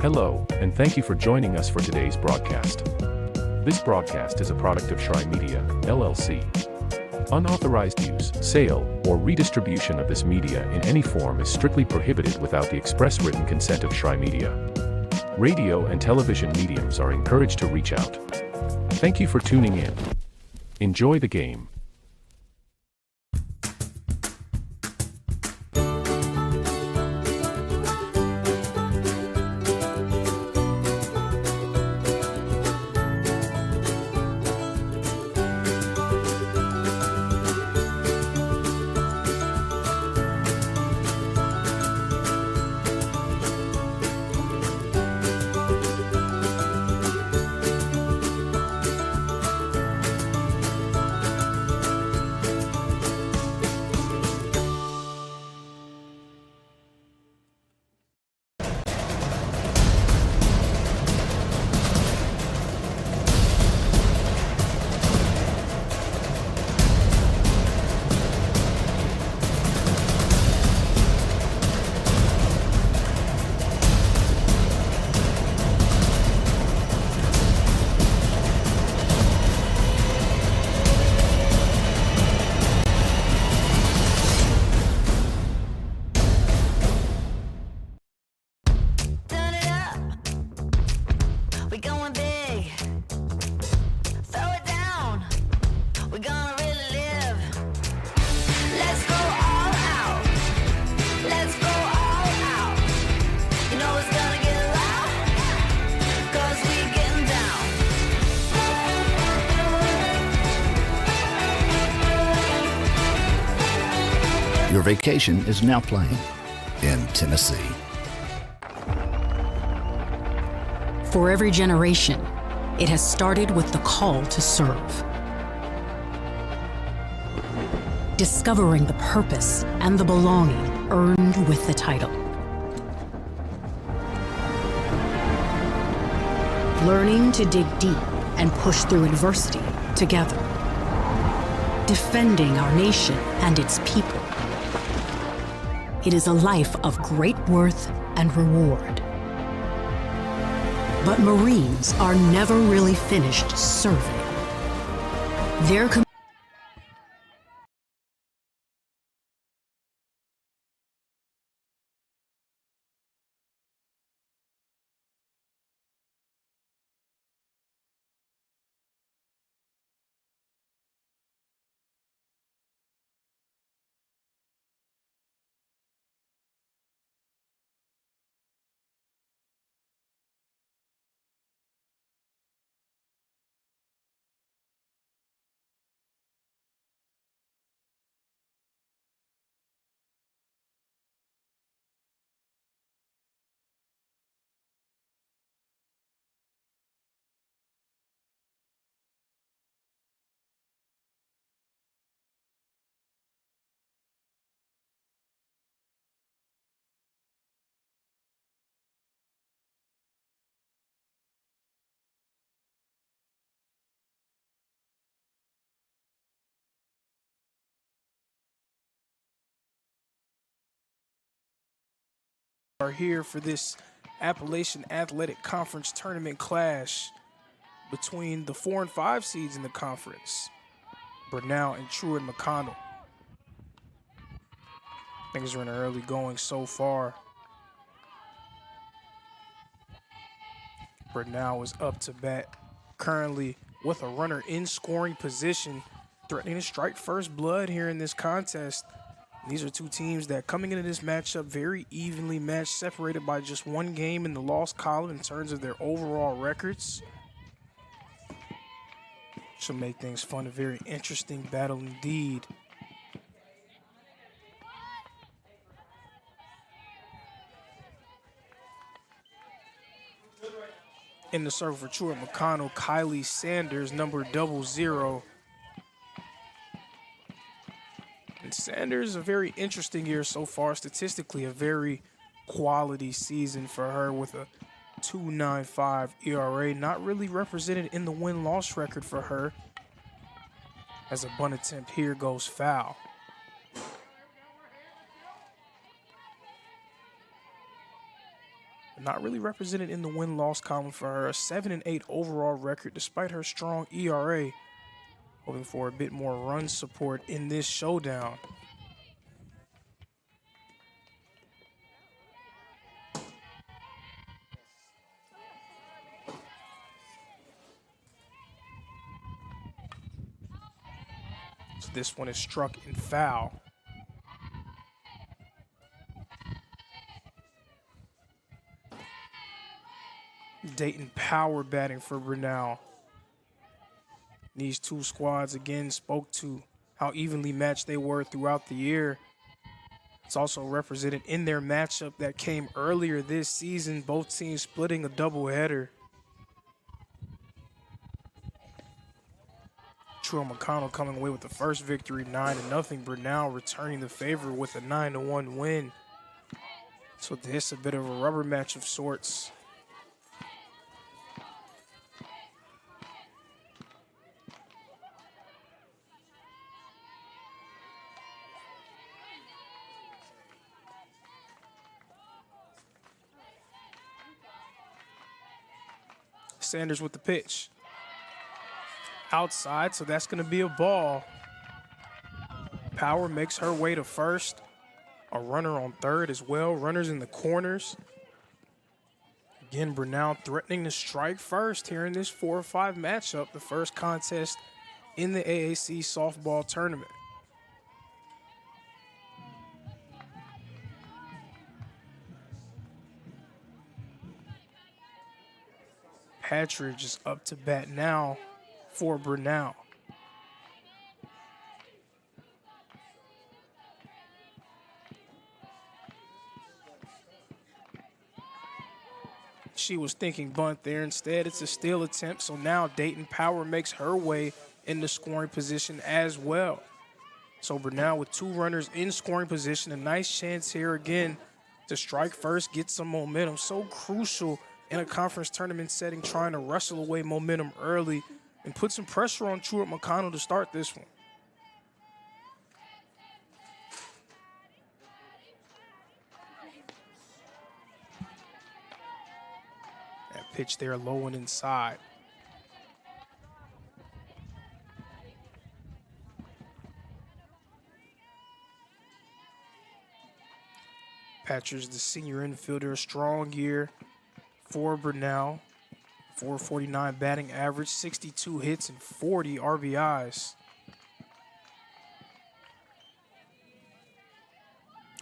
Hello, and thank you for joining us for today's broadcast. This broadcast is a product of Shry Media, LLC. Unauthorized use, sale, or redistribution of this media in any form is strictly prohibited without the express written consent of Shry Media. Radio and television mediums are encouraged to reach out. Thank you for tuning in. Enjoy the game. Your vacation is now playing in Tennessee. For every generation, it has started with the call to serve. Discovering the purpose and the belonging earned with the title. Learning to dig deep and push through adversity together. Defending our nation and its people. It is a life of great worth and reward. But Marines are never really finished serving. Their are here for this Appalachian Athletic Conference tournament clash between the 4 and 5 seeds in the conference, Brenau and Truett McConnell. Things are in early going so far. Brenau is up to bat currently with a runner in scoring position, threatening to strike first blood here in this contest. These are two teams that coming into this matchup very evenly matched, separated by just one game in the loss column in terms of their overall records. Should make things fun, a very interesting battle indeed. In the circle for Truett McConnell, Kylie Sanders, number 00. And Sanders, a very interesting year so far statistically, a very quality season for her with a 2.95 ERA, not really represented in the win-loss record for her. As a bunt attempt here goes foul. not really represented in the win-loss column for her. A 7-8 overall record despite her strong ERA. Hoping for a bit more run support in this showdown. So this one is struck and foul. Dayton Power batting for Brenau. These two squads again spoke to how evenly matched they were throughout the year. It's also represented in their matchup that came earlier this season, both teams splitting a doubleheader. Truett McConnell coming away with the first victory, 9-0. Brenau returning the favor with a 9-1 win. So this a bit of a rubber match of sorts. Sanders with the pitch. Outside, so that's going to be a ball. Power makes her way to first. A runner on third as well. Runners in the corners. Again, Brenau threatening to strike first here in this 4-5 matchup, the first contest in the AAC softball tournament. Patridge is up to bat now for Brenau. She was thinking bunt there. Instead, it's a steal attempt. So now Dayton Power makes her way into scoring position as well. So Brenau with two runners in scoring position. A nice chance here again to strike first, get some momentum. So crucial in a conference tournament setting, trying to wrestle away momentum early and put some pressure on Truett McConnell to start this one. That pitch there low and inside. Patridge, the senior infielder, a strong year for Brenau. 449 batting average, 62 hits and 40 RBIs.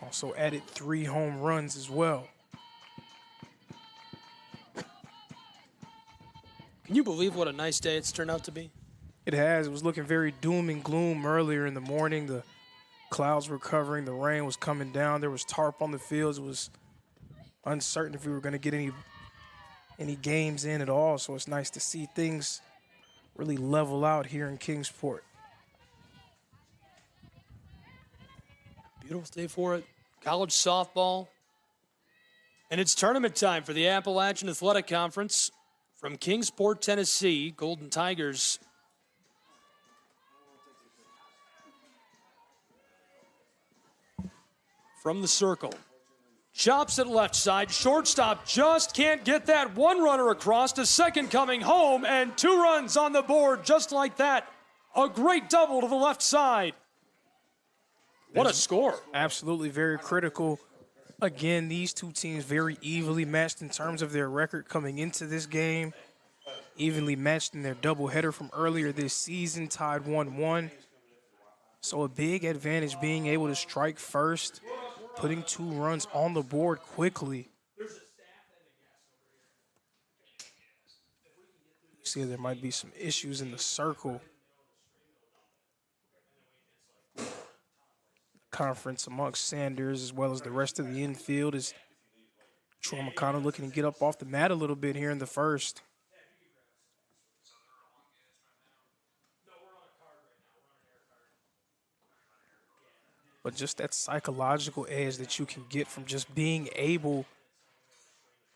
Also added 3 home runs as well. Can you believe what a nice day it's turned out to be? It has. It was looking very doom and gloom earlier in the morning. The clouds were covering, the rain was coming down. There was tarp on the fields. It was uncertain if we were going to get any games in at all, so it's nice to see things really level out here in Kingsport. Beautiful day for it. College softball. And it's tournament time for the Appalachian Athletic Conference. From Kingsport, Tennessee, Golden Tigers from the circle. Chops it left side. Shortstop just can't get that. One runner across to second coming home, and 2 runs on the board just like that. A great double to the left side. What a score. Absolutely very critical. Again, these two teams very evenly matched in terms of their record coming into this game. Evenly matched in their doubleheader from earlier this season, tied 1-1. So a big advantage being able to strike first, putting 2 runs on the board quickly. You see there might be some issues in the circle. Conference amongst Sanders as well as the rest of the infield is Truett McConnell looking to get up off the mat a little bit here in the first. But just that psychological edge that you can get from just being able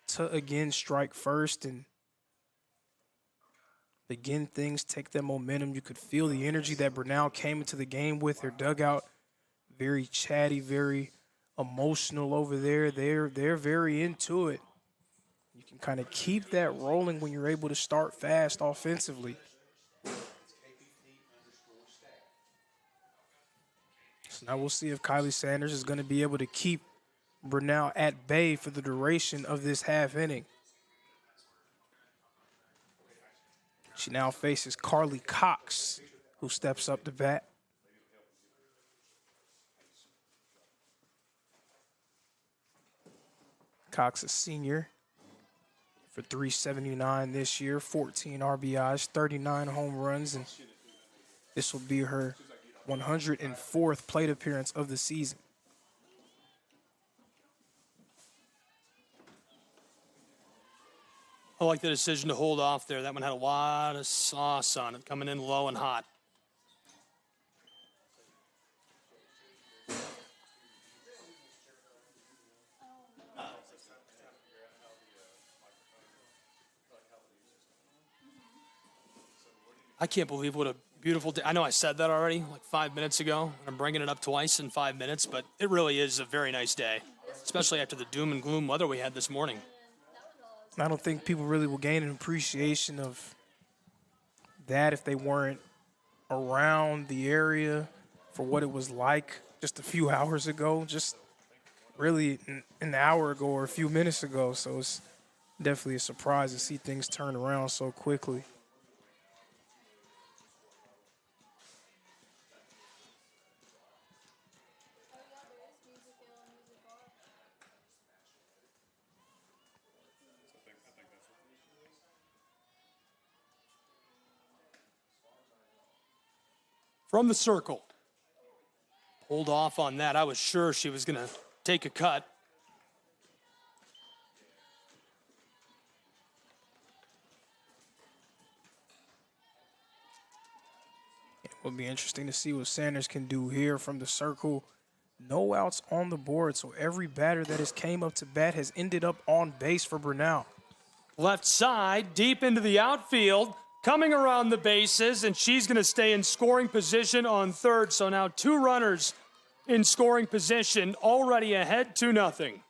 to, again, strike first and begin things, take that momentum. You could feel the energy that Brenau came into the game with. Their dugout, very chatty, very emotional over there. They're very into it. kind of keep that rolling when you're able to start fast offensively. So now we'll see if Kylie Sanders is going to be able to keep Brenau at bay for the duration of this half inning. She now faces Carly Cox, who steps up to bat. Cox, a senior, for .379 this year, 14 RBIs, 39 home runs, and this will be her 104th plate appearance of the season. I like the decision to hold off there. That one had a lot of sauce on it, coming in low and hot. I can't believe what a beautiful day. I know I said that already like 5 minutes ago. I'm bringing it up twice in 5 minutes, but it really is a very nice day, especially after the doom and gloom weather we had this morning. I don't think people really will gain an appreciation of that if they weren't around the area for what it was like just a few hours ago, just really an hour ago or a few minutes ago. So it's definitely a surprise to see things turn around so quickly. From the circle. Hold off on that. I was sure she was going to take a cut. It will be interesting to see what Sanders can do here from the circle. No outs on the board, so every batter that has came up to bat has ended up on base for Brenau. Left side, deep into the outfield, coming around the bases, and she's going to stay in scoring position on third. So now 2 runners in scoring position, already ahead 2-0.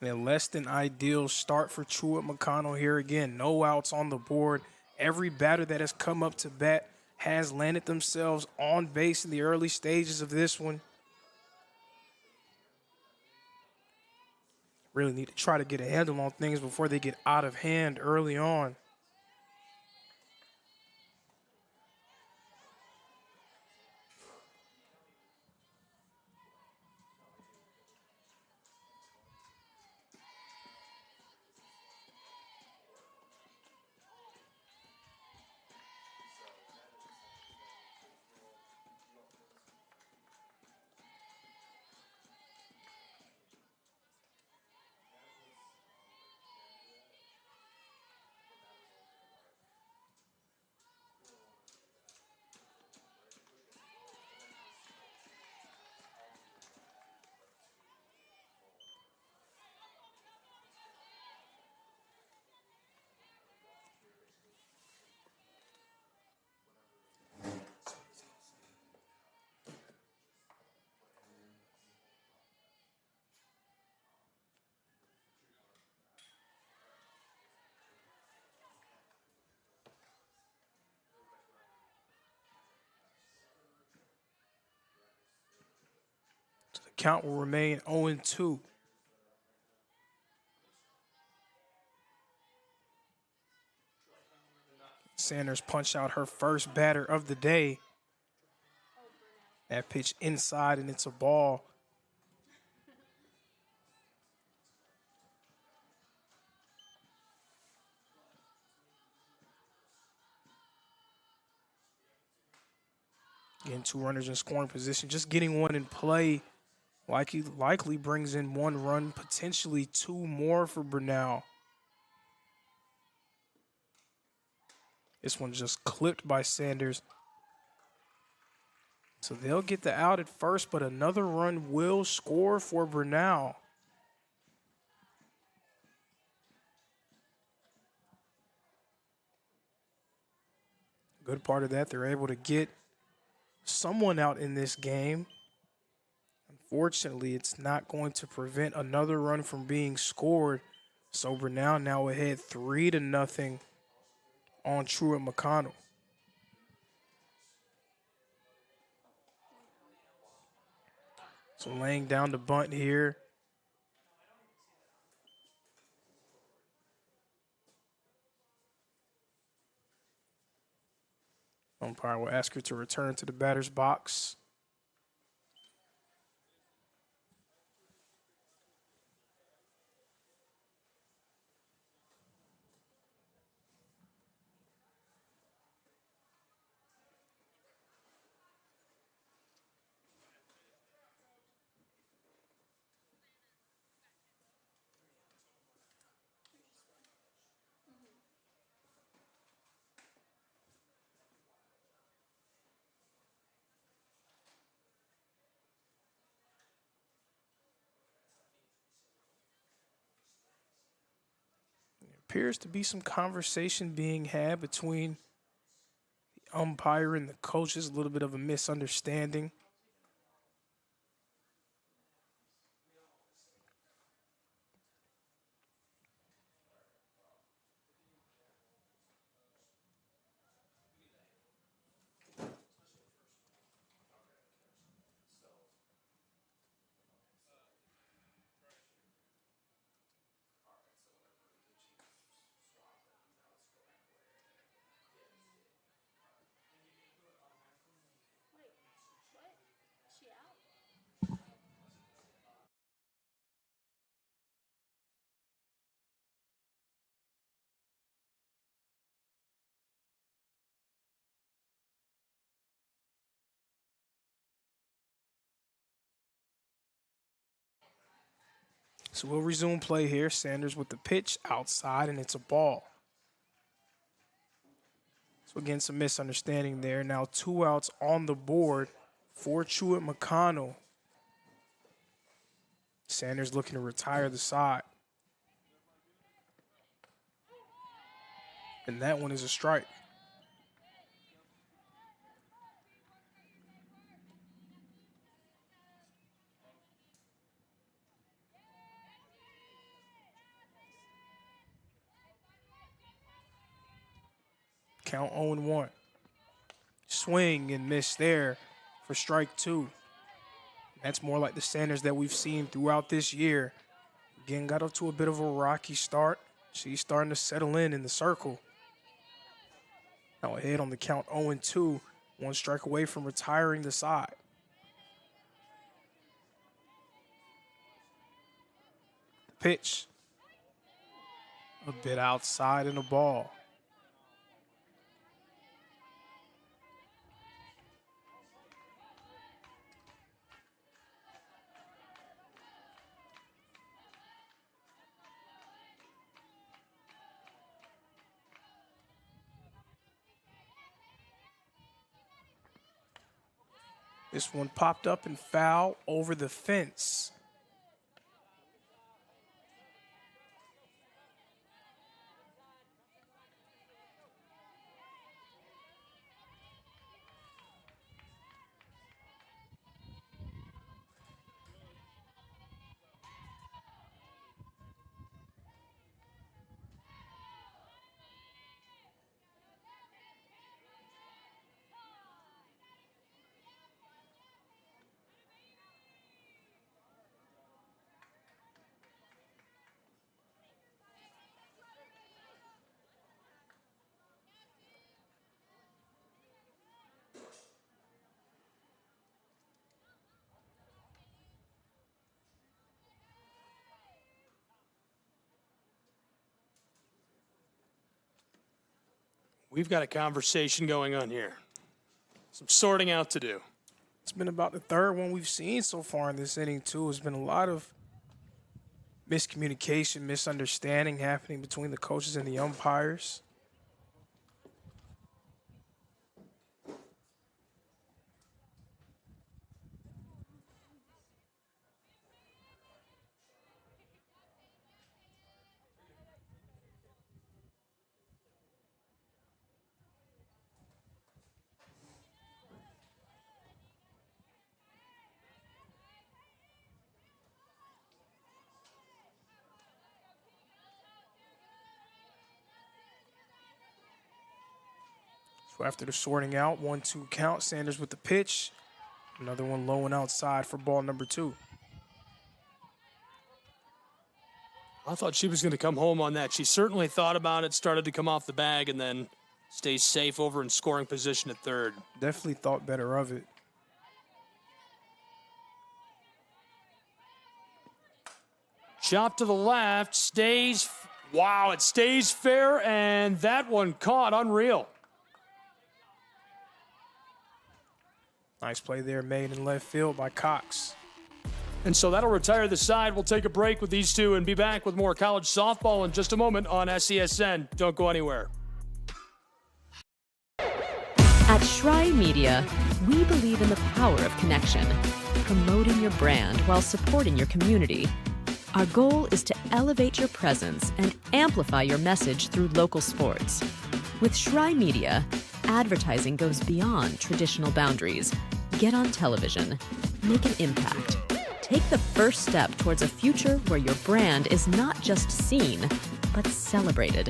A less than ideal start for Truett McConnell here again. No outs on the board. Every batter that has come up to bat has landed themselves on base in the early stages of this one. Really need to try to get a handle on things before they get out of hand early on. Count will remain 0-2. Sanders punched out her first batter of the day. That pitch inside, and it's a ball. Again, 2 runners in scoring position. Just getting one in play likely brings in 1 run, potentially 2 more for Brenau. This one just clipped by Sanders. So they'll get the out at first, but another run will score for Brenau. Good part of that, they're able to get someone out in this game. Unfortunately, it's not going to prevent another run from being scored. So Brenau now ahead 3-0 on Truett McConnell. So laying down the bunt here. Umpire will ask her to return to the batter's box. Appears to be some conversation being had between the umpire and the coaches, a little bit of a misunderstanding. So we'll resume play here. Sanders with the pitch outside, and it's a ball. So again, some misunderstanding there. Now 2 outs on the board for Truett McConnell. Sanders looking to retire the side. And that one is a strike. Count 0-1. Swing and miss there for strike 2. That's more like the Sanders that we've seen throughout this year. Again, got up to a bit of a rocky start. She's starting to settle in the circle. Now ahead on the count 0-2. 1 strike away from retiring the side. Pitch. A bit outside and a ball. This one popped up and foul over the fence. We've got a conversation going on here. Some sorting out to do. It's been about the third one we've seen so far in this inning, too. There's been a lot of miscommunication, misunderstanding happening between the coaches and the umpires. So after the sorting out, 1-2 count, Sanders with the pitch. Another one low and outside for ball number 2. I thought she was going to come home on that. She certainly thought about it, started to come off the bag, and then stays safe over in scoring position at third. Definitely thought better of it. Chop to the left, stays. Wow, it stays fair, and that one caught. Unreal. Nice play there made in left field by Cox. And so that'll retire the side. We'll take a break with these two and be back with more college softball in just a moment on SESN. Don't go anywhere. At Schrei Media, we believe in the power of connection, promoting your brand while supporting your community. Our goal is to elevate your presence and amplify your message through local sports. With Schrei Media, advertising goes beyond traditional boundaries. Get on television, make an impact. Take the first step towards a future where your brand is not just seen, but celebrated.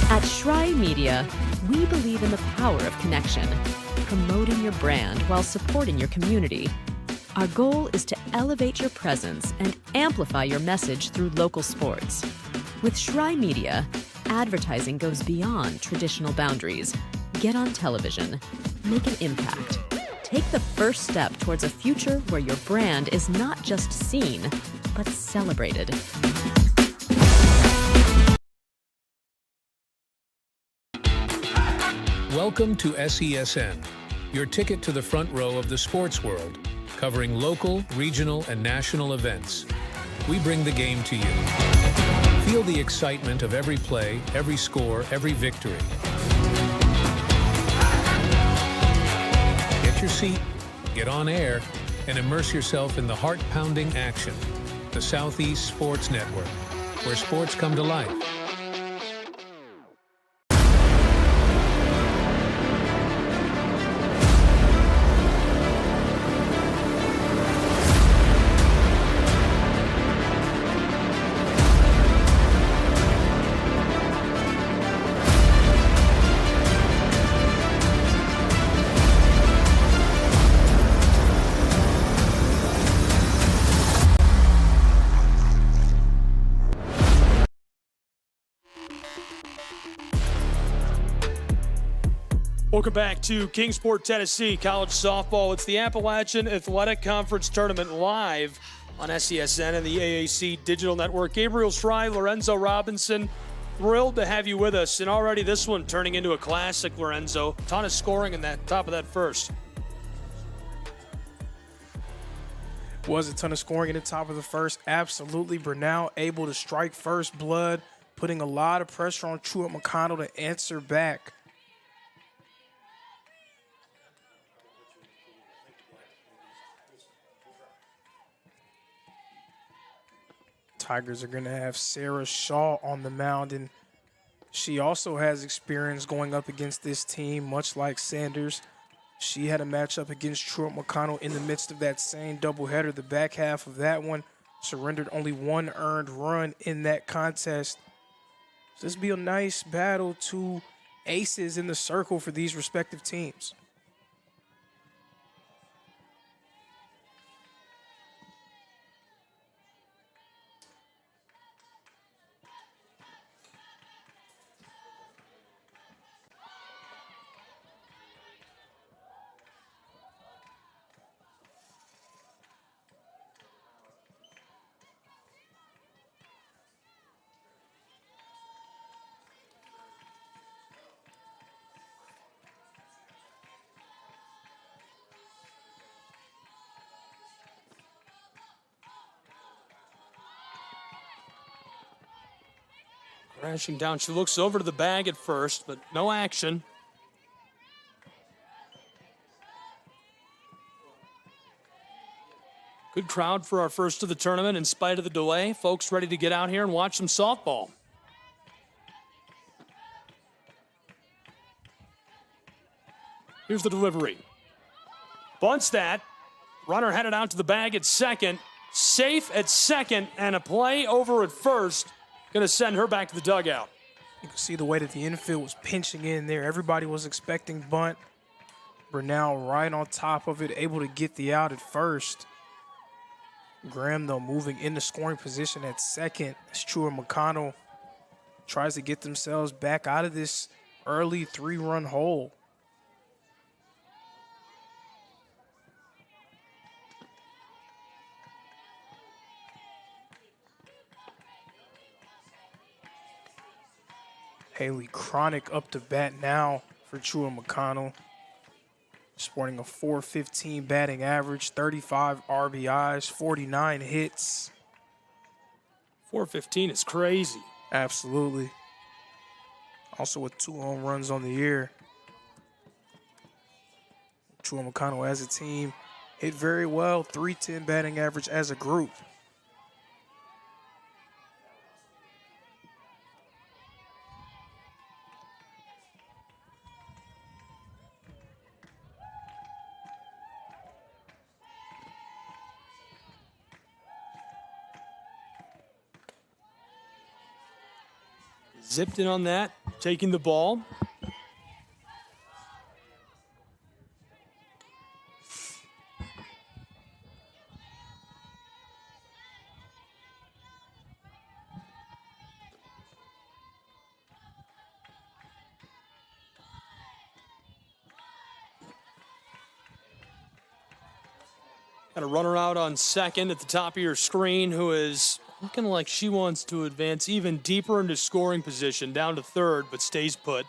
At Schrei Media, we believe in the power of connection, promoting your brand while supporting your community. Our goal is to elevate your presence and amplify your message through local sports. With Schrei Media, advertising goes beyond traditional boundaries. Get on television, make an impact. Take the first step towards a future where your brand is not just seen, but celebrated. Welcome to SESN, your ticket to the front row of the sports world, covering local, regional, and national events. We bring the game to you. Feel the excitement of every play, every score, every victory. Get your seat, get on air, and immerse yourself in the heart-pounding action. The Southeast Sports Network, where sports come to life. Welcome back to Kingsport, Tennessee, college softball. It's the Appalachian Athletic Conference Tournament live on SESN and the AAC Digital Network. Gabriel Schrei, Lorenzo Robinson, thrilled to have you with us. And already this one turning into a classic, Lorenzo. Ton of scoring in that top of that first. Was a ton of scoring in the top of the first. Absolutely. Brenau able to strike first blood, putting a lot of pressure on Truett McConnell to answer back. Tigers are going to have Sarah Shaw on the mound, and she also has experience going up against this team, much like Sanders. She had a matchup against Truett McConnell in the midst of that same doubleheader. The back half of that one surrendered only one earned run in that contest. So this will be a nice battle, two aces in the circle for these respective teams. Crashing down. She looks over to the bag at first, but no action. Good crowd for our first of the tournament in spite of the delay. Folks ready to get out here and watch some softball. Here's the delivery. Bunts that. Runner headed out to the bag at second. Safe at second, and a play over at first. going to send her back to the dugout. You can see the way that the infield was pinching in there. Everybody was expecting bunt. Brenau right on top of it, able to get the out at first. Graham, though, moving into scoring position at second as Truett McConnell tries to get themselves back out of this early 3-run hole. Haley Chronic up to bat now for Truett McConnell. Sporting a .415 batting average, 35 RBIs, 49 hits. .415 is crazy. Absolutely. Also with 2 home runs on the year. Truett McConnell as a team hit very well, .310 batting average as a group. Zipped in on that, taking the ball. Got a runner out on second at the top of your screen who is looking like she wants to advance even deeper into scoring position, down to third, but stays put.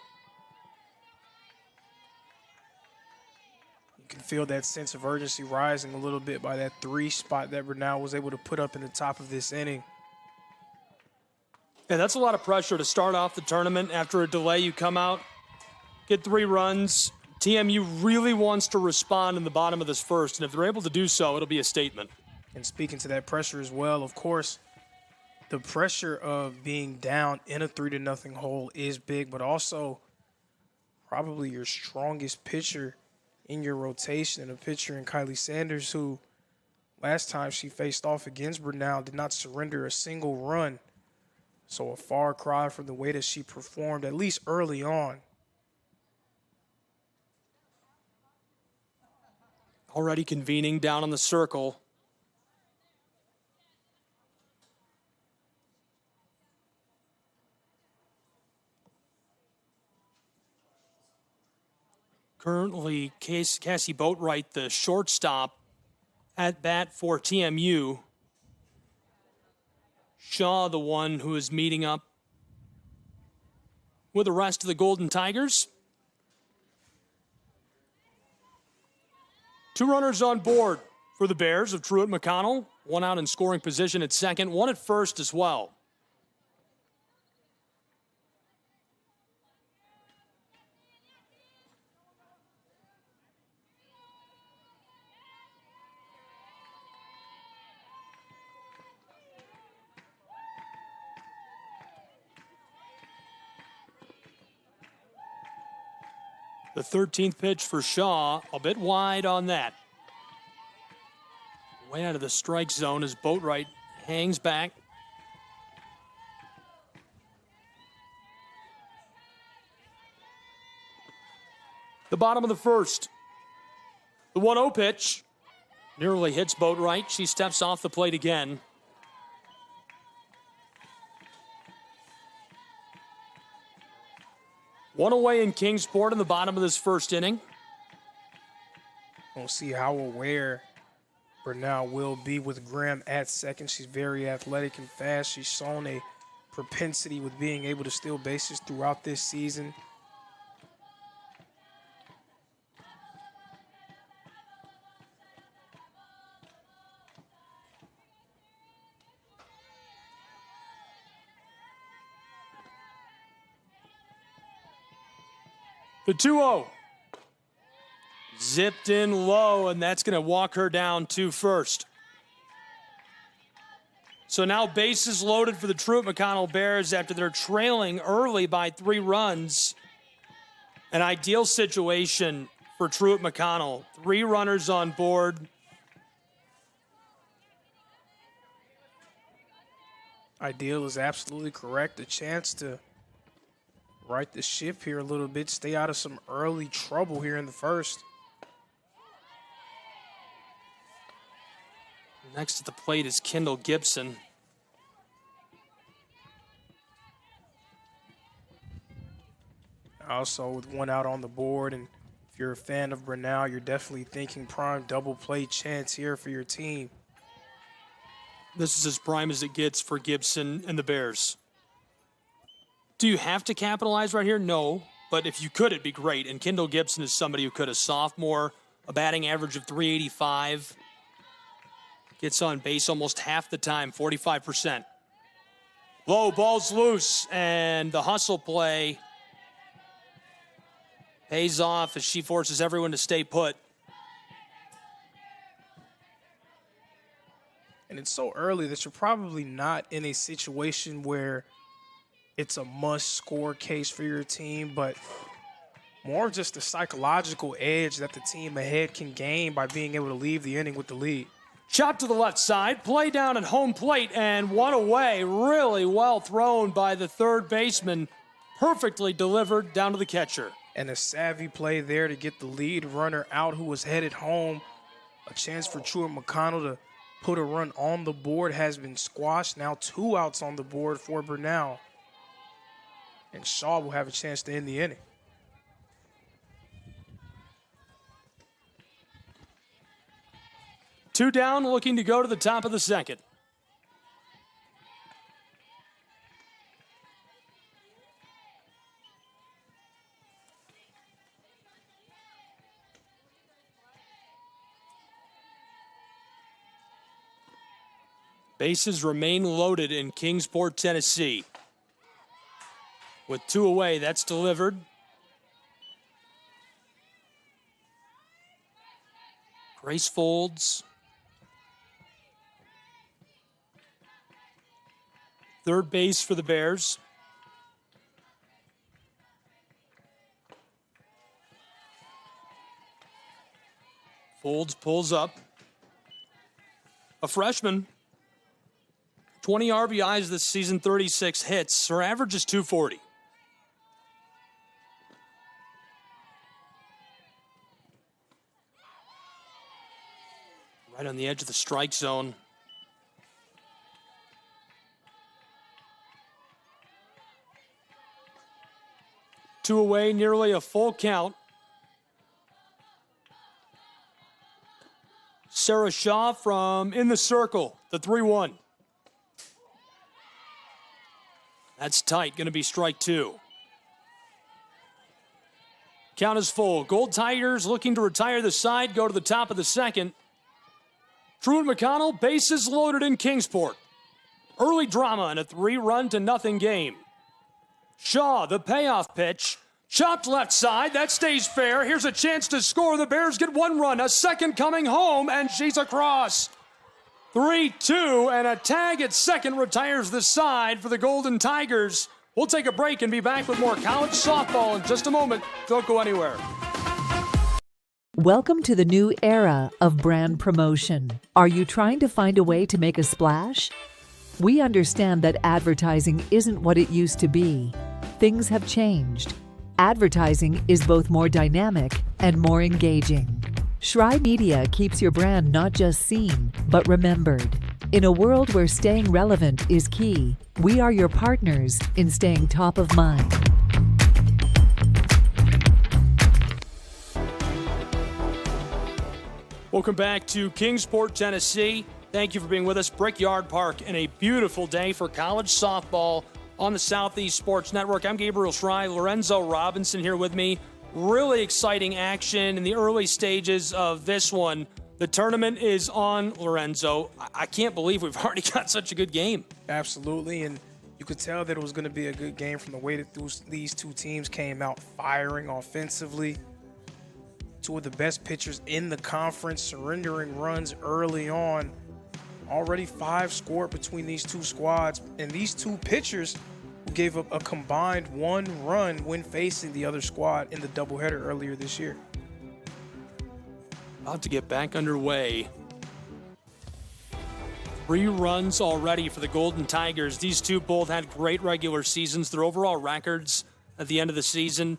You can feel that sense of urgency rising a little bit by that 3 spot that Brenau was able to put up in the top of this inning. Yeah, that's a lot of pressure to start off the tournament. After a delay, you come out, get 3 runs. TMU really wants to respond in the bottom of this first, and if they're able to do so, it'll be a statement. And speaking to that pressure as well, of course, the pressure of being down in a 3-0 hole is big, but also probably your strongest pitcher in your rotation, and a pitcher in Kylie Sanders, who last time she faced off against Brenau did not surrender a single run. So a far cry from the way that she performed, at least early on. Already convening down on the circle. Currently, Cassie Boatwright, the shortstop, at bat for TMU. Shaw, the one who is meeting up with the rest of the Golden Tigers. 2 runners on board for the Bears of Truett McConnell. 1 out in scoring position at second, 1 at first as well. The 13th pitch for Shaw, a bit wide on that. Way out of the strike zone as Boatwright hangs back. The bottom of the first. The 1-0 pitch nearly hits Boatwright. She steps off the plate again. One away in Kingsport in the bottom of this first inning. We'll see how aware Brenau will be with Graham at second. She's very athletic and fast. She's shown a propensity with being able to steal bases throughout this season. The 2-0. Zipped in low, and that's going to walk her down to first. So now bases loaded for the Truett McConnell Bears after they're trailing early by 3 runs. An ideal situation for Truett McConnell. 3 runners on board. Ideal is absolutely correct. A chance to right the ship here a little bit, stay out of some early trouble here in the first. Next at the plate is Kendall Gibson. Also with one out on the board, and if you're a fan of Brenau, you're definitely thinking prime double play chance here for your team. This is as prime as it gets for Gibson and the Bears. Do you have to capitalize right here? No, but if you could, it'd be great. And Kendall Gibson is somebody who could, a sophomore, a batting average of .385. Gets on base almost half the time, 45%. Low, ball's loose, and the hustle play pays off as she forces everyone to stay put. And it's so early that you're probably not in a situation where it's a must-score case for your team, but more just the psychological edge that the team ahead can gain by being able to leave the inning with the lead. Chop to the left side, play down at home plate, and one away. Really well thrown by the third baseman. Perfectly delivered down to the catcher. And a savvy play there to get the lead runner out who was headed home. A chance for Truett McConnell to put a run on the board has been squashed. Now 2 outs on the board for Brenau. And Shaw will have a chance to end the inning. Two down, looking to go to the top of the second. Bases remain loaded in Kingsport, Tennessee. With 2 away, that's delivered. Grace folds. Third base for the Bears. Folds pulls up. A freshman. 20 RBIs this season, 36 hits. Her average is .240. Right on the edge of the strike zone. Two away, nearly a full count. Sarah Shaw from in the circle, the 3-1. That's tight, going to be strike 2. Count is full. Gold Tigers looking to retire the side, go to the top of the second. Truett McConnell, bases loaded in Kingsport. Early drama in a 3-0 game. Shaw, the payoff pitch. Chopped left side, that stays fair. Here's a chance to score. The Bears get 1 run, a second coming home, and she's across. 3-2, and a tag at second retires the side for the Golden Tigers. We'll take a break and be back with more college softball in just a moment. Don't go anywhere. Welcome to the new era of brand promotion. Are you trying to find a way to make a splash? We understand that advertising isn't what it used to be. Things have changed. Advertising is both more dynamic and more engaging. Schrei Media keeps your brand not just seen, but remembered. In a world where staying relevant is key, we are your partners in staying top of mind. Welcome back to Kingsport, Tennessee. Thank you for being with us. Brickyard Park, and a beautiful day for college softball on the Southeast Sports Network. I'm Gabriel Schrei, Lorenzo Robinson here with me. Really exciting action in the early stages of this one. The tournament is on, Lorenzo. I can't believe we've already got such a good game. Absolutely, and you could tell that it was going to be a good game from the way that these two teams came out firing offensively. Two of the best pitchers in the conference surrendering runs early on. Already 5 scored between these two squads, and these two pitchers who gave up a combined 1 run when facing the other squad in the doubleheader earlier this year. About to get back underway. 3 runs already for the Golden Tigers. These two both had great regular seasons. Their overall records at the end of the season: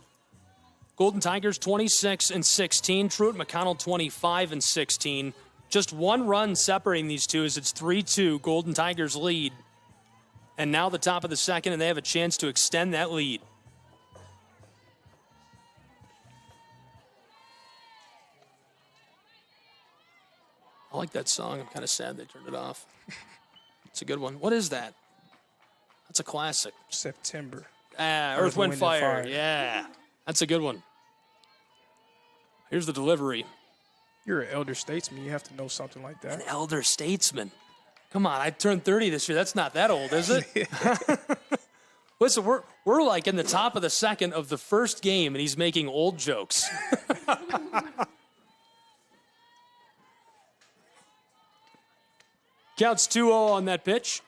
Golden Tigers 26-16, Truett McConnell 25-16. Just 1 run separating these two as it's 3-2, Golden Tigers lead. And now the top of the second, and they have a chance to extend that lead. I like that song. I'm kind of sad they turned it off. It's a good one. What is that? That's a classic. September. Earth, Wind, Fire. Yeah, that's a good one. Here's the delivery. You're an elder statesman. You have to know something like that. An elder statesman. Come on, I turned 30 this year. That's not that old, is it? Listen, we're like in the top of the second of the first game, and he's making old jokes. Counts 2-0 on that pitch.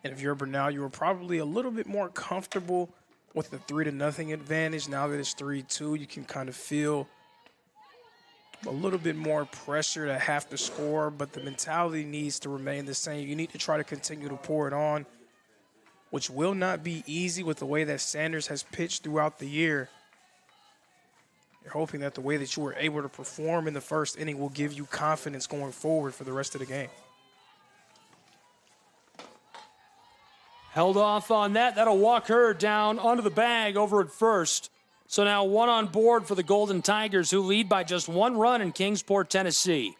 And if you're Brenau, you were probably a little bit more comfortable with the 3-0 advantage. Now that it's 3-2, you can kind of feel a little bit more pressure to have to score, but the mentality needs to remain the same. You need to try to continue to pour it on, which will not be easy with the way that Sanders has pitched throughout the year. You're hoping that the way that you were able to perform in the first inning will give you confidence going forward for the rest of the game. Held off on that. That'll walk her down onto the bag over at first. So now 1 on board for the Golden Tigers, who lead by just 1 run in Kingsport, Tennessee.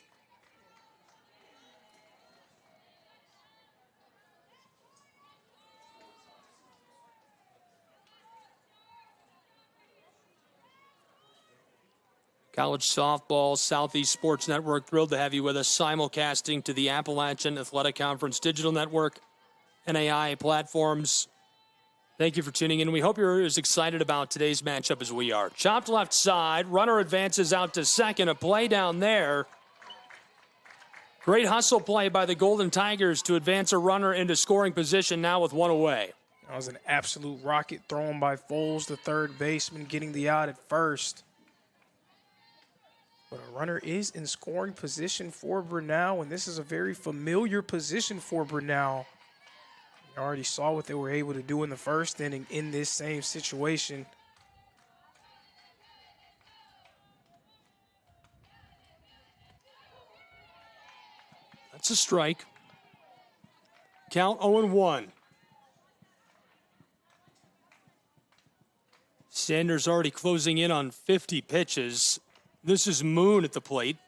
College softball, Southeast Sports Network, thrilled to have you with us, simulcasting to the Appalachian Athletic Conference Digital Network, NAI platforms. Thank you for tuning in. We hope you're as excited about today's matchup as we are. Chopped left side, runner advances out to second, a play down there. Great hustle play by the Golden Tigers to advance a runner into scoring position now with 1 away. That was an absolute rocket thrown by Foles, the third baseman, getting the out at first. But a runner is in scoring position for Brenau, and this is a very familiar position for Brenau. You already saw what they were able to do in the first inning in this same situation. That's a strike. Count 0-1. Sanders already closing in on 50 pitches. This is Moon at the plate.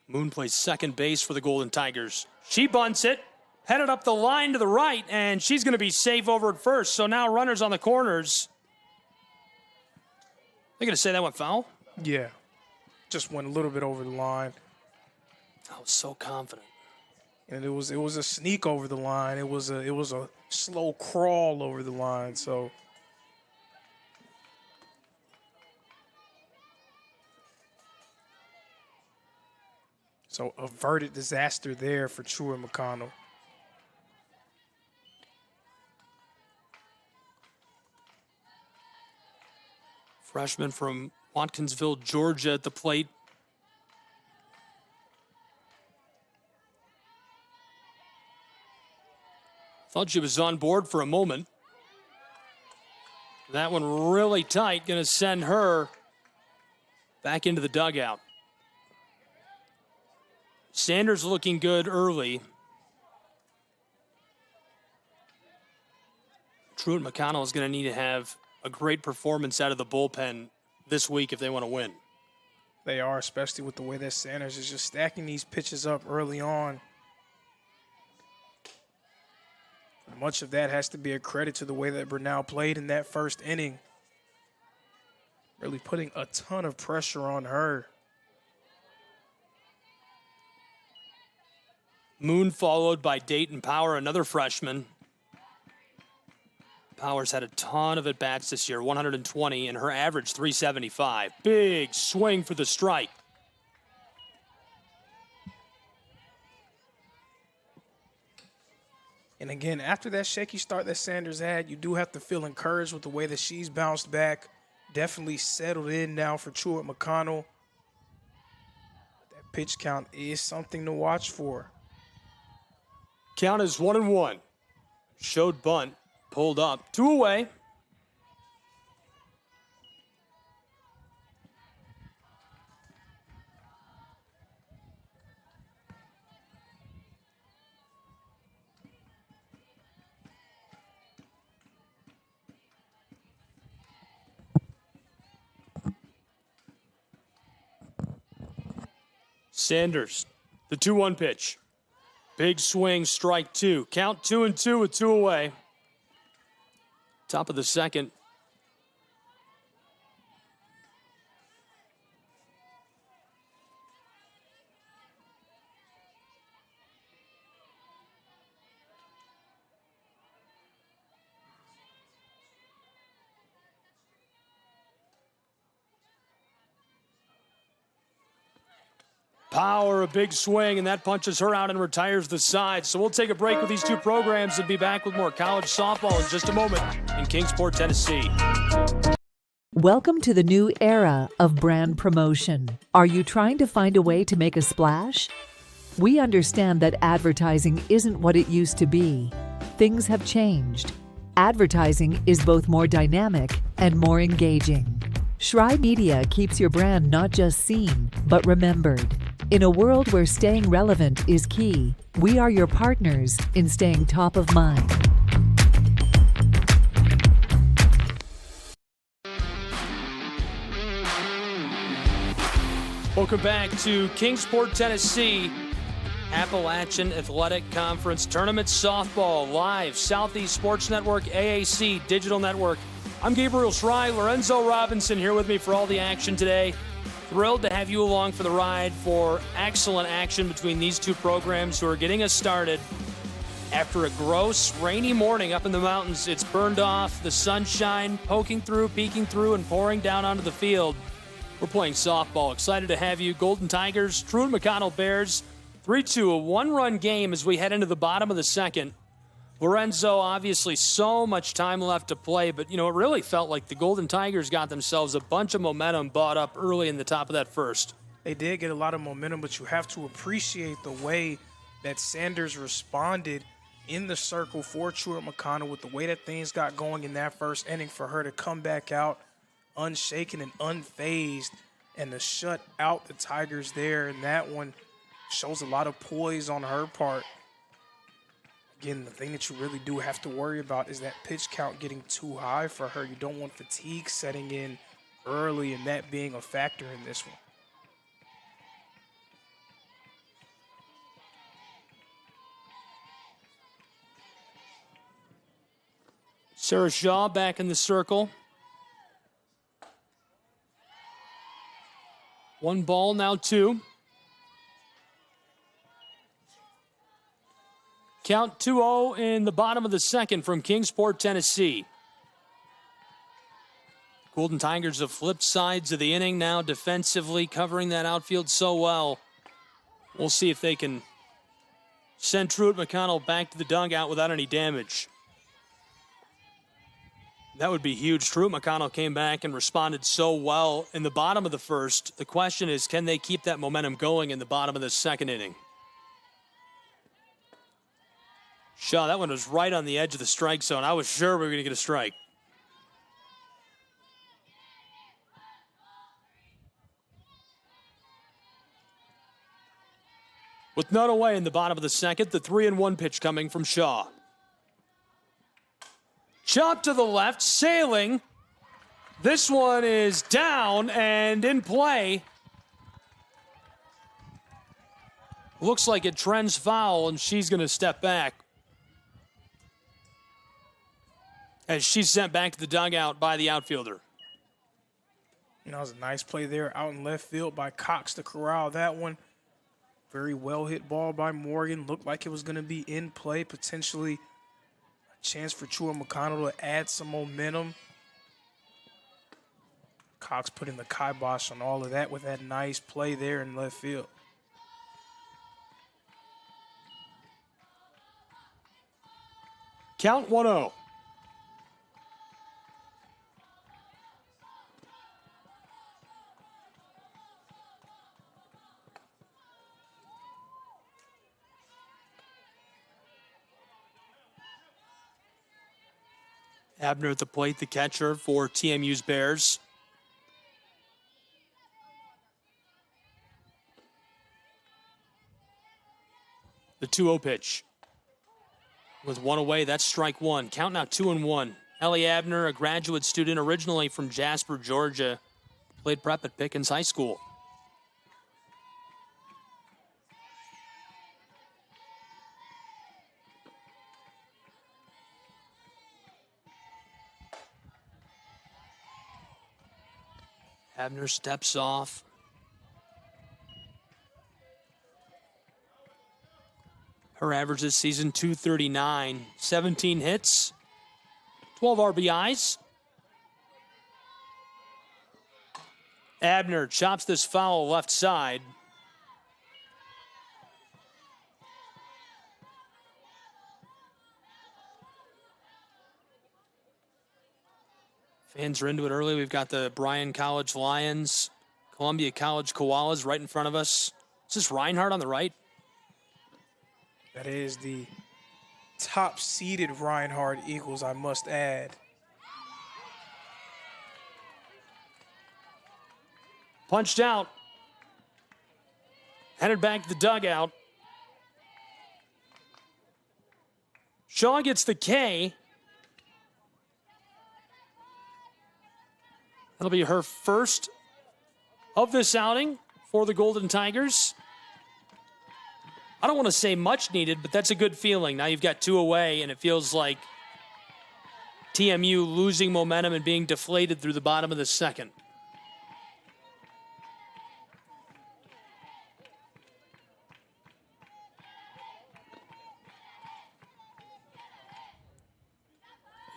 Moon plays second base for the Golden Tigers. She bunts it, headed up the line to the right, and she's going to be safe over at first. So now runners on the corners. They're going to say that went foul? Yeah, just went a little bit over the line. I was so confident. And it was a sneak over the line. It was a slow crawl over the line. So averted disaster there for Truett McConnell. Freshman from Watkinsville, Georgia at the plate. Thought she was on board for a moment. That one really tight, going to send her back into the dugout. Sanders looking good early. Truett McConnell is going to need to have a great performance out of the bullpen this week if they want to win. They are, especially with the way that Sanders is just stacking these pitches up early on. Much of that has to be a credit to the way that Brenau played in that first inning. Really putting a ton of pressure on her. Moon followed by Dayton Power, another freshman. Powers had a ton of at-bats this year, 120, and her average 375. Big swing for the strike. And again, after that shaky start that Sanders had, you do have to feel encouraged with the way that she's bounced back. Definitely settled in now for Truett McConnell. That pitch count is something to watch for. Count is 1-1. Showed bunt, pulled up, 2 away. Sanders, the 2-1 pitch. Big swing, strike 2. Count 2-2 with 2 away. Top of the second. Power, a big swing, and that punches her out and retires the side. So we'll take a break with these two programs and be back with more college softball in just a moment in Kingsport, Tennessee. Welcome to the new era of brand promotion. Are you trying to find a way to make a splash? We understand that advertising isn't what it used to be. Things have changed. Advertising is both more dynamic and more engaging. Shry Media keeps your brand not just seen, but remembered. In a world where staying relevant is key, we are your partners in staying top of mind. Welcome back to Kingsport, Tennessee. Appalachian Athletic Conference Tournament Softball live. Southeast Sports Network, AAC Digital Network. I'm Gabriel Shry, Lorenzo Robinson here with me for all the action today. Thrilled to have you along for the ride for excellent action between these two programs who are getting us started. After a gross, rainy morning up in the mountains, it's burned off, the sunshine poking through, peeking through, and pouring down onto the field. We're playing softball. Excited to have you. Golden Tigers, Truett McConnell Bears, 3-2, a one-run game as we head into the bottom of the second. Lorenzo, obviously so much time left to play, but, it really felt like the Golden Tigers got themselves a bunch of momentum bought up early in the top of that first. They did get a lot of momentum, but you have to appreciate the way that Sanders responded in the circle for Truett McConnell with the way that things got going in that first inning for her to come back out unshaken and unfazed and to shut out the Tigers there. And that one shows a lot of poise on her part. Again, the thing that you really do have to worry about is that pitch count getting too high for her. You don't want fatigue setting in early and that being a factor in this one. Sarah Shaw back in the circle. 1 ball, now 2. Count 2-0 in the bottom of the second from Kingsport, Tennessee. Golden Tigers have flipped sides of the inning now defensively, covering that outfield so well. We'll see if they can send Truett McConnell back to the dugout without any damage. That would be huge. Truett McConnell came back and responded so well in the bottom of the first. The question is, can they keep that momentum going in the bottom of the second inning? Shaw, that one was right on the edge of the strike zone. I was sure we were going to get a strike. With none away in the bottom of the second, the 3-1 pitch coming from Shaw. Chop to the left, sailing. This one is down and in play. Looks like it trends foul, and she's going to step back. As she's sent back to the dugout by the outfielder. That was a nice play there out in left field by Cox to corral that one. Very well hit ball by Morgan. Looked like it was going to be in play, potentially a chance for Truett McConnell to add some momentum. Cox putting the kibosh on all of that with that nice play there in left field. Count 1-0. Abner at the plate, the catcher for TMU's Bears. The 2-0 pitch. With one away, that's strike one. Count now 2-1. Ellie Abner, a graduate student originally from Jasper, Georgia, played prep at Pickens High School. Abner steps off. Her average this season, 239. 17 hits, 12 RBIs. Abner chops this foul left side. Fans are into it early. We've got the Bryan College Lions, Columbia College Koalas right in front of us. Is this Reinhardt on the right? That is the top-seeded Reinhardt Eagles, I must add. Punched out. Headed back to the dugout. Shaw gets the K. That'll be her first of this outing for the Golden Tigers. I don't want to say much needed, but that's a good feeling. Now you've got two away, and it feels like TMU losing momentum and being deflated through the bottom of the second.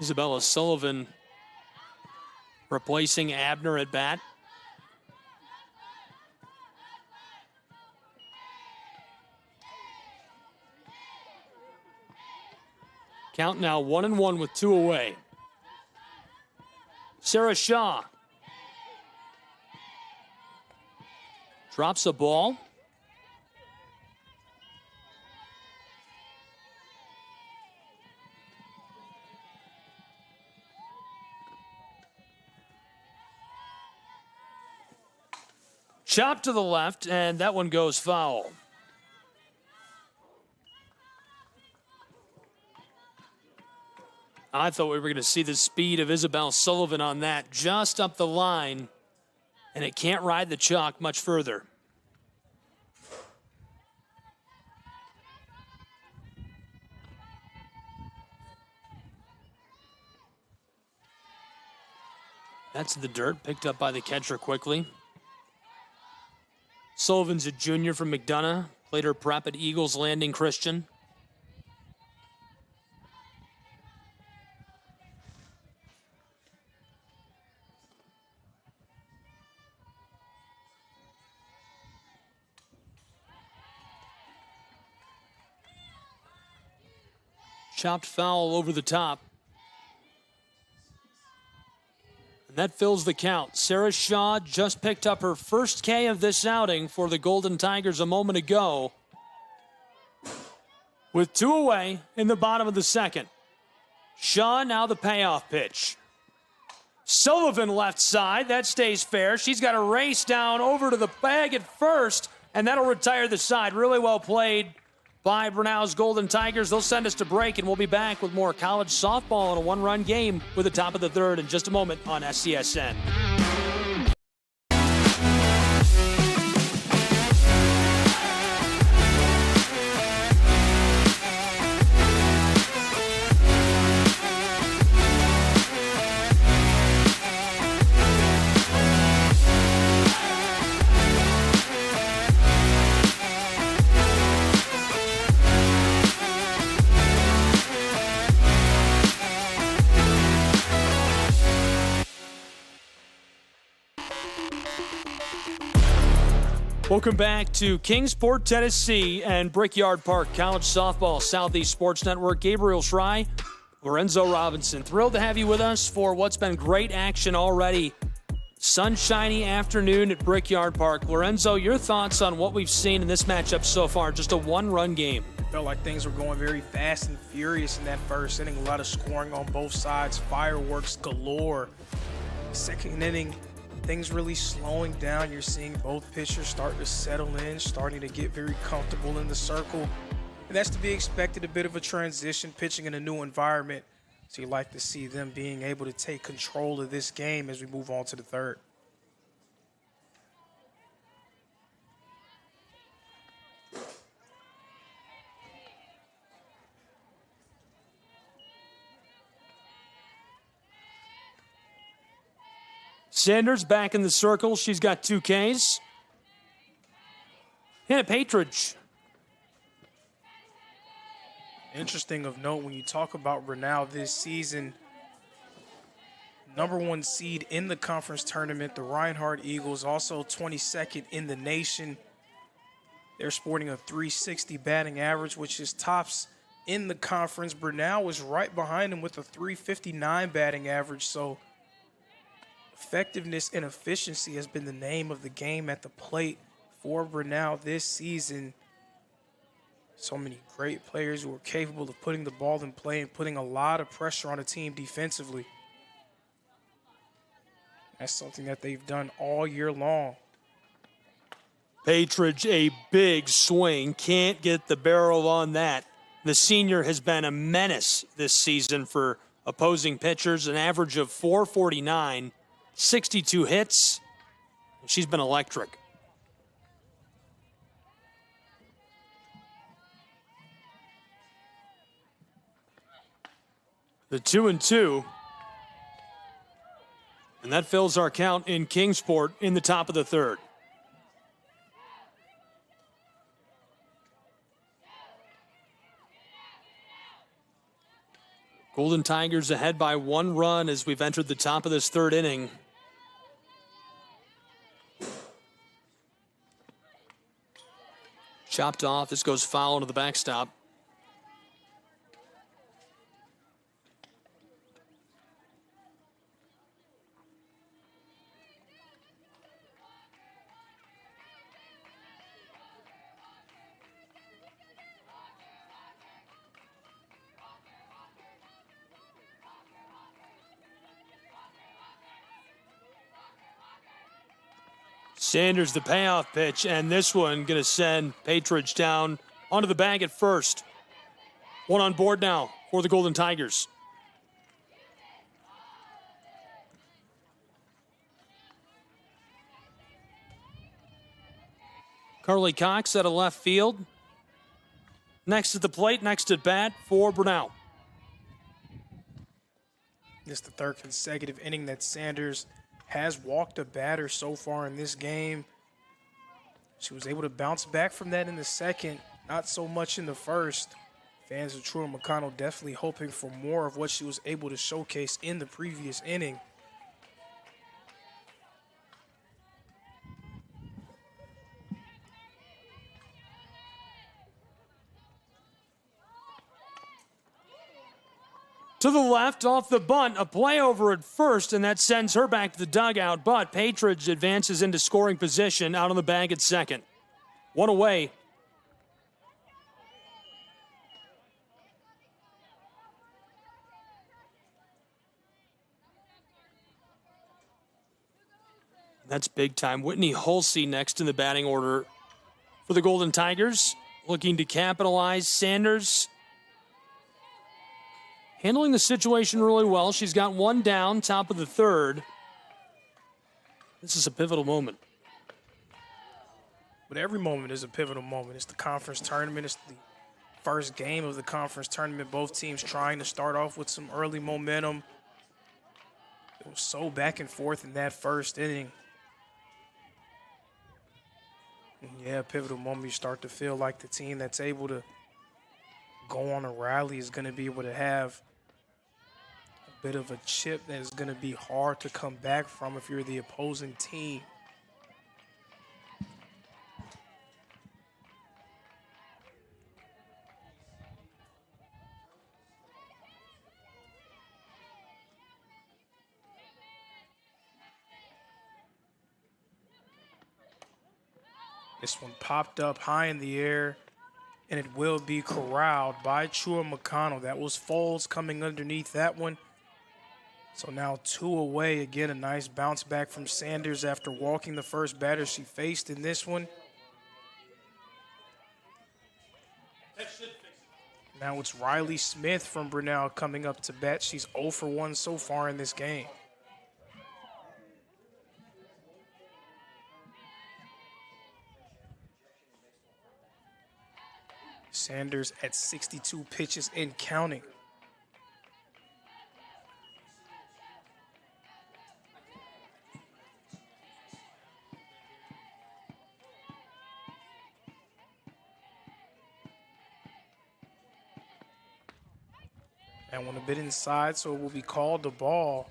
Isabella Sullivan replacing Abner at bat. Count now 1-1 with two away. Sarah Shaw drops a ball. Chop to the left, and that one goes foul. I thought we were going to see the speed of Isabel Sullivan on that, just up the line, and it can't ride the chalk much further. That's the dirt, picked up by the catcher quickly. Sullivan's a junior from McDonough, played her prep at Eagles Landing Christian. Chopped foul over the top. And that fills the count. Sarah Shaw just picked up her first K of this outing for the Golden Tigers a moment ago. With two away in the bottom of the second. Shaw now the payoff pitch. Sullivan left side. That stays fair. She's got to race down over to the bag at first, and that'll retire the side. Really well played by Brenau's Golden Tigers. They'll send us to break, and we'll be back with more college softball in a one-run game with the top of the third in just a moment on SCSN. Welcome back to Kingsport, Tennessee and Brickyard Park College Softball Southeast Sports Network. Gabriel Schrei Lorenzo Robinson, thrilled to have you with us for what's been great action already. Sunshiny afternoon at Brickyard Park. Lorenzo, your thoughts on what we've seen in this matchup so far? Just a one-run game. Felt like things were going very fast and furious in that first inning. A lot of scoring on both sides, fireworks galore. Second inning, things really slowing down. You're seeing both pitchers start to settle in, starting to get very comfortable in the circle. And that's to be expected, a bit of a transition, pitching in a new environment. So you like to see them being able to take control of this game as we move on to the third. Sanders back in the circle. She's got 2 Ks. Hannah Patridge. Interesting of note, when you talk about Brenau this season, #1 seed in the conference tournament, the Reinhardt Eagles, also 22nd in the nation. They're sporting a .360 batting average, which is tops in the conference. Brenau is right behind them with a .359 batting average, so effectiveness and efficiency has been the name of the game at the plate for Brenau this season. So many great players who are capable of putting the ball in play and putting a lot of pressure on a team defensively. That's something that they've done all year long. Patridge, a big swing. Can't get the barrel on that. The senior has been a menace this season for opposing pitchers, an average of .449, 62 hits. She's been electric. The 2-2. And that fills our count in Kingsport in the top of the third. Golden Tigers ahead by 1 run as we've entered the top of this third inning. Chopped off. This goes foul into the backstop. Sanders, the payoff pitch, and this one going to send Patridge down onto the bag at first. 1 on board now for the Golden Tigers. Carly Cox out of left field. Next at the plate, next at bat for Brenau. This is the third consecutive inning that Sanders has walked a batter so far in this game. She was able to bounce back from that in the second, not so much in the first. Fans of Truett and McConnell definitely hoping for more of what she was able to showcase in the previous inning. To the left, off the bunt, a play over at first, and that sends her back to the dugout. But Patridge advances into scoring position out on the bag at second. 1 away. That's big time. Whitney Hulsey next in the batting order for the Golden Tigers. Looking to capitalize. Sanders handling the situation really well. She's got 1 down, top of the third. This is a pivotal moment. But every moment is a pivotal moment. It's the conference tournament. It's the first game of the conference tournament. Both teams trying to start off with some early momentum. It was so back and forth in that first inning. And yeah, pivotal moment. You start to feel like the team that's able to go on a rally is going to be able to have a bit of a chip that is going to be hard to come back from if you're the opposing team. This one popped up high in the air, and it will be corralled by Truett McConnell. That was Foles coming underneath that one. So now 2 away. Again, a nice bounce back from Sanders after walking the first batter she faced in this one. Now it's Riley Smith from Brenau coming up to bat. She's 0 for 1 so far in this game. Sanders at 62 pitches and counting. That one a bit inside, so it will be called a ball.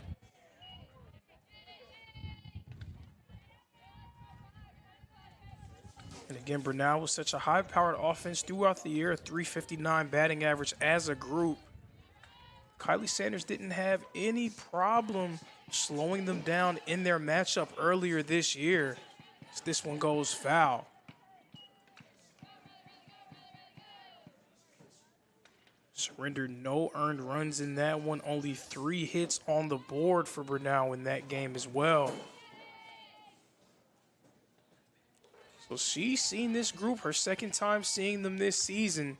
And again, Brenau was such a high-powered offense throughout the year, a .359 batting average as a group. Kylie Sanders didn't have any problem slowing them down in their matchup earlier this year. As this one goes foul. Surrendered no earned runs in that one. Only 3 hits on the board for Brenau in that game as well. So she's seen this group, her second time seeing them this season.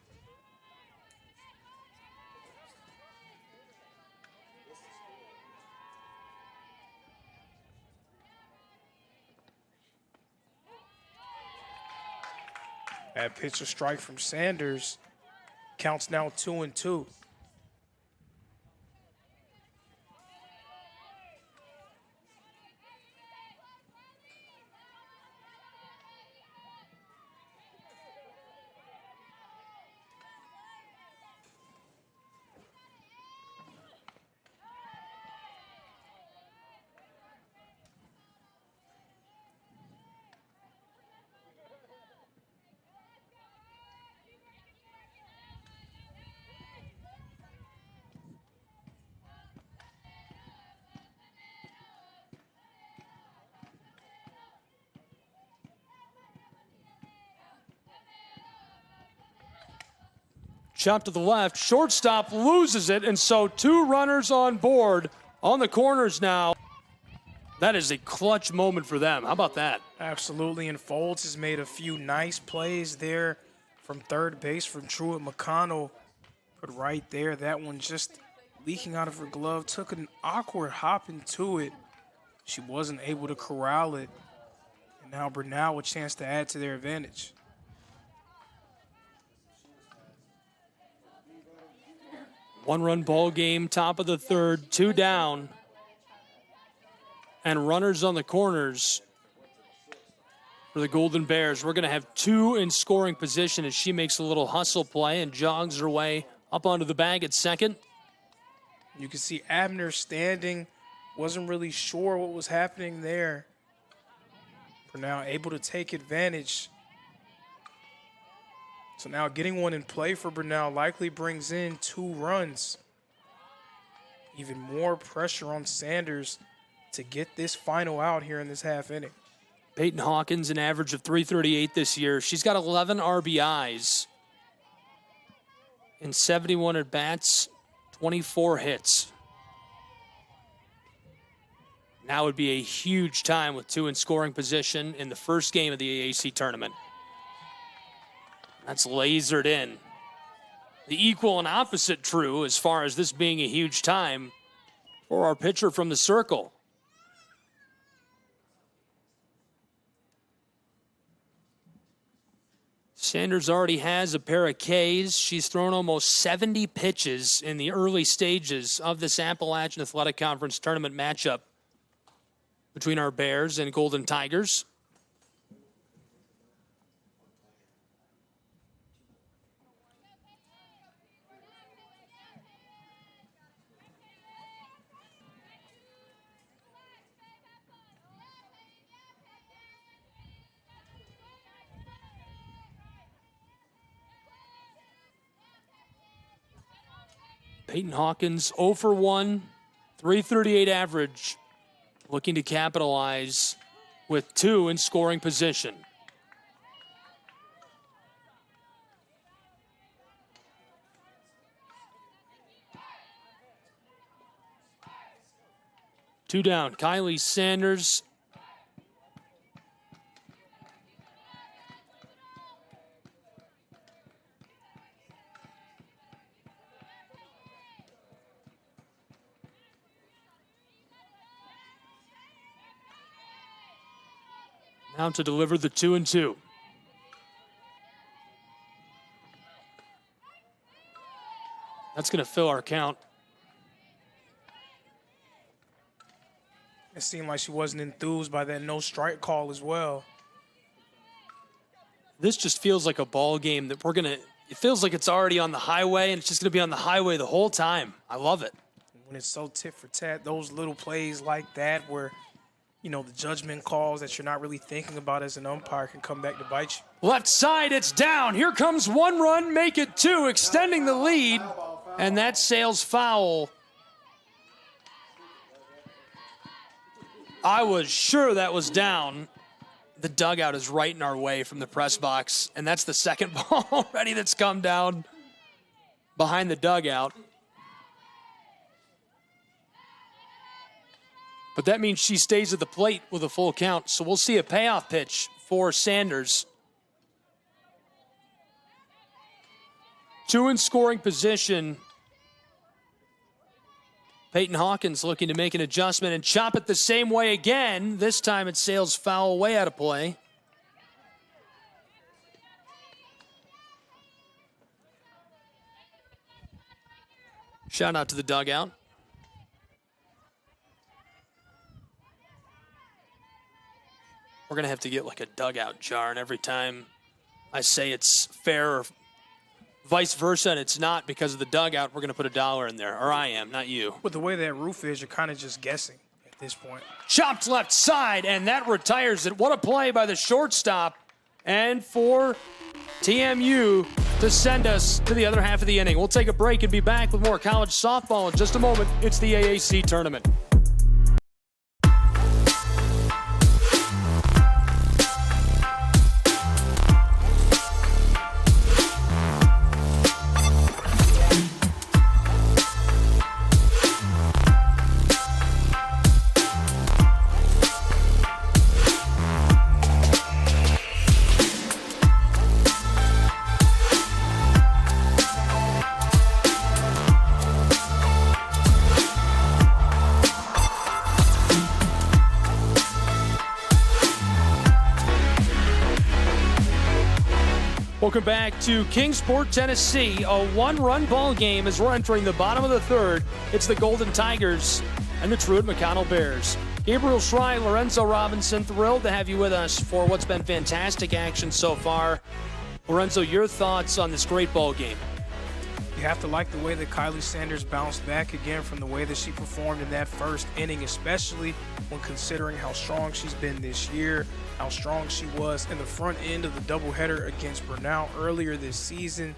That pitch, a strike from Sanders. Counts now 2-2. Chop to the left, shortstop loses it, and so 2 runners on board on the corners now. That is a clutch moment for them. How about that? Absolutely, and Foles has made a few nice plays there from third base from Truett McConnell. But right there, that one just leaking out of her glove, took an awkward hop into it. She wasn't able to corral it. And now Brenau a chance to add to their advantage. One-run ball game, top of the third, 2 down. And runners on the corners for the Golden Bears. We're going to have 2 in scoring position as she makes a little hustle play and jogs her way up onto the bag at second. You can see Abner standing, wasn't really sure what was happening there. Brenau able to take advantage. So now getting one in play for Brenau likely brings in 2 runs. Even more pressure on Sanders to get this final out here in this half inning. Peyton Hawkins, an average of .338 this year. She's got 11 RBIs in 71 at-bats, 24 hits. Now would be a huge time with 2 in scoring position in the first game of the AAC tournament. That's lasered in. The equal and opposite true as far as this being a huge time for our pitcher from the circle. Sanders already has a pair of Ks. She's thrown almost 70 pitches in the early stages of this Appalachian Athletic Conference tournament matchup between our Bears and Golden Tigers. Peyton Hawkins 0 for 1, .338 average, looking to capitalize with 2 in scoring position. 2 down. Kylie Sanders. Now to deliver the 2-2. That's going to fill our count. It seemed like she wasn't enthused by that no strike call as well. This just feels like a ball game that it feels like it's already on the highway, and it's just going to be on the highway the whole time. I love it. When it's so tit for tat, those little plays like that where, you know, the judgment calls that you're not really thinking about as an umpire can come back to bite you. Left side, it's down. Here comes 1 run, make it 2, extending the lead, and that sails foul. I was sure that was down. The dugout is right in our way from the press box, and that's the second ball already that's come down behind the dugout. But that means she stays at the plate with a full count, so we'll see a payoff pitch for Sanders. 2 in scoring position. Peyton Hawkins looking to make an adjustment and chop it the same way again. This time it sails foul way out of play. Shout out to the dugout. We're going to have to get like a dugout jar, and every time I say it's fair or vice versa and it's not because of the dugout, we're going to put $1 in there. Or I am, not you. With the way that roof is, you're kind of just guessing at this point. Chopped left side, and that retires it. What a play by the shortstop. And for TMU to send us to the other half of the inning. We'll take a break and be back with more college softball in just a moment. It's the AAC tournament. Welcome back to Kingsport, Tennessee. A 1-run ball game as we're entering the bottom of the third. It's the Golden Tigers and the Truett McConnell Bears. Gabriel Schrei, Lorenzo Robinson, thrilled to have you with us for what's been fantastic action so far. Lorenzo, your thoughts on this great ball game? You have to like the way that Kylie Sanders bounced back again from the way that she performed in that first inning, especially when considering how strong she's been this year, how strong she was in the front end of the doubleheader against Brenau earlier this season.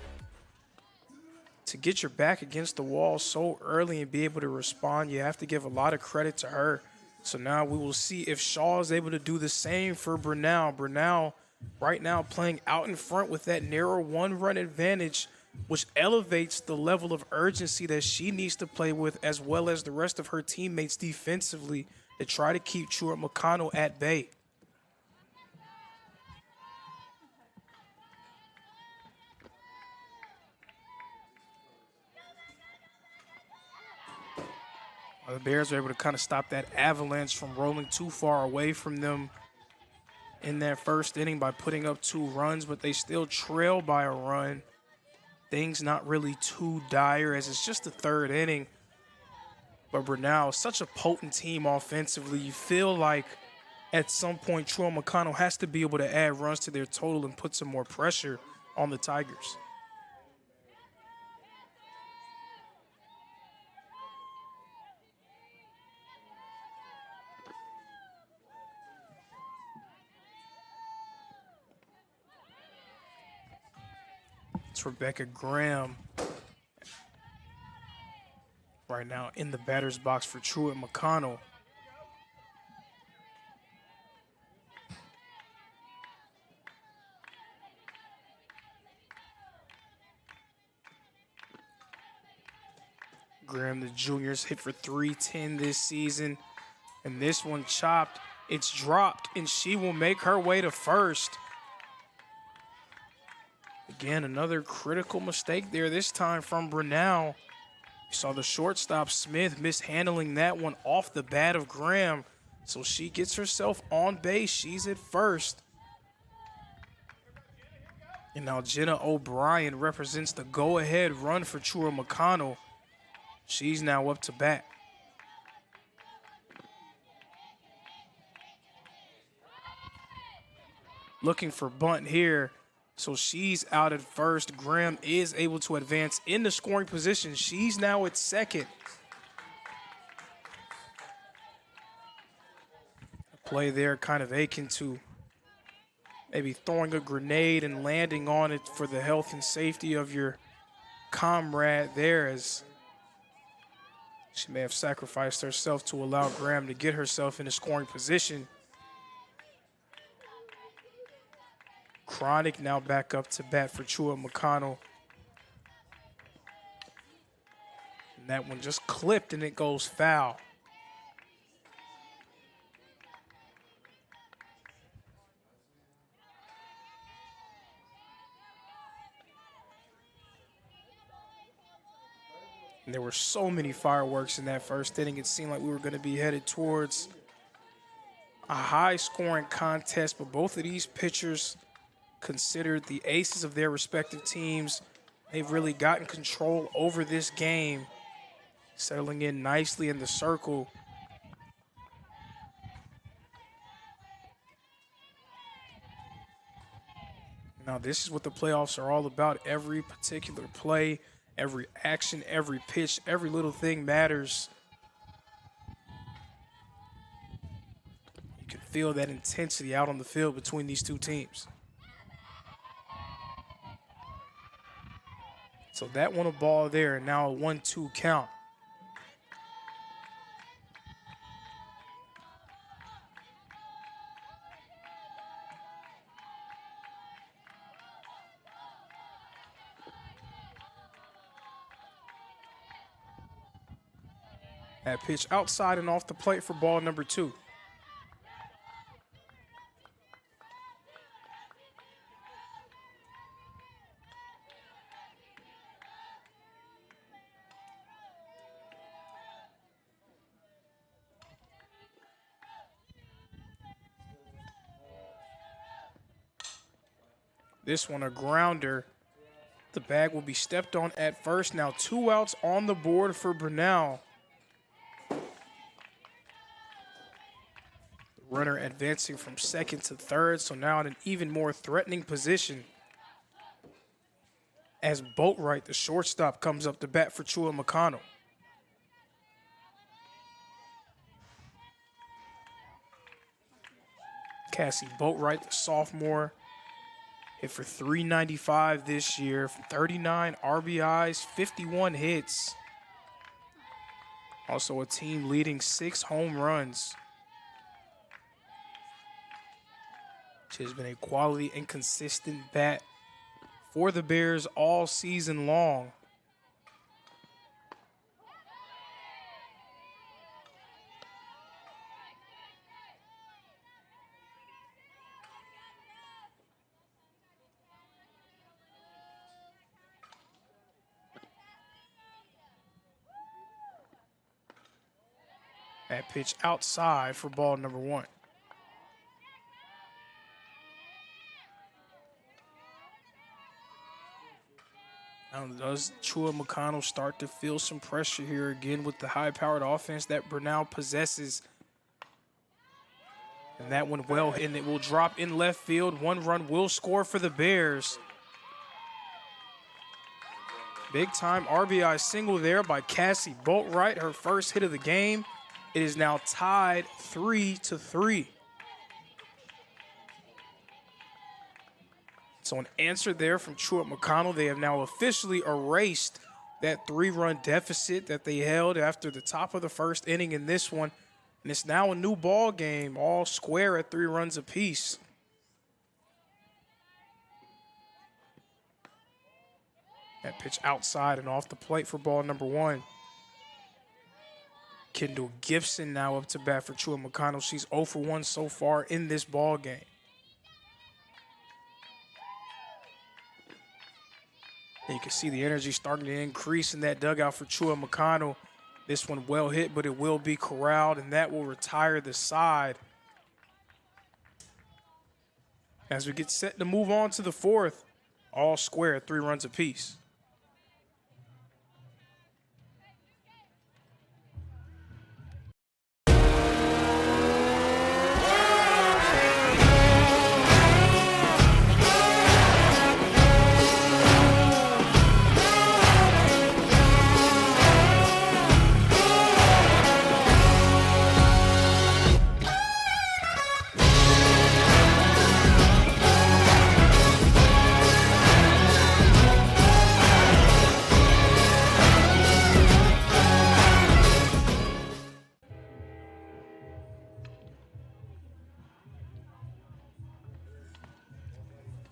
To get your back against the wall so early and be able to respond, you have to give a lot of credit to her. So now we will see if Shaw is able to do the same for Brenau. Brenau right now playing out in front with that narrow 1-run advantage, which elevates the level of urgency that she needs to play with, as well as the rest of her teammates defensively, to try to keep Truett McConnell at bay. The Bears were able to kind of stop that avalanche from rolling too far away from them in that first inning by putting up 2 runs, but they still trail by a run. Things not really too dire as it's just the third inning. But Brenau is such a potent team offensively. You feel like at some point Truett McConnell has to be able to add runs to their total and put some more pressure on the Tigers. It's Rebecca Graham right now in the batter's box for Truett McConnell. Graham, the juniors, hit for .310 this season. And this one chopped. It's dropped, and she will make her way to first. Again, another critical mistake there, this time from Brenau. You saw the shortstop, Smith, mishandling that one off the bat of Graham. So she gets herself on base. She's at first. And now Jenna O'Brien represents the go-ahead run for Truett McConnell. She's now up to bat. Looking for bunt here. So she's out at first. Graham is able to advance in the scoring position. She's now at second. A play there kind of akin to maybe throwing a grenade and landing on it for the health and safety of your comrade there, as she may have sacrificed herself to allow Graham to get herself in a scoring position. Chronic now back up to bat for Truett McConnell. And that one just clipped and it goes foul. And there were so many fireworks in that first inning. It seemed like we were going to be headed towards a high-scoring contest, but both of these pitchers, considered the aces of their respective teams, they've really gotten control over this game, settling in nicely in the circle. Now, this is what the playoffs are all about. Every particular play, every action, every pitch, every little thing matters. You can feel that intensity out on the field between these two teams. So that one a ball there, and now a 1-2 count. That pitch outside and off the plate for ball number 2. This one a grounder. The bag will be stepped on at first. Now 2 outs on the board for Brenau. The runner advancing from second to third, so now in an even more threatening position. As Boatwright, the shortstop, comes up to bat for Truett McConnell. Cassie Boatwright, the sophomore, hit for .395 this year, from 39 RBIs, 51 hits. Also a team leading 6 home runs. She has been a quality and consistent bat for the Bears all season long. That pitch outside for ball number 1. Now does Truett McConnell start to feel some pressure here again with the high-powered offense that Brenau possesses? And that one well hit, and it will drop in left field. 1 run will score for the Bears. Big-time RBI single there by Cassie Boatwright, her first hit of the game. It is now tied 3-3. So an answer there from Truett McConnell. They have now officially erased that 3-run deficit that they held after the top of the first inning in this one. And it's now a new ball game, all square at 3 runs apiece. That pitch outside and off the plate for ball number 1. Kendall Gibson now up to bat for Truett McConnell. She's 0 for 1 so far in this ball game. And you can see the energy starting to increase in that dugout for Truett McConnell. This one well hit, but it will be corralled, and that will retire the side. As we get set to move on to the fourth, all square, 3 runs apiece.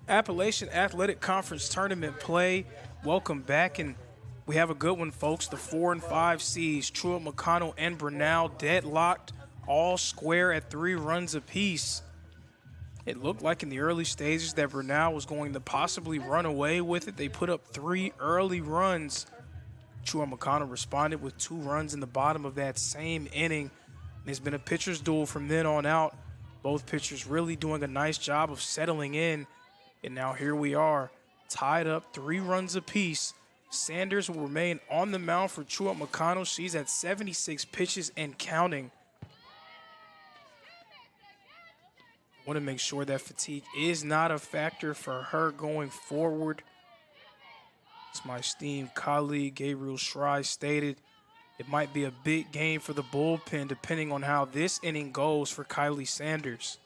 Appalachian Athletic Conference Tournament play. Welcome back, and we have a good one, folks. The 4 and 5 seeds, Truett, McConnell, and Brenau, deadlocked, all square at 3 runs apiece. It looked like in the early stages that Brenau was going to possibly run away with it. They put up 3 early runs. Truett McConnell responded with 2 runs in the bottom of that same inning. There's been a pitcher's duel from then on out. Both pitchers really doing a nice job of settling in. And now here we are, tied up 3 runs apiece. Sanders will remain on the mound for Truett McConnell. She's at 76 pitches and counting. Want to make sure that fatigue is not a factor for her going forward. As my esteemed colleague Gabriel Schrei stated, it might be a big game for the bullpen depending on how this inning goes for Kylie Sanders.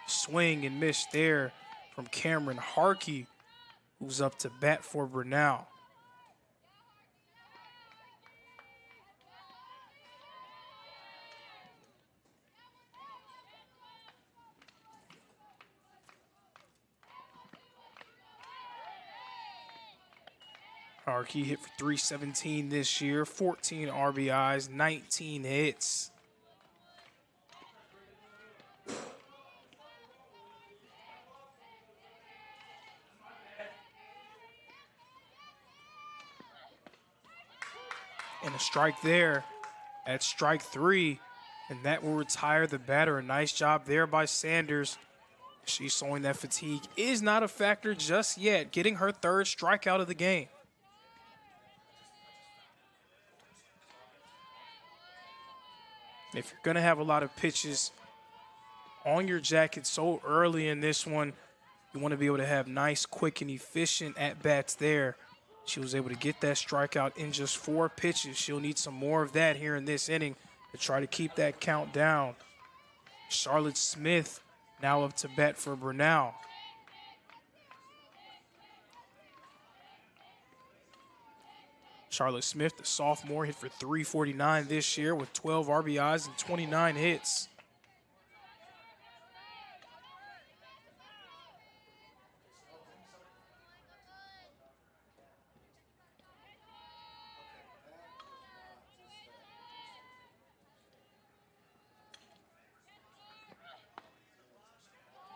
Swing and miss there from Cameron Harkey, who's up to bat for Brenau. Harkey hit for 317 this year, 14 RBIs, 19 hits. And a strike there at strike 3, and that will retire the batter. A nice job there by Sanders. She's showing that fatigue is not a factor just yet, getting her 3rd strikeout of the game. If you're going to have a lot of pitches on your jacket so early in this one, you want to be able to have nice, quick, and efficient at-bats there. She was able to get that strikeout in just 4 pitches. She'll need some more of that here in this inning to try to keep that count down. Charlotte Smith now up to bat for Brenau. Charlotte Smith, the sophomore, hit for 349 this year with 12 RBIs and 29 hits.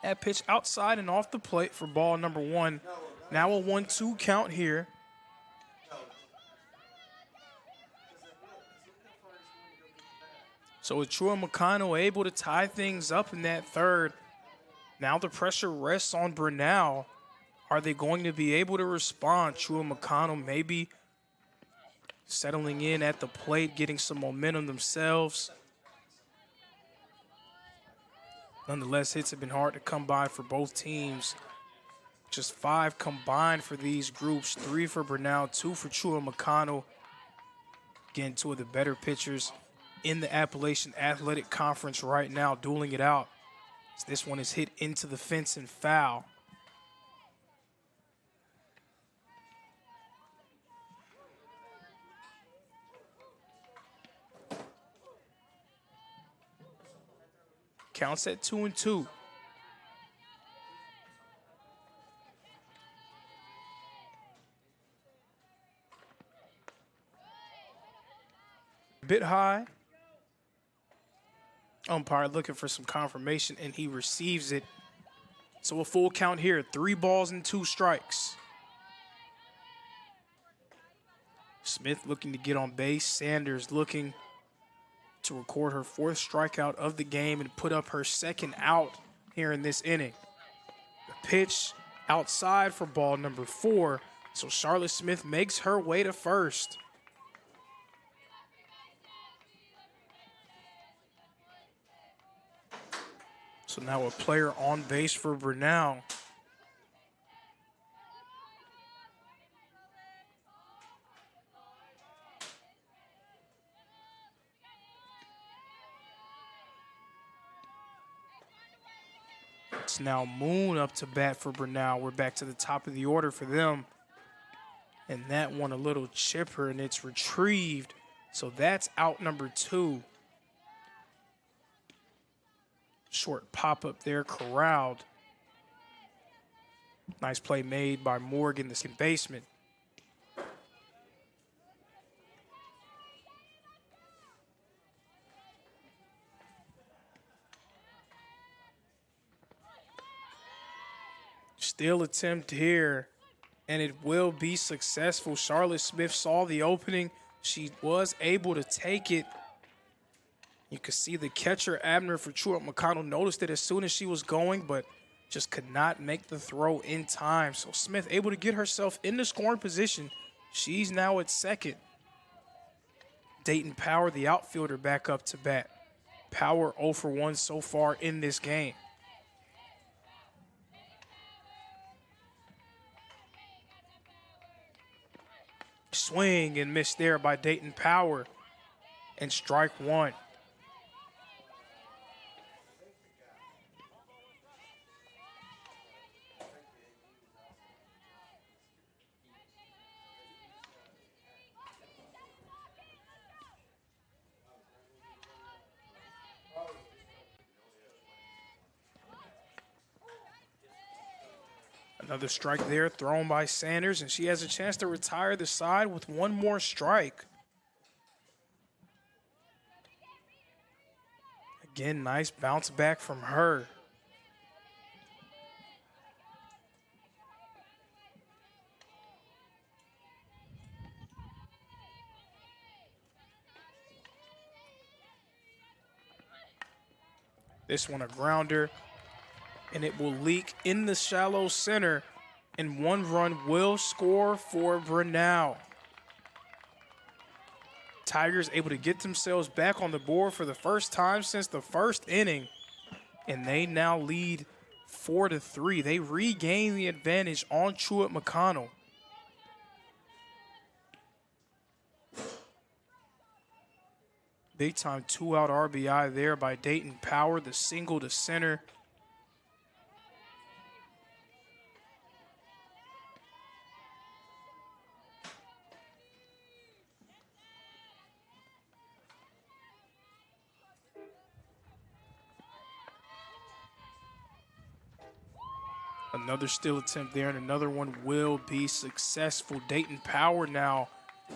That pitch outside and off the plate for ball number 1. Now a 1-2 count here. So with Truett McConnell able to tie things up in that 3rd, now the pressure rests on Brenau. Are they going to be able to respond? Truett McConnell maybe settling in at the plate, getting some momentum themselves. Nonetheless, hits have been hard to come by for both teams. Just 5 combined for these groups, 3 for Brenau, 2 for Truett McConnell. Again, 2 of the better pitchers in the Appalachian Athletic Conference right now, dueling it out. This one is hit into the fence and foul. Counts at 2-2. bit high. Umpire looking for some confirmation, and he receives it. So a full count here, 3 balls and 2 strikes. Smith looking to get on base. Sanders looking to record her 4th strikeout of the game and put up her 2nd out here in this inning. The pitch outside for ball number 4. So Charlotte Smith makes her way to first. So now a player on base for Brenau. It's now Moon up to bat for Brenau. We're back to the top of the order for them. And that one a little chipper, and it's retrieved. So that's out number 2. Short pop-up there, corralled. Nice play made by Morgan, the second baseman. Still attempt here, and it will be successful. Charlotte Smith saw the opening. She was able to take it. You could see the catcher, Abner for Truett McConnell, noticed it as soon as she was going, but just could not make the throw in time. So Smith able to get herself in the scoring position. She's now at second. Dayton Power, the outfielder, back up to bat. Power 0 for 1 so far in this game. Swing and miss there by Dayton Power, and strike 1. Another strike there thrown by Sanders, and she has a chance to retire the side with 1 more strike. Again, nice bounce back from her. This one a grounder, and it will leak in the shallow center, and 1 run will score for Brenau. Tigers able to get themselves back on the board for the first time since the 1st inning, and they now lead 4-3. They regain the advantage on Truett McConnell. Big time 2-out RBI there by Dayton Power, the single to center. Another steal attempt there, and another one will be successful. Dayton Power now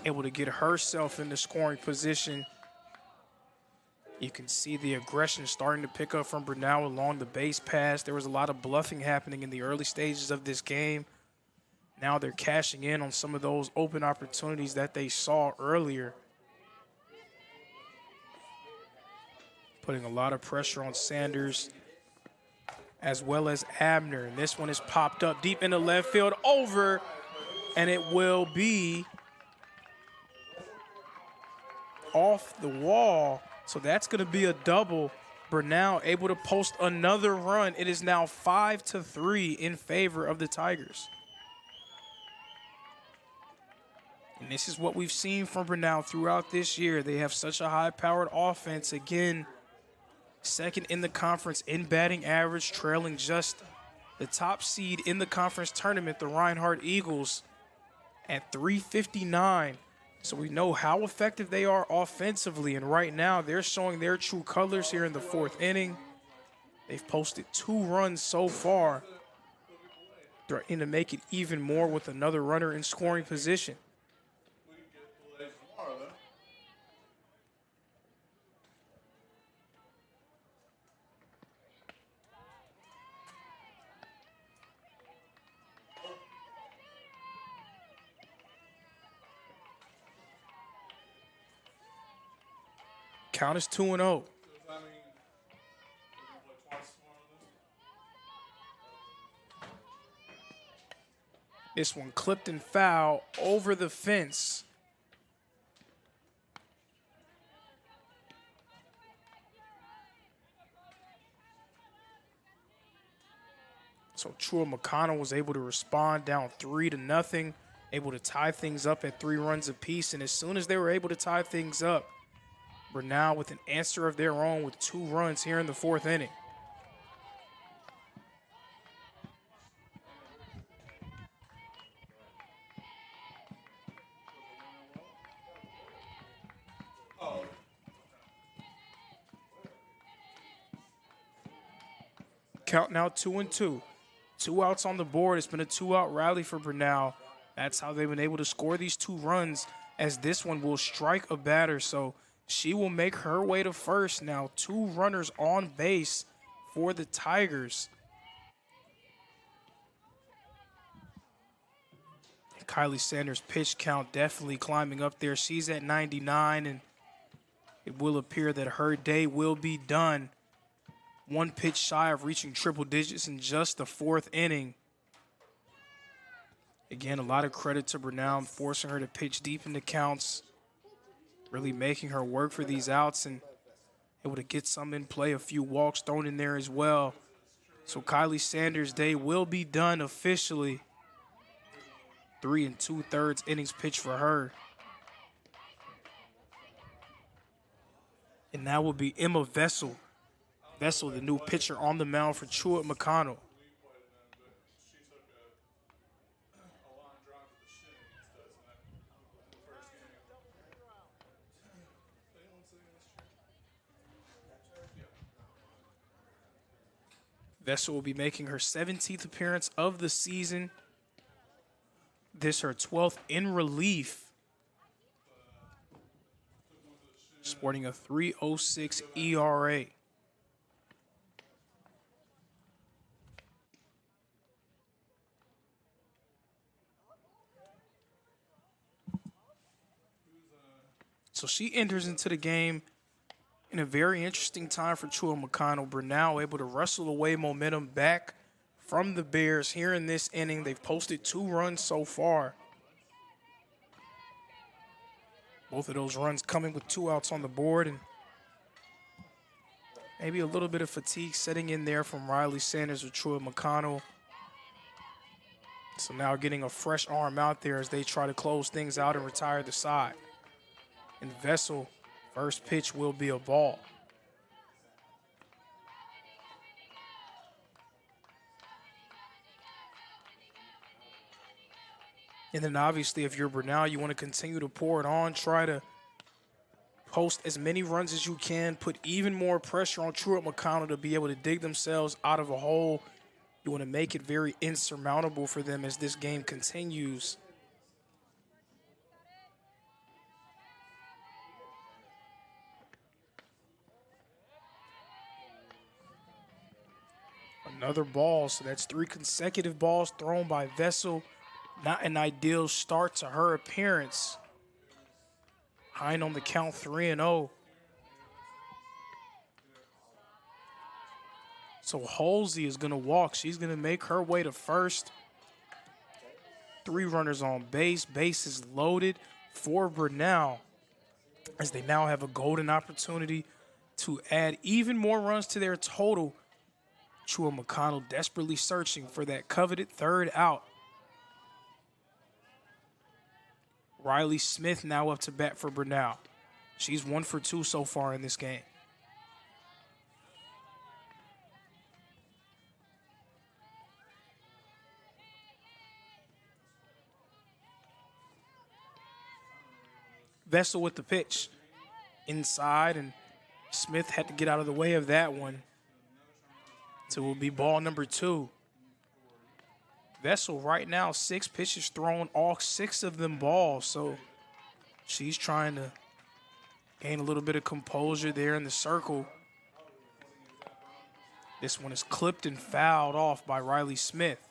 able to get herself in the scoring position. You can see the aggression starting to pick up from Brenau along the base pass. There was a lot of bluffing happening in the early stages of this game. Now they're cashing in on some of those open opportunities that they saw earlier. Putting a lot of pressure on Sanders as well as Abner. And this one is popped up deep into left field, over, and it will be off the wall. So that's going to be a double. Brenau able to post another run. It is now 5-3 in favor of the Tigers. And this is what we've seen from Brenau throughout this year. They have such a high-powered offense. Again, second in the conference in batting average, trailing just the top seed in the conference tournament, the Reinhardt Eagles, at .359. So we know how effective they are offensively, and right now they're showing their true colors here in the 4th inning. They've posted 2 runs so far, threatening to make it even more with another runner in scoring position. Count is 2-0. This one clipped and foul over the fence. So Truett McConnell was able to respond down 3-0, able to tie things up at 3 runs apiece. And as soon as they were able to tie things up, Brenau with an answer of their own with 2 runs here in the 4th inning. Count now 2-2. 2 outs on the board. It's been a 2-out rally for Brenau. That's how they've been able to score these 2 runs, as this one will strike a batter. So she will make her way to first now. 2 runners on base for the Tigers. And Kylie Sanders' pitch count definitely climbing up there. She's at 99, and it will appear that her day will be done. 1 pitch shy of reaching triple digits in just the 4th inning. Again, a lot of credit to Brenau, forcing her to pitch deep into counts, really making her work for these outs and able to get some in play, a few walks thrown in there as well. So Kylie Sanders' day will be done officially. 3 2/3 innings pitched for her. And that will be Emma Vessel. Vessel, the new pitcher on the mound for Truett McConnell. Vessel will be making her 17th appearance of the season. This her 12th in relief. Sporting a 3.06 ERA. So she enters into the game in a very interesting time for Truett McConnell. Brenau able to wrestle away momentum back from the Bears here in this inning. They've posted 2 runs so far. Both of those runs coming with 2 outs on the board, and maybe a little bit of fatigue setting in there from Riley Sanders or Truett McConnell. So now getting a fresh arm out there as they try to close things out and retire the side. And Vessel, first pitch will be a ball. And then obviously if you're Brenau, you want to continue to pour it on, try to post as many runs as you can, put even more pressure on Truett McConnell to be able to dig themselves out of a hole. You want to make it very insurmountable for them as this game continues. Another ball, so that's 3 consecutive balls thrown by Vessel. Not an ideal start to her appearance. Behind on the count, 3-0. So Halsey is going to walk. She's going to make her way to first. 3 runners on base. Base is loaded for Brenau, as they now have a golden opportunity to add even more runs to their total. Truett McConnell desperately searching for that coveted 3rd out. Riley Smith now up to bat for Brenau. She's 1 for 2 so far in this game. Vessel with the pitch inside, and Smith had to get out of the way of that one. So it will be ball number 2. Vessel right now, 6 pitches thrown, all 6 of them balls. So she's trying to gain a little bit of composure there in the circle. This one is clipped and fouled off by Riley Smith.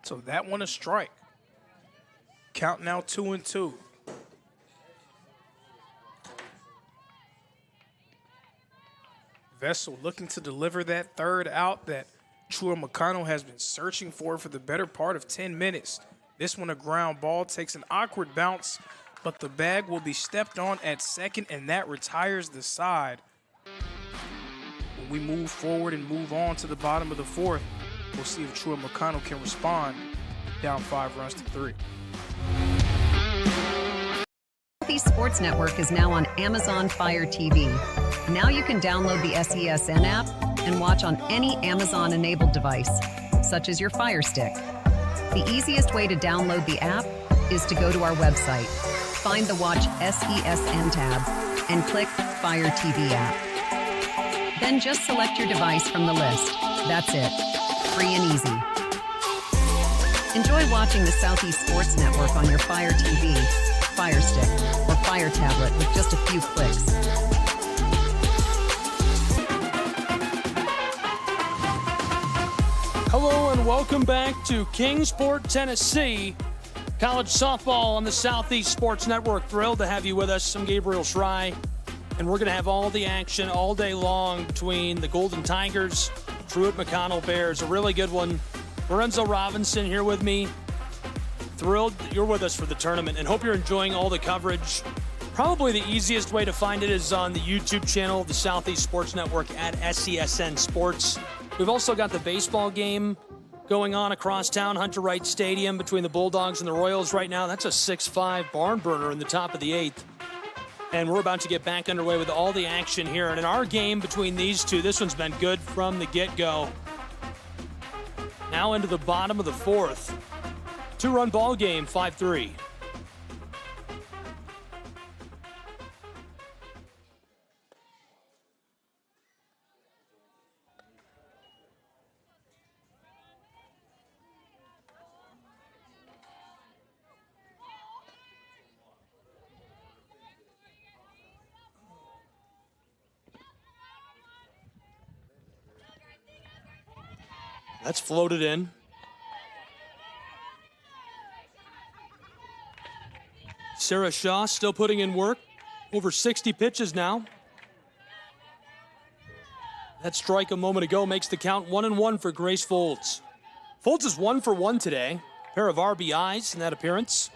So that one a strike. Count now 2-2. Vessel looking to deliver that third out that Truett McConnell has been searching for the better part of 10 minutes. This one a ground ball, takes an awkward bounce, but the bag will be stepped on at second, and that retires the side. When we move forward and move on to the bottom of the fourth, we'll see if Truett McConnell can respond, down 5-3. Southeast Sports Network is now on Amazon Fire TV. Now you can download the SESN app and watch on any Amazon-enabled device, such as your Fire Stick. The easiest way to download the app is to go to our website, find the Watch SESN tab, and click Fire TV app. Then just select your device from the list. That's it. Free and easy. Enjoy watching the Southeast Sports Network on your Fire TV, Fire Stick, or Fire tablet with just a few clicks. Hello and welcome back to Kingsport, Tennessee. College softball on the Southeast Sports Network. Thrilled to have you with us. I'm Gabriel Schrei, and we're going to have all the action all day long between the Golden Tigers, Truett McConnell Bears. A really good one. Lorenzo Robinson here with me. Thrilled that you're with us for the tournament and hope you're enjoying all the coverage. Probably the easiest way to find it is on the YouTube channel of the Southeast Sports Network at SESN Sports. We've also got the baseball game going on across town, Hunter Wright Stadium, between the Bulldogs and the Royals right now. That's a 6-5 barn burner in the top of the 8th. And we're about to get back underway with all the action here. And in our game between these two, this one's been good from the get-go. Now into the bottom of the 4th. 2-run ball game, 5-3. That's floated in. Sarah Shaw still putting in work. Over 60 pitches now. That strike a moment ago makes the count 1-1 for Grace Folds. Folds is 1 for 1 today. Pair of RBIs in that appearance.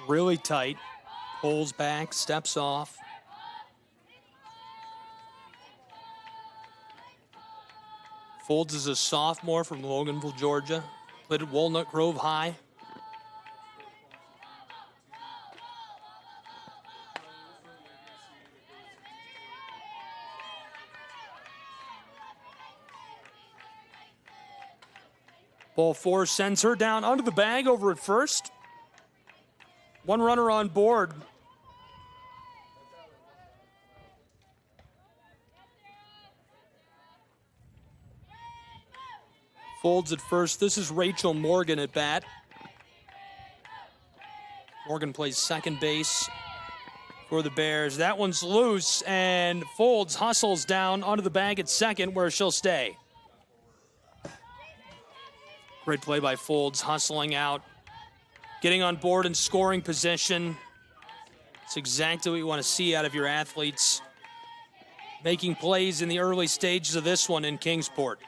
Really tight. Pulls back, steps off. Folds is a sophomore from Loganville, Georgia. Played at Walnut Grove High. Ball 4 sends her down under the bag over at first. One runner on board. Folds at first. This is Rachel Morgan at bat. Morgan plays second base for the Bears. That one's loose, and Folds hustles down onto the bag at second, where she'll stay. Great play by Folds, hustling out. Getting on board and scoring position. It's exactly what you want to see out of your athletes. Making plays in the early stages of this one in Kingsport.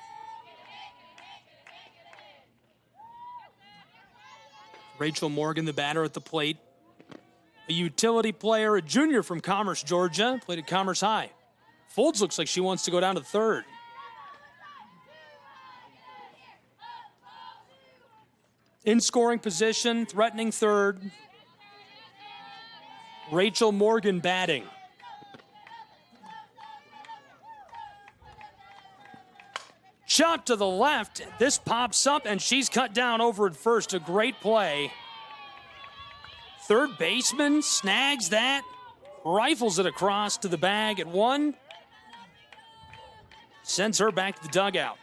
Rachel Morgan, the batter at the plate. A utility player, a junior from Commerce, Georgia. Played at Commerce High. Folds looks like she wants to go down to third. In scoring position, threatening third. Rachel Morgan batting. Shot to the left. This pops up, and she's cut down over at first. A great play. Third baseman snags that. Rifles it across to the bag at one. Sends her back to the dugout.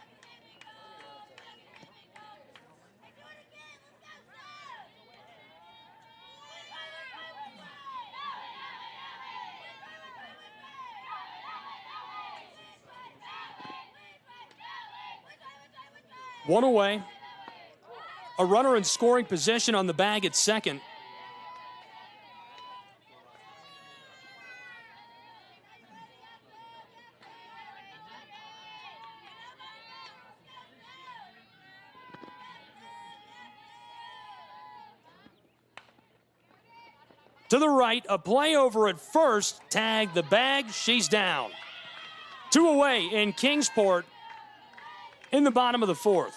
One away. A runner in scoring position on the bag at second. To the right, a play over at first. Tag the bag. She's down. 2 away in Kingsport in the bottom of the 4th.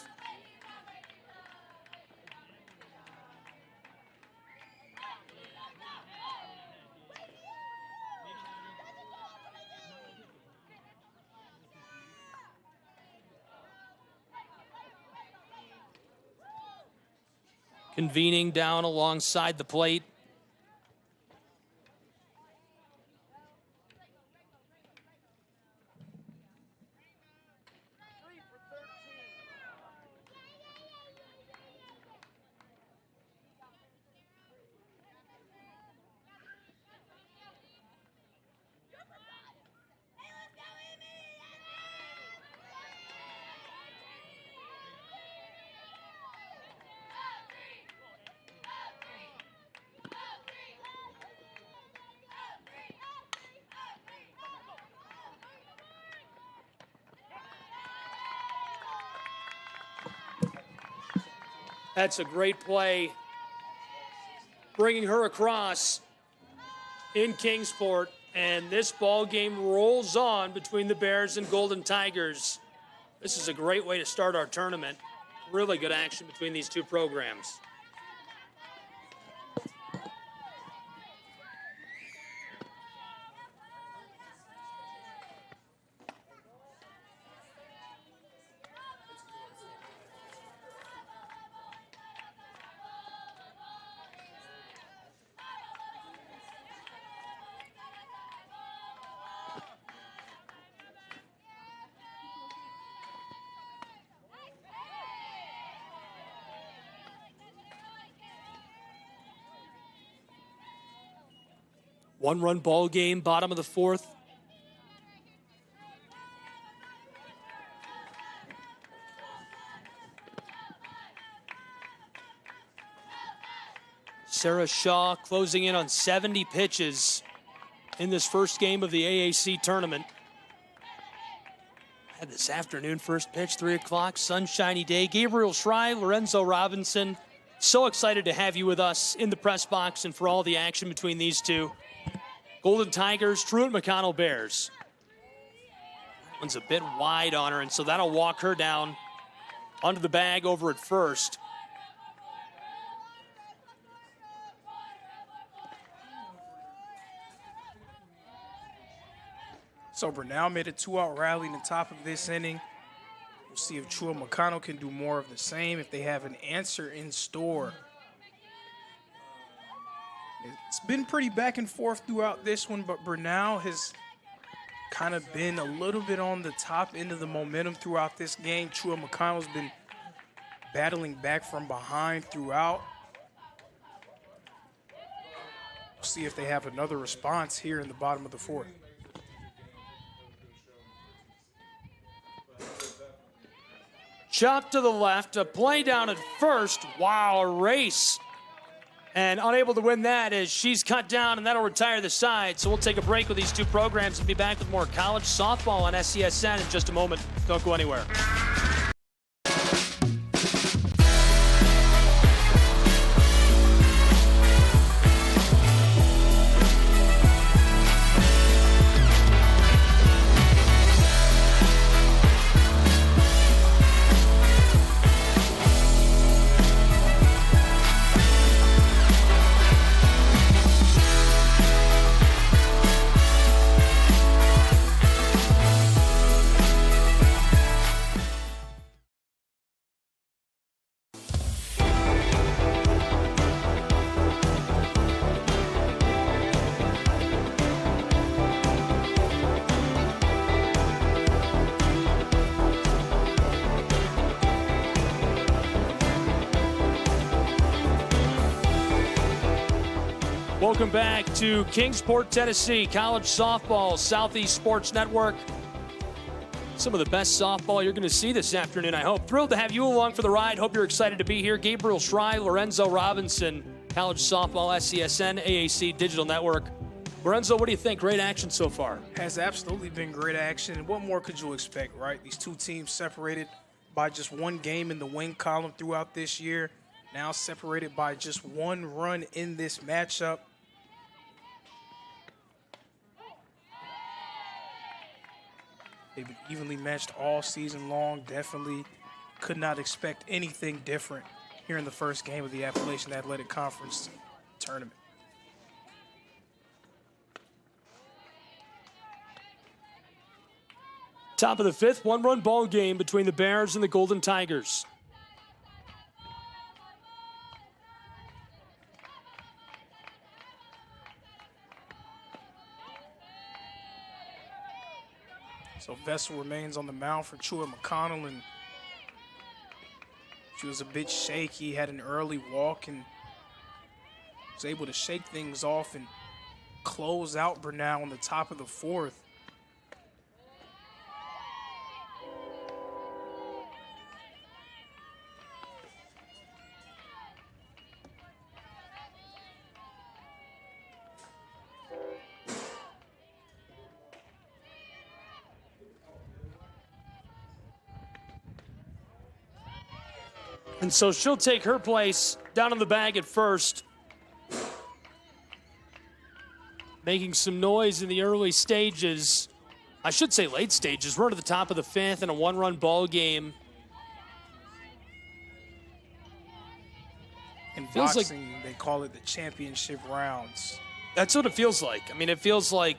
Convening down alongside the plate. That's a great play, bringing her across in Kingsport, and this ball game rolls on between the Bears and Golden Tigers. This is a great way to start our tournament. Really good action between these two programs. One-run ball game, bottom of the 4th. Sarah Shaw closing in on 70 pitches in this first game of the AAC tournament. Had this afternoon, first pitch, 3 o'clock, sunshiny day. Gabriel Schrei, Lorenzo Robinson. So excited to have you with us in the press box and for all the action between these two. Golden Tigers, Truett McConnell Bears. That one's a bit wide on her, and so that'll walk her down onto the bag over at first. So Brenau made a 2-out rally in the top of this inning. We'll see if Truett McConnell can do more of the same, if they have an answer in store. It's been pretty back and forth throughout this one, but Brenau has kind of been a little bit on the top end of the momentum throughout this game. Truett McConnell's been battling back from behind throughout. We'll see if they have another response here in the bottom of the 4th. Chop to the left, a play down at first. Wow, a race. And unable to win that as she's cut down, and that'll retire the side. So we'll take a break with these two programs and be back with more college softball on SESN in just a moment. Don't go anywhere. Welcome back to Kingsport, Tennessee, college softball, Southeast Sports Network. some of the best softball you're going to see this afternoon, I hope. Thrilled to have you along for the ride. Hope you're excited to be here. Gabriel Schrei, Lorenzo Robinson, College Softball, SCSN, AAC Digital Network. Lorenzo, what do you think? Great action so far. Has absolutely been great action. And what more could you expect, right? These two teams separated by just one game in the win column throughout this year. Now separated by just one run in this matchup. They've been evenly matched all season long. Definitely could not expect anything different here in the first game of the Appalachian Athletic Conference tournament. Top of the fifth, one-run ball game between the Bears and the Golden Tigers. So Vessel remains on the mound for Truett McConnell, and she was a bit shaky, had an early walk, and was able to shake things off and close out Brenau on the top of the fourth. And so she'll take her place down in the bag at first. Making some noise in the early stages. I should say late stages. We're at the top of the fifth in a one-run ball game. In boxing, they call it the championship rounds. That's what it feels like. I mean, it feels like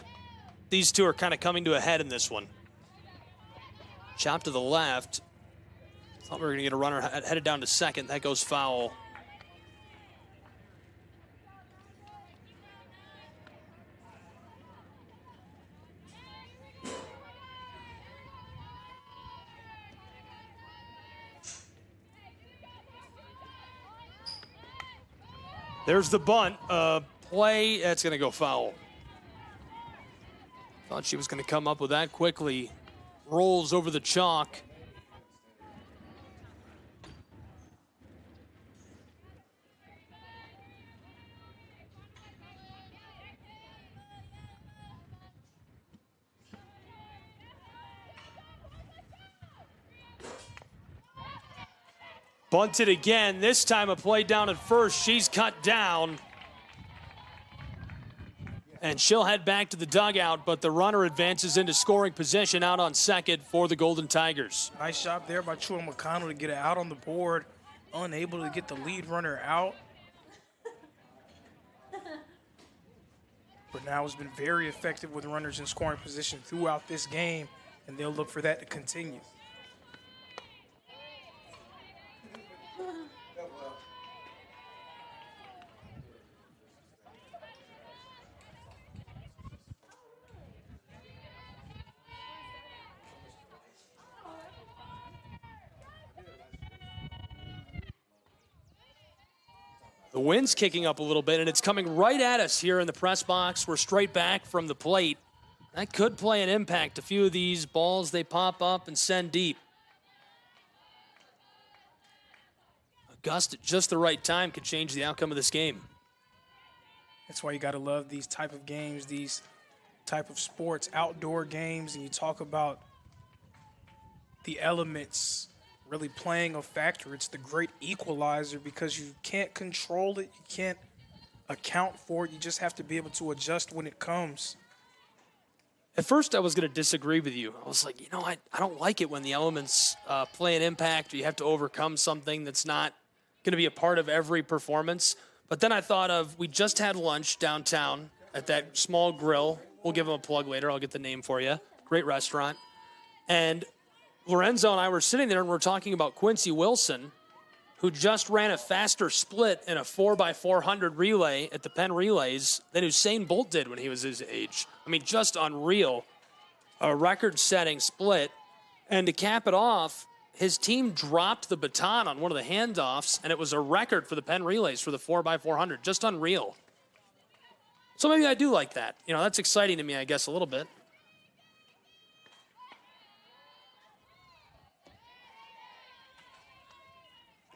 these two are kind of coming to a head in this one. Chop to the left. Thought we were going to get a runner headed down to second. That goes foul. There's the bunt. Play. That's going to go foul. Thought she was going to come up with that quickly. Rolls over the chalk. Bunted again, this time a play down at first. She's cut down. And she'll head back to the dugout, but the runner advances into scoring position out on second for the Golden Tigers. Nice job there by Truett McConnell to get it out on the board. Unable to get the lead runner out. Brenau has been very effective with runners in scoring position throughout this game, and they'll look for that to continue. The wind's kicking up a little bit, and it's coming right at us here in the press box. We're straight back from the plate. That could play an impact. A few of these balls, they pop up and send deep. A gust at just the right time could change the outcome of this game. That's why you got to love these type of games, these type of sports, outdoor games, and you talk about the elements really playing a factor. It's the great equalizer because you can't control it. You can't account for it. You just have to be able to adjust when it comes. At first, I was going to disagree with you. I was like, you know, I don't like it when the elements play an impact or you have to overcome something that's not going to be a part of every performance. But then I thought of, we just had lunch downtown at that small grill. We'll give them a plug later. I'll get the name for you. Great restaurant. And Lorenzo and I were sitting there and we're talking about Quincy Wilson, who just ran a faster split in a 4x400 relay at the Penn Relays than Usain Bolt did when he was his age. I mean, just unreal. A record-setting split. And to cap it off, his team dropped the baton on one of the handoffs, and it was a record for the Penn Relays for the 4x400. Just unreal. So maybe I do like that. You know, that's exciting to me, I guess, a little bit.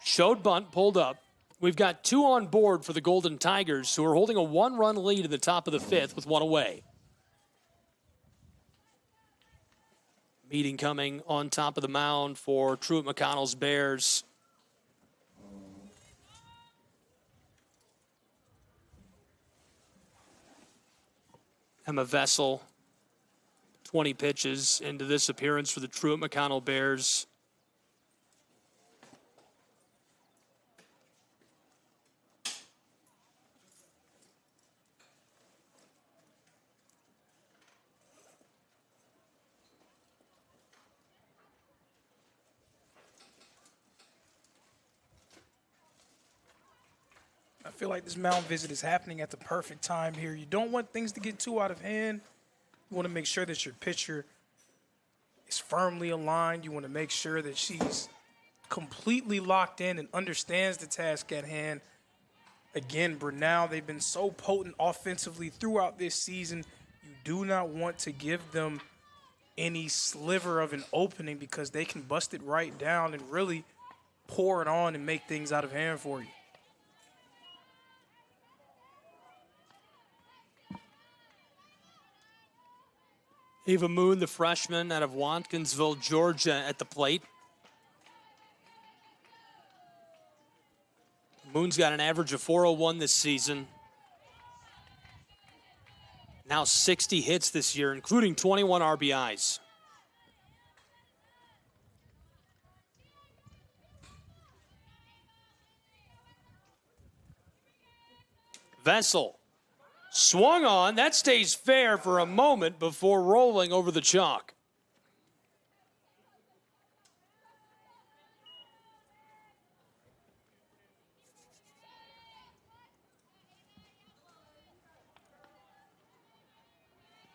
Showed bunt, pulled up. We've got 2 on board for the Golden Tigers, who are holding a 1-run lead at the top of the 5th with 1 away. Meeting coming on top of the mound for Truett McConnell's Bears. Emma Vessel, 20 pitches into this appearance for the Truett McConnell Bears. I feel like this mound visit is happening at the perfect time here. You don't want things to get too out of hand. You want to make sure that your pitcher is firmly aligned. You want to make sure that she's completely locked in and understands the task at hand. Again, Brenau, they've been so potent offensively throughout this season. You do not want to give them any sliver of an opening because they can bust it right down and really pour it on and make things out of hand for you. Ava Moon, the freshman out of Watkinsville, Georgia, at the plate. Moon's got an average of 401 this season. Now 60 hits this year, including 21 RBIs. Vessel. Swung on. That stays fair for a moment before rolling over the chalk.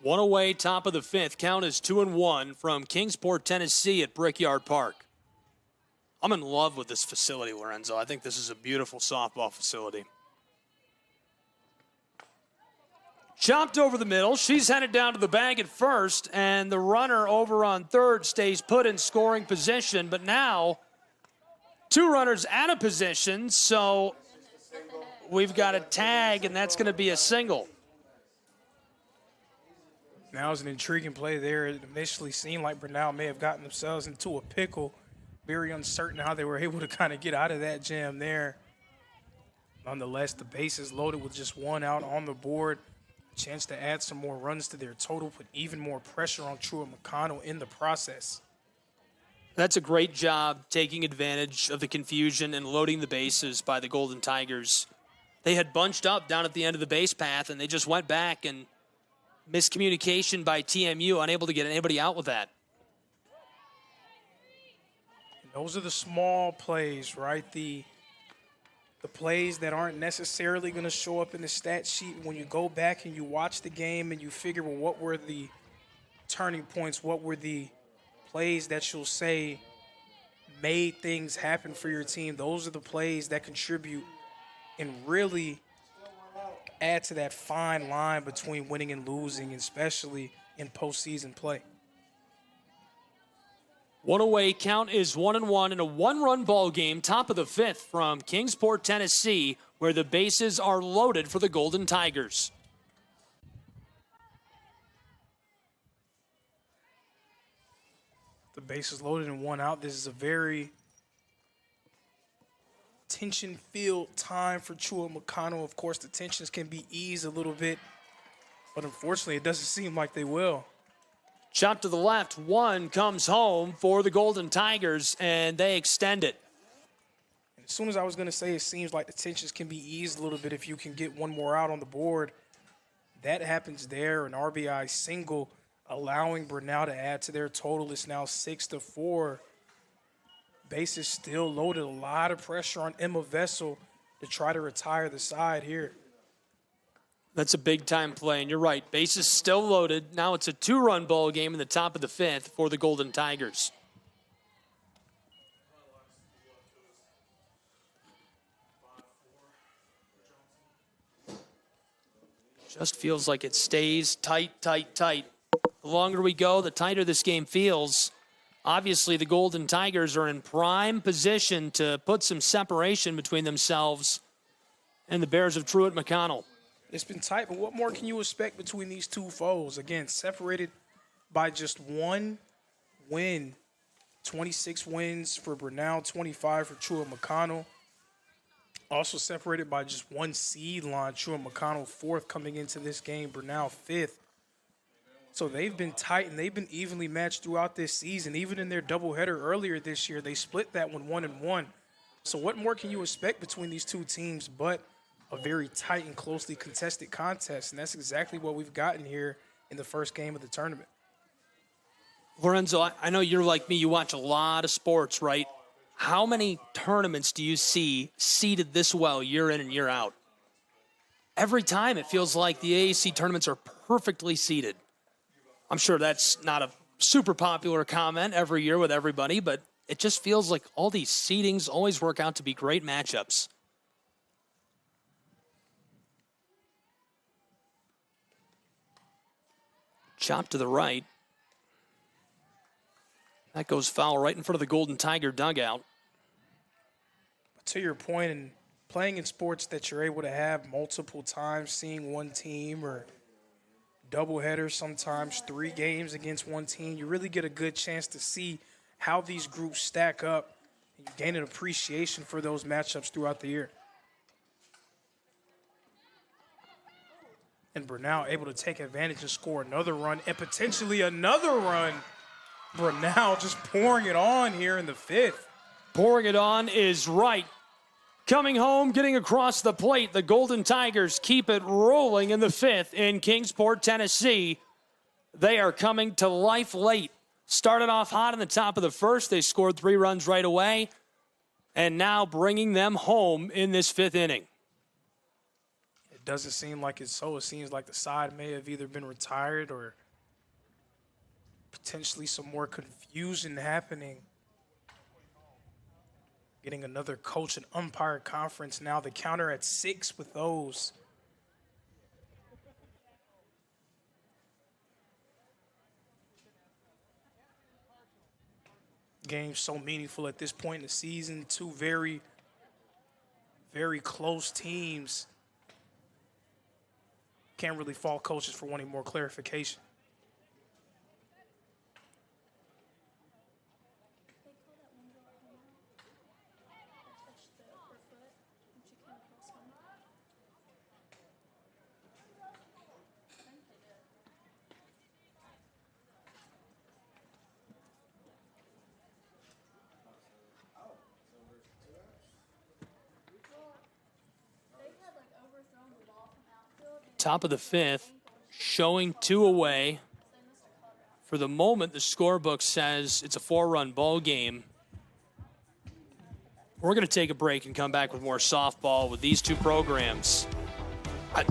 One away, top of the 5th. Count is 2-1 from Kingsport, Tennessee at Brickyard Park. I'm in love with this facility, Lorenzo. I think this is a beautiful softball facility. Chopped over the middle. She's headed down to the bag at first, and the runner over on third stays put in scoring position. But now, 2 runners out of position, so we've got a tag, and that's going to be a single. Now it's an intriguing play there. It initially seemed like Brenau may have gotten themselves into a pickle. Very uncertain how they were able to kind of get out of that jam there. Nonetheless, the bases loaded with just 1 out on the board. Chance to add some more runs to their total, put even more pressure on Truett McConnell in the process. That's a great job taking advantage of the confusion and loading the bases by the Golden Tigers. They had bunched up down at the end of the base path, and they just went back, and miscommunication by TMU, unable to get anybody out with that. And those are the small plays, right? The plays that aren't necessarily going to show up in the stat sheet when you go back and you watch the game and you figure, well, what were the turning points? What were the plays that you'll say made things happen for your team? Those are the plays that contribute and really add to that fine line between winning and losing, especially in postseason play. 1 away, count is 1-1 in a 1-run ball game, top of the 5th from Kingsport, Tennessee, where the bases are loaded for the Golden Tigers. The bases loaded and 1 out. This is a very tension-filled time for Truett McConnell. Of course, the tensions can be eased a little bit, but unfortunately, it doesn't seem like they will. Chop to the left, 1 comes home for the Golden Tigers, and they extend it. As soon as I was going to say it seems like the tensions can be eased a little bit if you can get 1 more out on the board. That happens there, an RBI single, allowing Brenau to add to their total. It's now 6-4. Bases still loaded. A lot of pressure on Emma Vessel to try to retire the side here. That's a big-time play, and you're right. Bases still loaded. Now it's a 2-run ball game in the top of the 5th for the Golden Tigers. Just feels like it stays tight, tight, tight. The longer we go, the tighter this game feels. Obviously, the Golden Tigers are in prime position to put some separation between themselves and the Bears of Truett McConnell. It's been tight, but what more can you expect between these two foes? Again, separated by just one win. 26 wins for Brenau, 25 for Truett McConnell. Also separated by just one seed line. Truett McConnell 4th coming into this game, Brenau 5th. So they've been tight and they've been evenly matched throughout this season. Even in their doubleheader earlier this year, they split that one 1-1. So what more can you expect between these two teams but a very tight and closely contested contest? And that's exactly what we've gotten here in the first game of the tournament. Lorenzo, I know you're like me. You watch a lot of sports, right? How many tournaments do you see seeded this well year in and year out? Every time it feels like the AAC tournaments are perfectly seeded. I'm sure that's not a super popular comment every year with everybody, but it just feels like all these seedings always work out to be great matchups. Chop to the right. That goes foul right in front of the Golden Tiger dugout. To your point, in playing in sports that you're able to have multiple times, seeing one team or doubleheaders, sometimes 3 games against one team, you really get a good chance to see how these groups stack up, and you gain an appreciation for those matchups throughout the year. And Brenau able to take advantage and score another run and potentially another run. Brenau just pouring it on here in the 5th. Pouring it on is right. Coming home, getting across the plate, the Golden Tigers keep it rolling in the 5th in Kingsport, Tennessee. They are coming to life late. Started off hot in the top of the 1st. They scored 3 runs right away. And now bringing them home in this 5th inning. It doesn't seem like it's so. It seems like the side may have either been retired or potentially some more confusion happening. Getting another coach and umpire conference now. The counter at 6 with those. Game so meaningful at this point in the season. 2 very, very close teams. Can't really fault coaches for wanting more clarification. Top of the 5th, showing 2 away. For the moment, the scorebook says it's a 4-run ball game. We're going to take a break and come back with more softball with these 2 programs.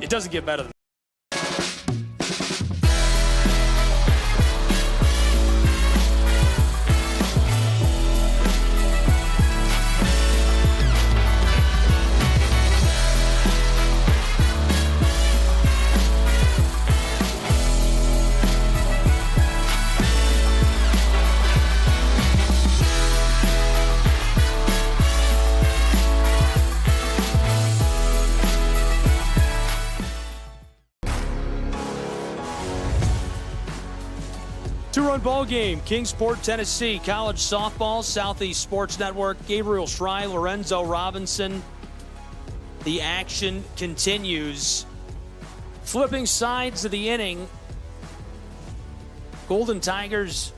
It doesn't get better than ball game, Kingsport, Tennessee, college softball, Southeast Sports Network, Gabriel Schrei, Lorenzo Robinson. The action continues. Flipping sides of the inning. Golden Tigers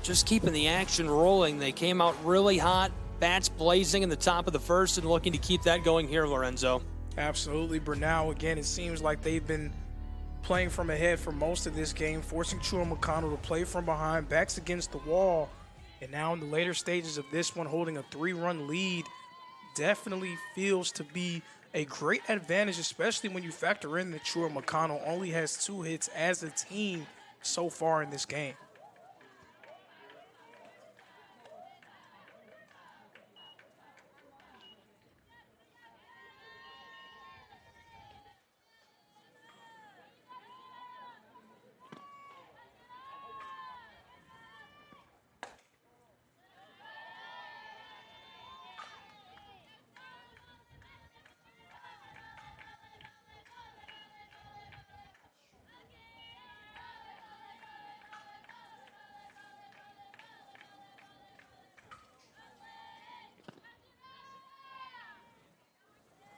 just keeping the action rolling. They came out really hot, bats blazing in the top of the 1st and looking to keep that going here, Lorenzo. Absolutely. Brenau, again, it seems like they've been playing from ahead for most of this game, forcing Truett McConnell to play from behind, backs against the wall. And now in the later stages of this one, holding a 3-run lead definitely feels to be a great advantage, especially when you factor in that Truett McConnell only has 2 hits as a team so far in this game.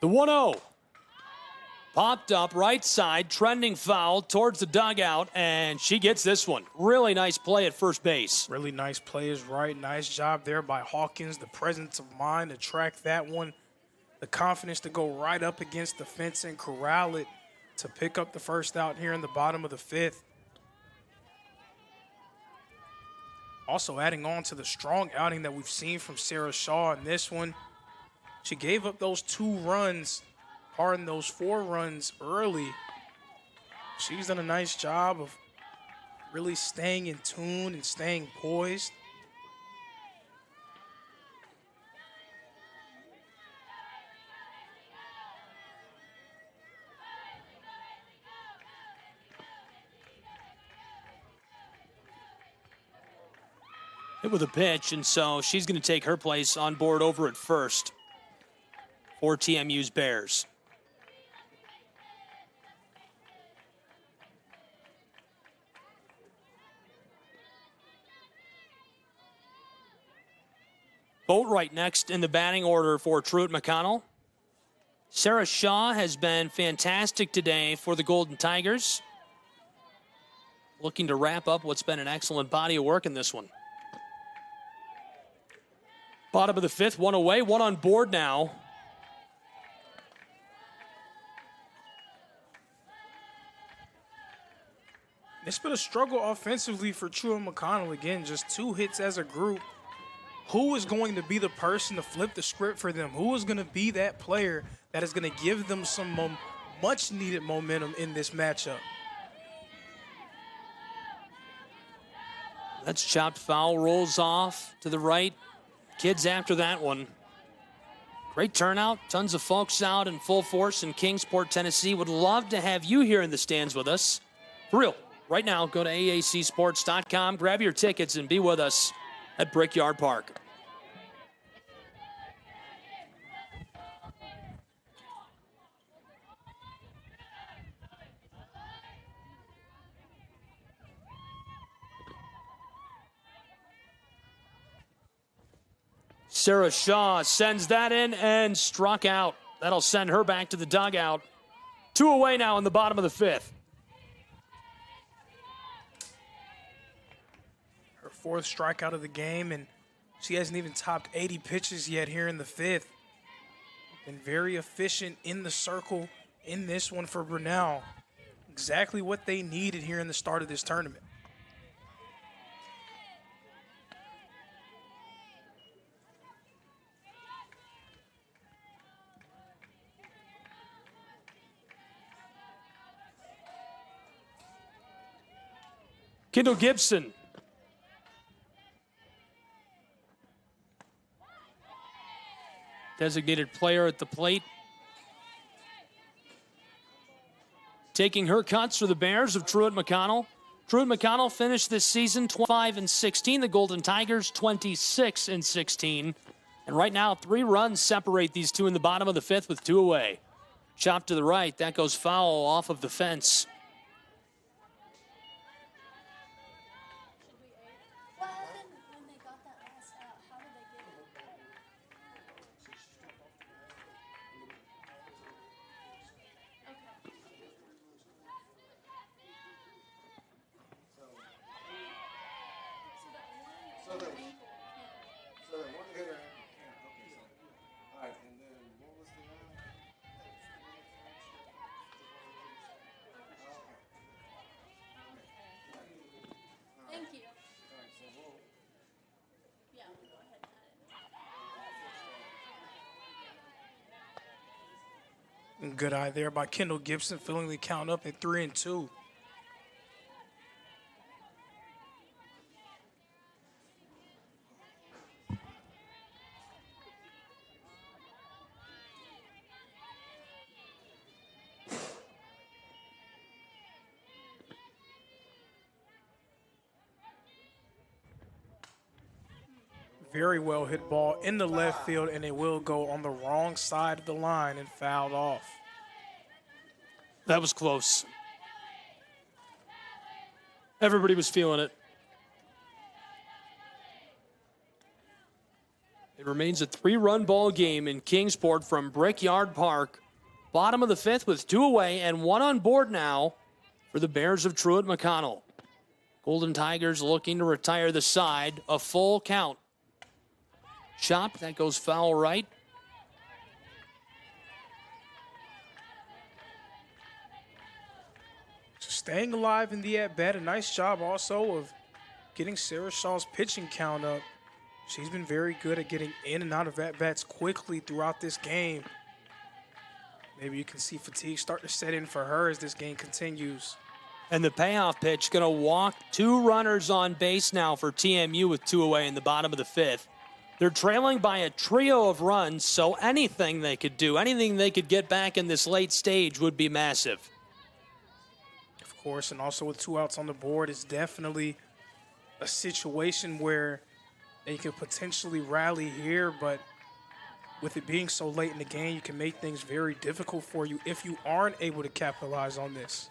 The 1-0. Popped up right side, trending foul towards the dugout, and she gets this one. Really nice play at first base. Really nice play is right. Nice job there by Hawkins. The presence of mind to track that one. The confidence to go right up against the fence and corral it to pick up the first out here in the bottom of the fifth. Also adding on to the strong outing that we've seen from Sarah Shaw in this one. She gave up those 2 runs, pardon, those 4 runs early. She's done a nice job of really staying in tune and staying poised. Hit with a pitch, and so she's going to take her place on board over at first for TMU's Bears. Boat right next in the batting order for Truett McConnell. Sarah Shaw has been fantastic today for the Golden Tigers. Looking to wrap up what's been an excellent body of work in this one. Bottom of the fifth, 1 away, 1 on board now. It's been a struggle offensively for Truett McConnell. Again, just 2 hits as a group. Who is going to be the person to flip the script for them? Who is going to be that player that is going to give them some much-needed momentum in this matchup? That's chopped foul, rolls off to the right. Kids after that one. Great turnout. Tons of folks out in full force in Kingsport, Tennessee. Would love to have you here in the stands with us. For real. Right now, go to aacsports.com, grab your tickets, and be with us at Brickyard Park. Sarah Shaw sends that in and struck out. That'll send her back to the dugout. 2 away now in the bottom of the fifth. Her 4th strikeout of the game, and she hasn't even topped 80 pitches yet here in the fifth. Been very efficient in the circle in this one for Brenau. Exactly what they needed here in the start of this tournament. Kendall Gibson. Designated player at the plate. Taking her cuts for the Bears of Truett McConnell. Truett McConnell finished this season 25-16. The Golden Tigers 26-16. And right now, 3 runs separate these two in the bottom of the fifth with 2 away. Chop to the right. That goes foul off of the fence. Good eye there by Kendall Gibson, filling the count up at 3-2. Very well hit ball in the left field, and it will go on the wrong side of the line and fouled off. That was close. Everybody was feeling it. It It remains a 3-run ball game in Kingsport from Brickyard Park. Bottom of the 5th with 2 away and 1 on board now for the Bears of Truett McConnell. Golden Tigers looking to retire the side. A full count. Chop, that goes foul right. Staying alive in the at-bat. A nice job also of getting Sarah Shaw's pitching count up. She's been very good at getting in and out of at-bats quickly throughout this game. Maybe you can see fatigue start to set in for her as this game continues. And the payoff pitch going to walk 2 runners on base now for TMU with 2 away in the bottom of the 5th. They're trailing by a trio of runs, so anything they could do, anything they could get back in this late stage would be massive. Of course, and also with 2 outs on the board, it's definitely a situation where they could potentially rally here, but with it being so late in the game, you can make things very difficult for you if you aren't able to capitalize on this.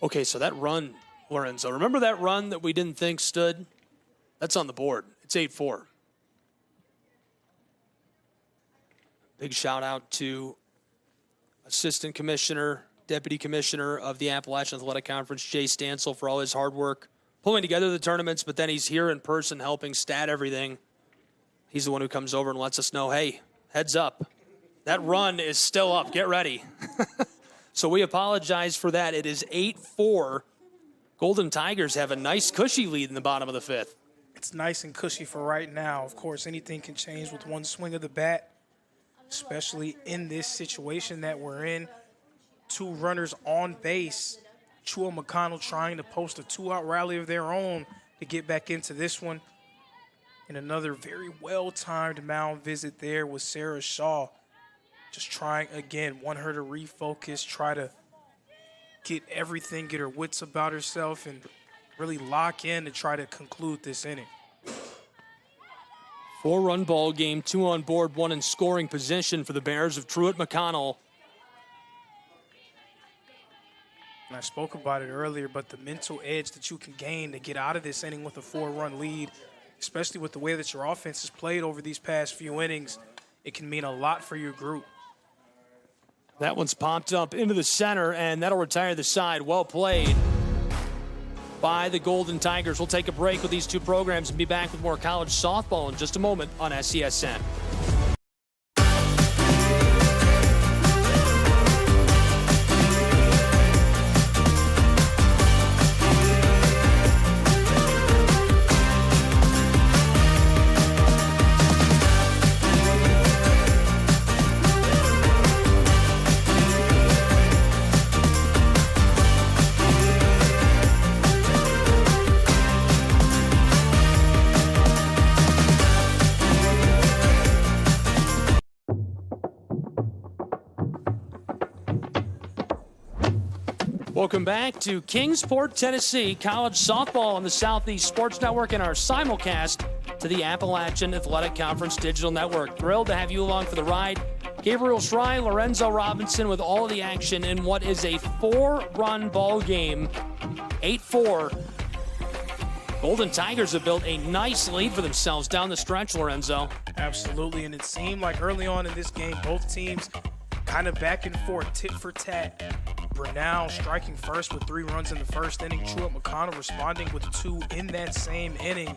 Okay, so that run, Lorenzo, remember that run that we didn't think stood? That's on the board. It's 8-4. Big shout out to Assistant Commissioner, Deputy Commissioner of the Appalachian Athletic Conference, Jay Stansel, for all his hard work pulling together the tournaments, but then he's here in person helping stat everything. He's the one who comes over and lets us know, hey, heads up. That run is still up. Get ready. So we apologize for that. It is 8-4. Golden Tigers have a nice cushy lead in the bottom of the 5th. It's nice and cushy for right now. Of course, anything can change with one swing of the bat, especially in this situation that we're in. 2 runners on base. Truett McConnell trying to post a 2-out rally of their own to get back into this one. And another very well-timed mound visit there with Sarah Shaw. Just trying, again, want her to refocus, try to get everything, get her wits about herself, and really lock in to try to conclude this inning. 4-run ball game, 2 on board, 1 in scoring position for the Bears of Truett McConnell. And I spoke about it earlier, but the mental edge that you can gain to get out of this inning with a 4-run lead, especially with the way that your offense has played over these past few innings, it can mean a lot for your group. That one's popped up into the center, and that'll retire the side. Well played by the Golden Tigers. We'll take a break with these 2 programs and be back with more college softball in just a moment on SESN. Welcome back to Kingsport, Tennessee. College softball on the Southeast Sports Network and our simulcast to the Appalachian Athletic Conference Digital Network. Thrilled to have you along for the ride. Gabriel Schrei, Lorenzo Robinson with all of the action in what is a 4-run ball game. 8-4. Golden Tigers have built a nice lead for themselves down the stretch, Lorenzo. Absolutely, and it seemed like early on in this game, both teams kind of back and forth, tit for tat. Brenau striking first with 3 runs in the first inning. Truett McConnell responding with 2 in that same inning.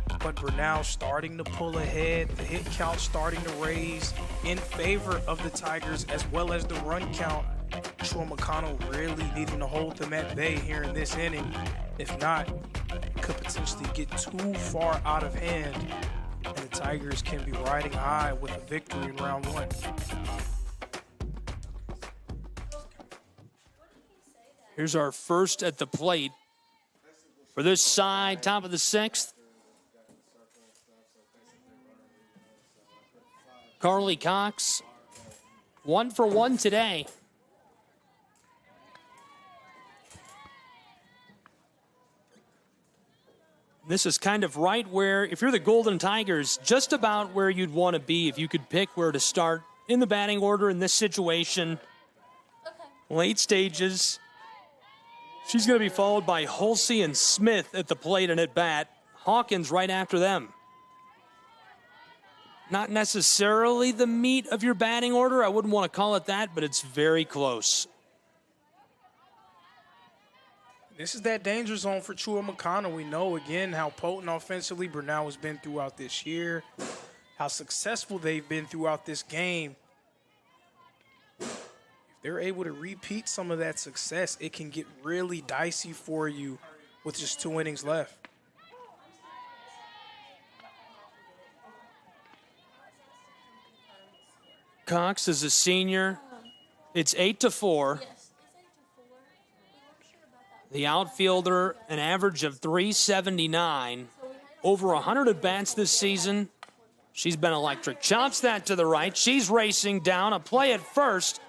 But Brenau starting to pull ahead. The hit count starting to raise in favor of the Tigers as well as the run count. Truett McConnell really needing to hold them at bay here in this inning. If not, could potentially get too far out of hand. And the Tigers can be riding high with a victory in round 1. Here's our first at the plate for this side, top of the 6th. Carly Cox, 1 for 1 today. This is kind of right where, if you're the Golden Tigers, just about where you'd want to be if you could pick where to start in the batting order in this situation. Late stages. She's going to be followed by Hulsey and Smith at the plate and at bat. Hawkins right after them. Not necessarily the meat of your batting order. I wouldn't want to call it that, but it's very close. This is that danger zone for Truett McConnell. We know, again, how potent offensively Brenau has been throughout this year, how successful they've been throughout this game. If they're able to repeat some of that success, it can get really dicey for you with just 2 innings left. Cox is a senior. It's 8-4. The outfielder, an average of .379. Over 100 at-bats this season. She's been electric. Chops that to the right. She's racing down. A play at first.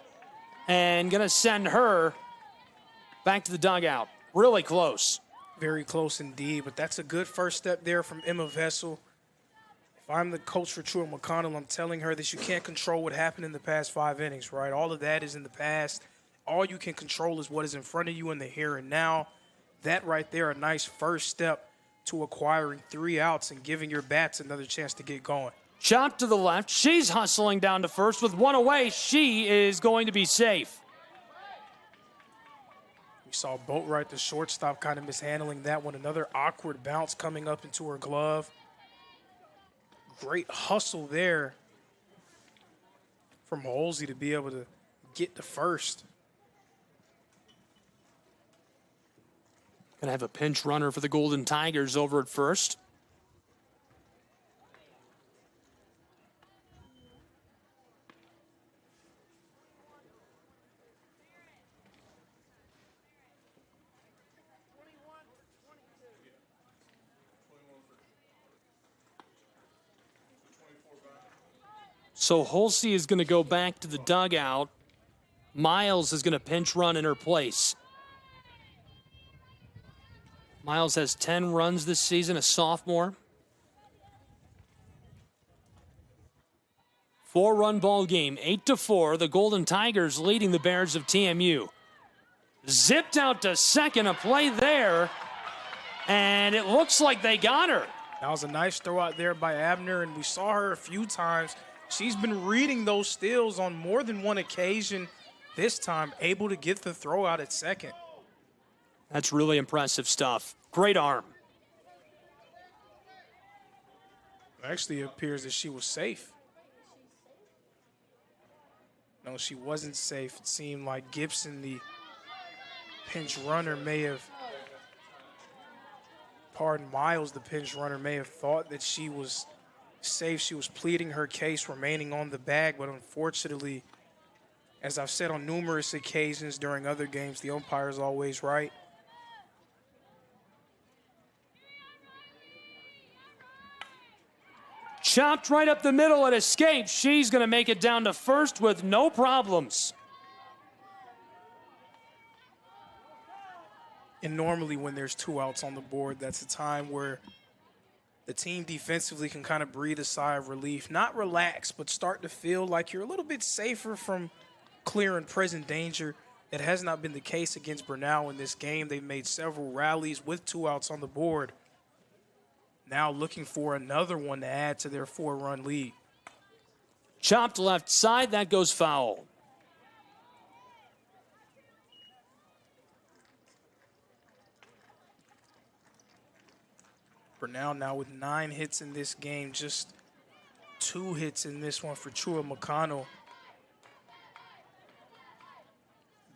And going to send her back to the dugout. Really close. Very close indeed, but that's a good first step there from Emma Vessel. If I'm the coach for Truett McConnell, I'm telling her that you can't control what happened in the past 5 innings, right? All of that is in the past. All you can control is what is in front of you in the here and now. That right there, a nice first step to acquiring 3 outs and giving your bats another chance to get going. Chop to the left. She's hustling down to first with 1 away. She is going to be safe. We saw Boatwright, the shortstop, kind of mishandling that one. Another awkward bounce coming up into her glove. Great hustle there from Halsey to be able to get to first. Gonna have a pinch runner for the Golden Tigers over at first. So Hulsey is going to go back to the dugout. Miles is going to pinch run in her place. Miles has 10 runs this season, a sophomore. 4-run ball game, 8-4. The Golden Tigers leading the Bears of TMU. Zipped out to second, a play there. And it looks like they got her. That was a nice throw out there by Abner, and we saw her a few times. She's been reading those steals on more than one occasion. This time, able to get the throw out at second. That's really impressive stuff. Great arm. Actually, it appears that she was safe. No, she wasn't safe. It seemed like Gibson, the pinch runner, may have, Miles, the pinch runner, may have thought that she was safe. She was pleading her case, remaining on the bag, but unfortunately, as I've said on numerous occasions during other games, the umpire is always right. Chopped right up the middle and escaped. She's going to make it down to first with no problems. And normally when there's 2 outs on the board, that's a time where the team defensively can kind of breathe a sigh of relief. Not relax, but start to feel like you're a little bit safer from clear and present danger. That has not been the case against Brenau in this game. They've made several rallies with 2 outs on the board. Now looking for another one to add to their 4-run lead. Chopped left side, that goes foul. Brenau now with 9 hits in this game, just 2 hits in this one for Truett McConnell.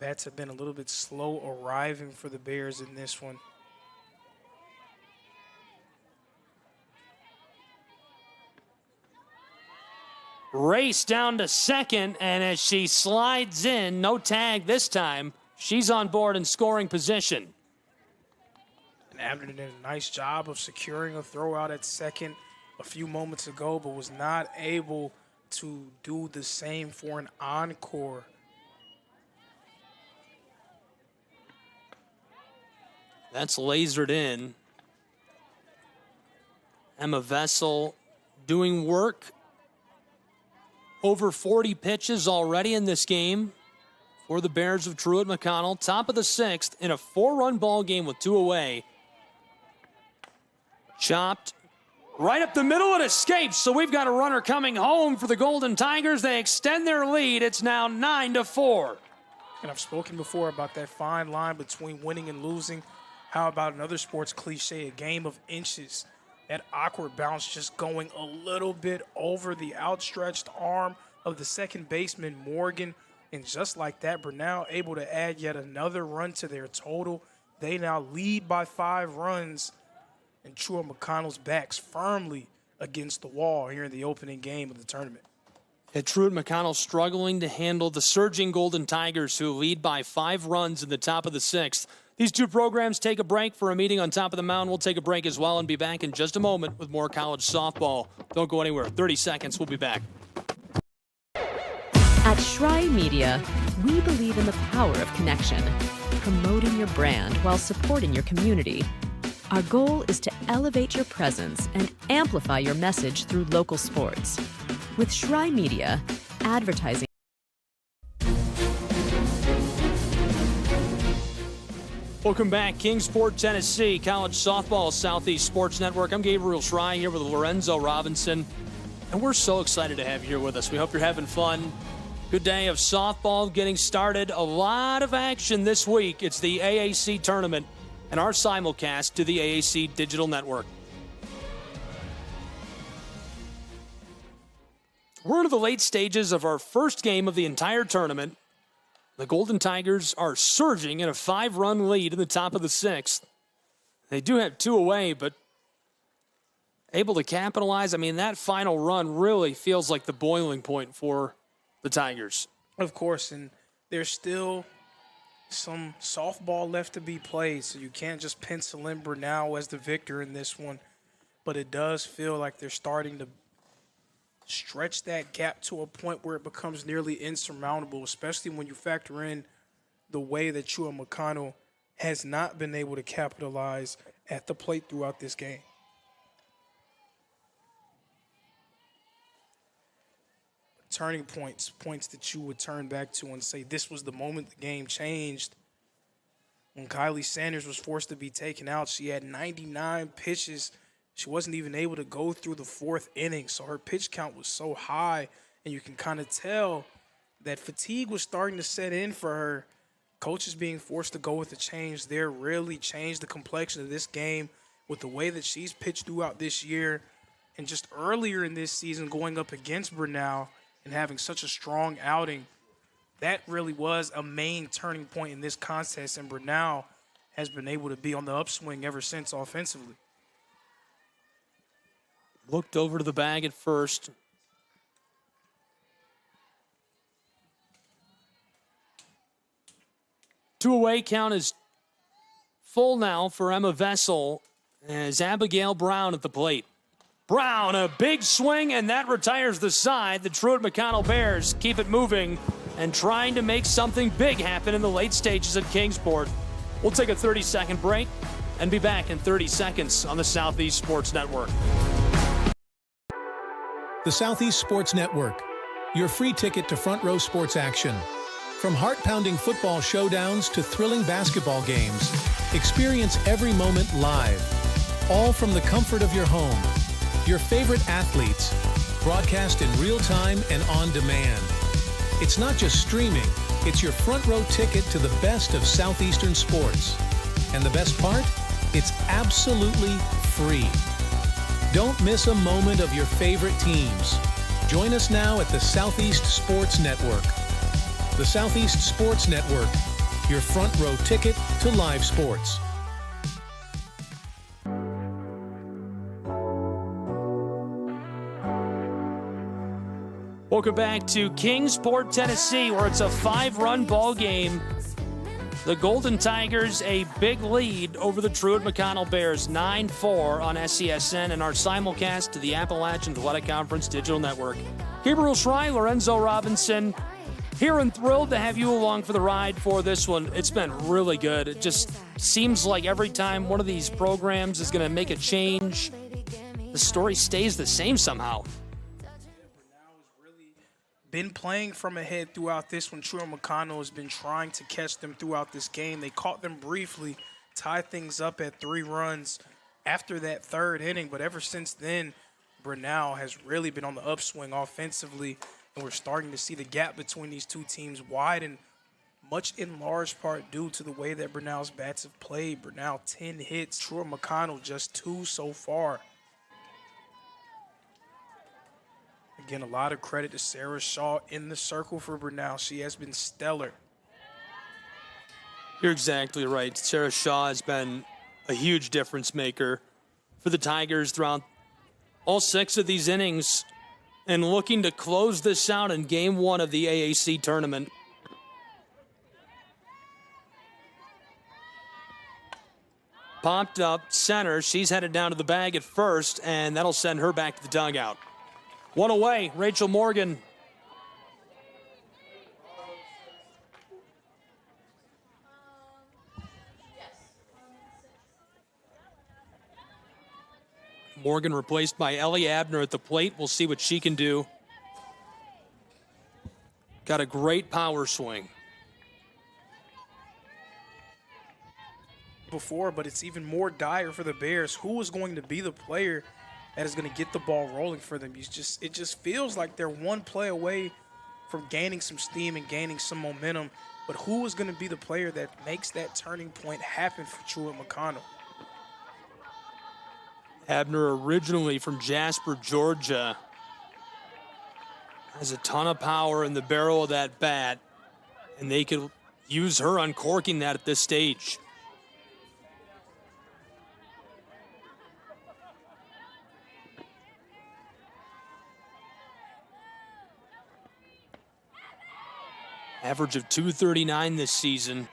Bats have been a little bit slow arriving for the Bears in this one. Race down to second, and as she slides in, no tag this time, she's on board in scoring position. And Abner did a nice job of securing a throw out at second a few moments ago, but was not able to do the same for an encore. That's lasered in. Emma Vessel doing work. Over 40 pitches already in this game for the Bears of Truett McConnell. Top of the 6th in a 4-run ball game with 2 away. Chopped right up the middle and escapes. So we've got a runner coming home for the Golden Tigers. They extend their lead. It's now 9-4. And I've spoken before about that fine line between winning and losing. How about another sports cliche, a game of inches? That awkward bounce just going a little bit over the outstretched arm of the second baseman, Morgan. And just like that, Brenau able to add yet another run to their total. They now lead by 5 runs. And Truett McConnell's backs firmly against the wall here in the opening game of the tournament. Truett McConnell struggling to handle the surging Golden Tigers, who lead by 5 runs in the top of the 6th. These two programs take a break for a meeting on top of the mound. We'll take a break as well and be back in just a moment with more college softball. Don't go anywhere. 30 seconds. We'll be back. At Schrei Media, we believe in the power of connection, promoting your brand while supporting your community. Our goal is to elevate your presence and amplify your message through local sports. With Schrei Media, advertising. Welcome back. Kingsport, Tennessee, College Softball Southeast Sports Network. I'm Gabriel Schrei here with Lorenzo Robinson, and we're so excited to have you here with us. We hope you're having fun. Good day of softball getting started. A lot of action this week. It's the AAC tournament and our simulcast to the AAC Digital Network. We're into the late stages of our first game of the entire tournament. The Golden Tigers are surging in a 5-run lead in the top of the 6th. They do have 2 away, but able to capitalize. I mean, that final run really feels like the boiling point for the Tigers. Of course, and there's still some softball left to be played, so you can't just pencil in Brenau as the victor in this one. But it does feel like they're starting to stretch that gap to a point where it becomes nearly insurmountable, especially when you factor in the way that Truett McConnell has not been able to capitalize at the plate throughout this game. Turning points that you would turn back to and say this was the moment the game changed. When Kylie Sanders was forced to be taken out, she had 99 pitches. She wasn't even able to go through the 4th inning, so her pitch count was so high, and you can kind of tell that fatigue was starting to set in for her. Coaches being forced to go with the change there really changed the complexion of this game with the way that she's pitched throughout this year, and just earlier in this season going up against Brenau and having such a strong outing. That really was a main turning point in this contest, and Brenau has been able to be on the upswing ever since offensively. Looked over to the bag at first. Two-away count is full now for Emma Vessel as Abigail Brown at the plate. Brown, a big swing, and that retires the side. The Truett McConnell Bears keep it moving and trying to make something big happen in the late stages at Kingsport. We'll take a 30-second break and be back in 30 seconds on the Southeast Sports Network. The Southeast Sports Network, your free ticket to front row sports action. From heart-pounding football showdowns to thrilling basketball games, experience every moment live, all from the comfort of your home. Your favorite athletes, broadcast in real time and on demand. It's not just streaming, it's your front row ticket to the best of Southeastern sports. And the best part? It's absolutely free. Don't miss a moment of your favorite teams. Join us now at the Southeast Sports Network. The Southeast Sports Network, your front row ticket to live sports. Welcome back to Kingsport, Tennessee, where it's a 5-run ball game. The Golden Tigers a big lead over the Truett McConnell Bears, 9-4 on SCSN and our simulcast to the Appalachian Athletic Conference Digital Network. Gabriel Schrei, Lorenzo Robinson, here and thrilled to have you along for the ride for this one. It's been really good. It just seems like every time one of these programs is going to make a change, the story stays the same somehow. been playing from ahead throughout this one. Truett McConnell has been trying to catch them throughout this game. They caught them briefly, tied things up at 3 runs after that 3rd inning, but ever since then, Brenau has really been on the upswing offensively, and we're starting to see the gap between these two teams widen, much in large part due to the way that Brenau's bats have played. Brenau 10 hits, Truett McConnell just 2 so far. Again, a lot of credit to Sarah Shaw in the circle for Brenau. She has been stellar. You're exactly right. Sarah Shaw has been a huge difference maker for the Tigers throughout all 6 of these innings and looking to close this out in Game 1 of the AAC tournament. Popped up center. She's headed down to the bag at first, and that'll send her back to the dugout. 1 away, Rachel Morgan. Morgan replaced by Ellie Abner at the plate. We'll see what she can do. Got a great power swing. Before, but it's even more dire for the Bears. Who is going to be the player that is going to get the ball rolling for them? It just feels like they're one play away from gaining some steam and gaining some momentum. But who is going to be the player that makes that turning point happen for Truett McConnell? Abner, originally from Jasper, Georgia, has a ton of power in the barrel of that bat, and they could use her uncorking that at this stage. Average of .239 this season.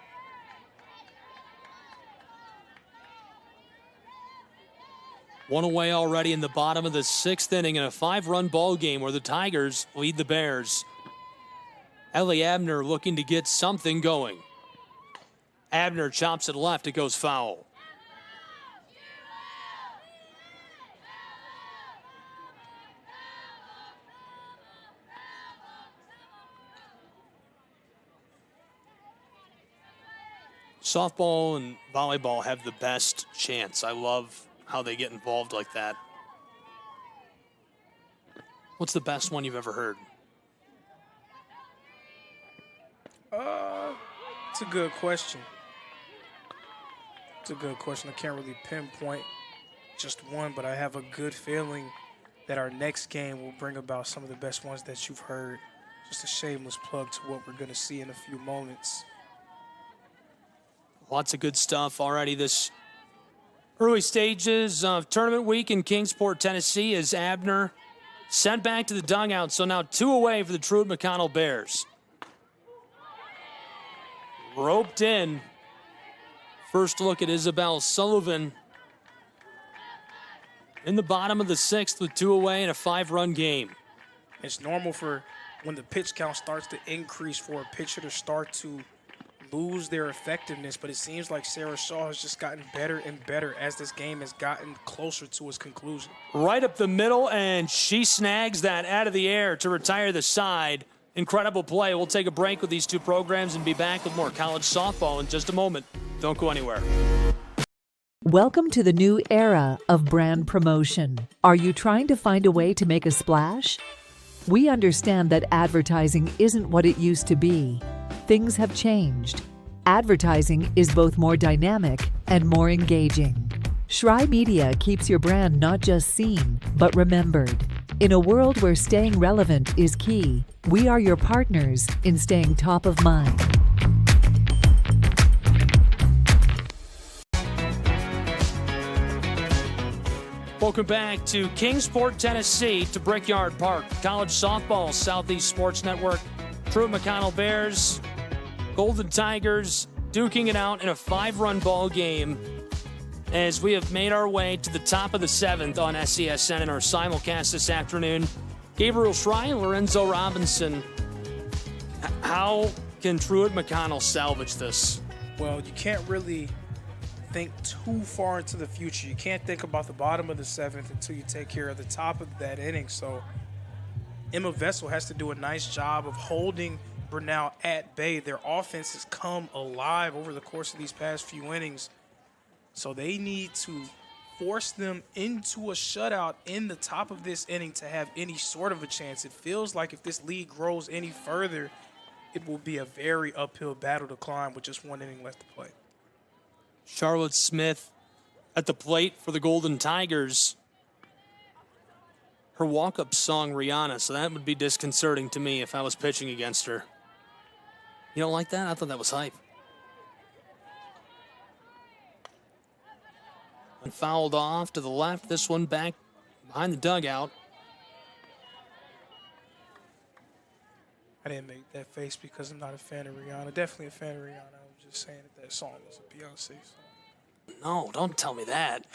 One away already in the bottom of the 6th inning in a 5-run ball game where the Tigers lead the Bears. Ellie Abner looking to get something going. Abner chops it left. It goes foul. Softball and volleyball have the best chance. I love how they get involved like that. What's the best one you've ever heard? It's a good question. It's a good question. I can't really pinpoint just one, but I have a good feeling that our next game will bring about some of the best ones that you've heard. Just a shameless plug to what we're going to see in a few moments. Lots of good stuff already this early stages of tournament week in Kingsport, Tennessee, as Abner sent back to the dugout. So now 2 away for the Truett McConnell Bears. Roped in. First look at Isabel Sullivan in the bottom of the 6th with 2 away in a 5-run game. It's normal for when the pitch count starts to increase for a pitcher to start to lose their effectiveness, but it seems like Sarah Shaw has just gotten better and better as this game has gotten closer to its conclusion. Right up the middle, and she snags that out of the air to retire the side. Incredible play. We'll take a break with these 2 programs and be back with more college softball in just a moment. Don't go anywhere. Welcome to the new era of brand promotion. Are you trying to find a way to make a splash? We understand that advertising isn't what it used to be. Things have changed. Advertising is both more dynamic and more engaging. Shry Media keeps your brand not just seen, but remembered. In a world where staying relevant is key, we are your partners in staying top of mind. Welcome back to Kingsport, Tennessee, to Brickyard Park. College softball, Southeast Sports Network. Truett McConnell Bears, Golden Tigers, duking it out in a 5-run ball game as we have made our way to the top of the 7th on SCSN in our simulcast this afternoon. Gabriel Shry and Lorenzo Robinson. How can Truett McConnell salvage this? Well, you can't really think too far into the future. You can't think about the bottom of the 7th until you take care of the top of that inning. So Emma Vessel has to do a nice job of holding Brenau at bay. Their offense has come alive over the course of these past few innings. So they need to force them into a shutout in the top of this inning to have any sort of a chance. It feels like if this lead grows any further, it will be a very uphill battle to climb with just one inning left to play. Charlotte Smith at the plate for the Golden Tigers. Her walk-up song, Rihanna, so that would be disconcerting to me if I was pitching against her. You don't like that? I thought that was hype. And fouled off to the left. This one back behind the dugout. I didn't make that face because I'm not a fan of Rihanna. Definitely a fan of Rihanna. I was just saying that song was a Beyonce song. No, don't tell me that.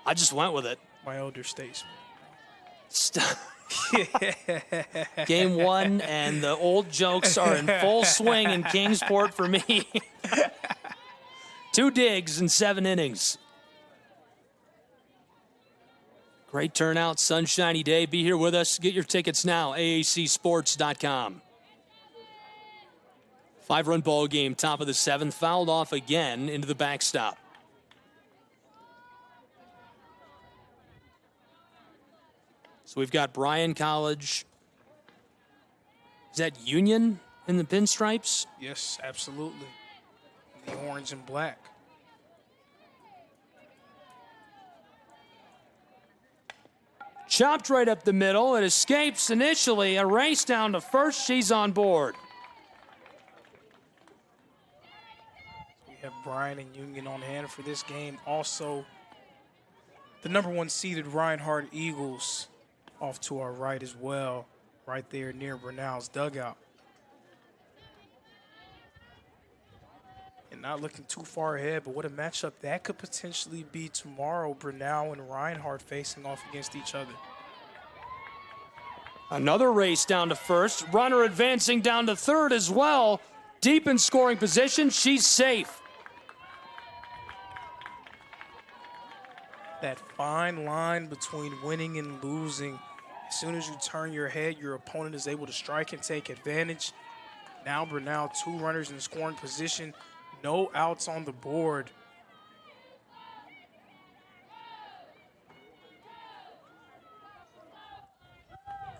I just went with it. My elder statesman. Stop. Game 1, and the old jokes are in full swing in Kingsport for me. 2 digs in 7 innings. Great turnout, sunshiny day. Be here with us. Get your tickets now, aacsports.com. 5-run ball game, top of the 7th. Fouled off again into the backstop. So we've got Bryan College. Is that Union in the pinstripes? Yes, absolutely. The orange and black. Chopped right up the middle. It escapes initially. A race down to first. She's on board. We have Bryan and Union on hand for this game. Also, the number 1 seeded Reinhardt Eagles off to our right as well, right there near Brenau's dugout. And not looking too far ahead, but what a matchup that could potentially be tomorrow, Brenau and Reinhardt facing off against each other. Another race down to first. Runner advancing down to third as well. Deep in scoring position. She's safe. That fine line between winning and losing. As soon as you turn your head, your opponent is able to strike and take advantage. Now Brenau, 2 runners in scoring position. No outs on the board.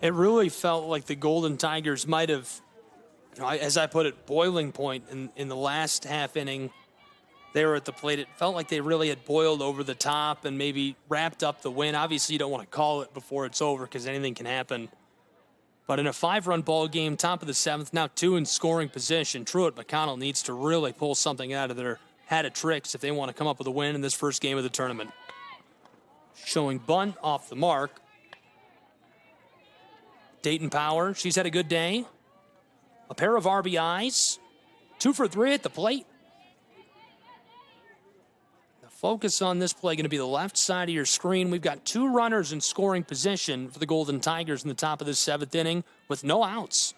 It really felt like the Golden Tigers might have, as I put it, boiling point in the last half inning. They were at the plate. It felt like they really had boiled over the top and maybe wrapped up the win. Obviously, you don't want to call it before it's over because anything can happen. But in a 5-run ball game, top of the 7th, now 2 in scoring position, Truett McConnell needs to really pull something out of their hat of tricks if they want to come up with a win in this first game of the tournament. Showing bunt off the mark. Dayton Power, she's had a good day. A pair of RBIs. 2 for 3 at the plate. The focus on this play going to be the left side of your screen. We've got 2 runners in scoring position for the Golden Tigers in the top of the 7th inning with no outs.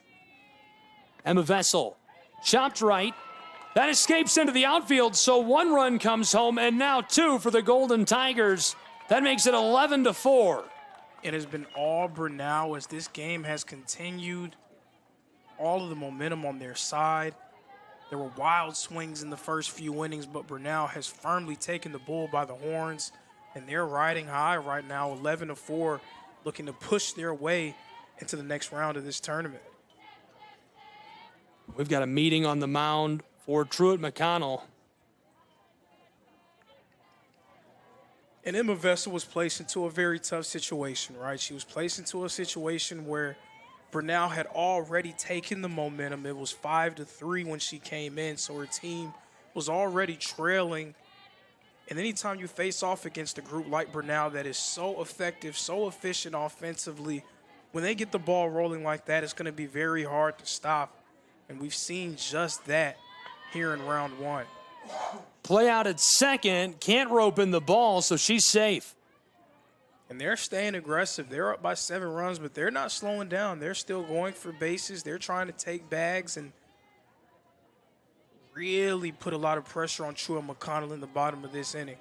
Emma Vessel, chopped right. That escapes into the outfield, so 1 run comes home, and now 2 for the Golden Tigers. That makes it 11-4. It has been all Brenau as this game has continued. All of the momentum on their side. There were wild swings in the first few innings, but Brenau has firmly taken the bull by the horns, and they're riding high right now, 11-4, looking to push their way into the next round of this tournament. We've got a meeting on the mound for Truett McConnell. And Emma Vessel was placed into a very tough situation, right? She was placed into a situation where Brenau had already taken the momentum. It was 5-3 when she came in, so her team was already trailing. And anytime you face off against a group like Brenau that is so effective, so efficient offensively, when they get the ball rolling like that, it's going to be very hard to stop. And we've seen just that here in round 1. Play out at second, can't rope in the ball, so she's safe. And they're staying aggressive. They're up by 7 runs, but they're not slowing down. They're still going for bases. They're trying to take bags and really put a lot of pressure on Truett McConnell in the bottom of this inning.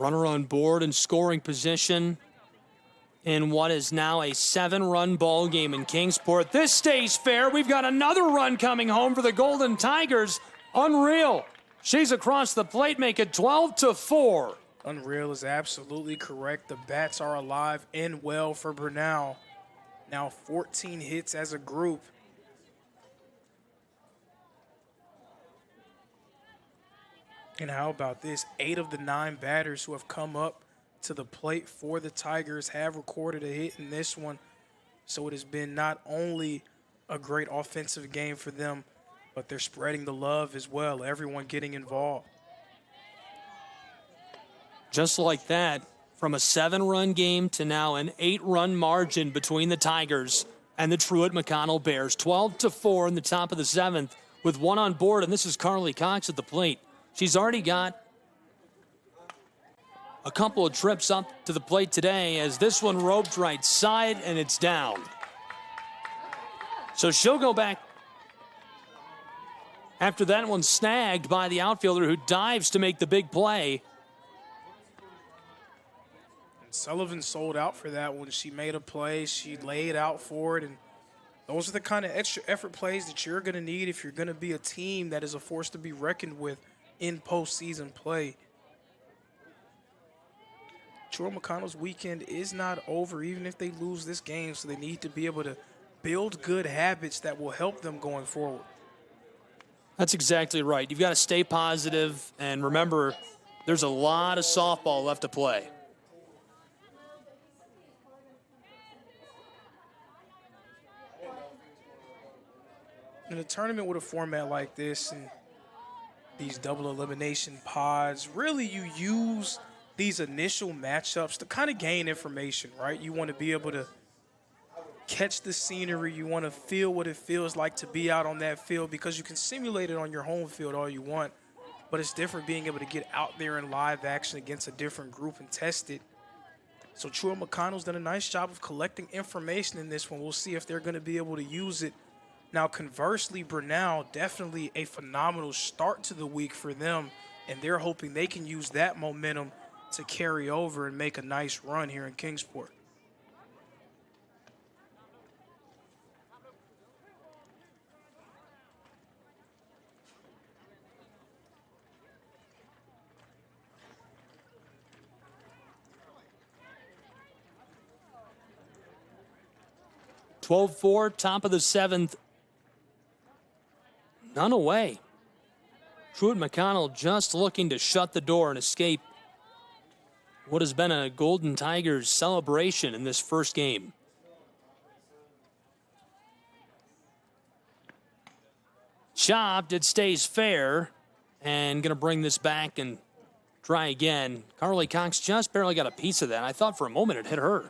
Runner on board and scoring position in what is now a 7-run ball game in Kingsport. This stays fair. We've got another run coming home for the Golden Tigers. Unreal. She's across the plate, make it 12-4. Unreal is absolutely correct. The bats are alive and well for Brenau. Now 14 hits as a group. And how about this? 8 of the 9 batters who have come up to the plate for the Tigers have recorded a hit in this one. So it has been not only a great offensive game for them, but they're spreading the love as well, everyone getting involved. Just like that, from a 7-run game to now an 8-run margin between the Tigers and the Truett McConnell Bears. 12-4 in the top of the 7th with 1 on board, and this is Carly Cox at the plate. She's already got a couple of trips up to the plate today as this one roped right side and it's down. So she'll go back after that one snagged by the outfielder who dives to make the big play. And Sullivan sold out for that one. She made a play. She laid out for it. And those are the kind of extra effort plays that you're going to need if you're going to be a team that is a force to be reckoned with in postseason play. Truett McConnell's weekend is not over, even if they lose this game, so they need to be able to build good habits that will help them going forward. That's exactly right. You've got to stay positive, and remember, there's a lot of softball left to play. In a tournament with a format like this and these double elimination pods, really you use these initial matchups to kind of gain information, right? You want to be able to catch the scenery. You want to feel what it feels like to be out on that field, because you can simulate it on your home field all you want, but it's different being able to get out there in live action against a different group and test it. So Truett McConnell's done a nice job of collecting information in this one. We'll see if they're going to be able to use it. Now, conversely, Brenau, definitely a phenomenal start to the week for them, and they're hoping they can use that momentum to carry over and make a nice run here in Kingsport. (12-4), top of the 7th. None away. Truett McConnell just looking to shut the door and escape what has been a Golden Tigers celebration in this first game. Chopped, it stays fair, and going to bring this back and try again. Carly Cox just barely got a piece of that. I thought for a moment it hit her.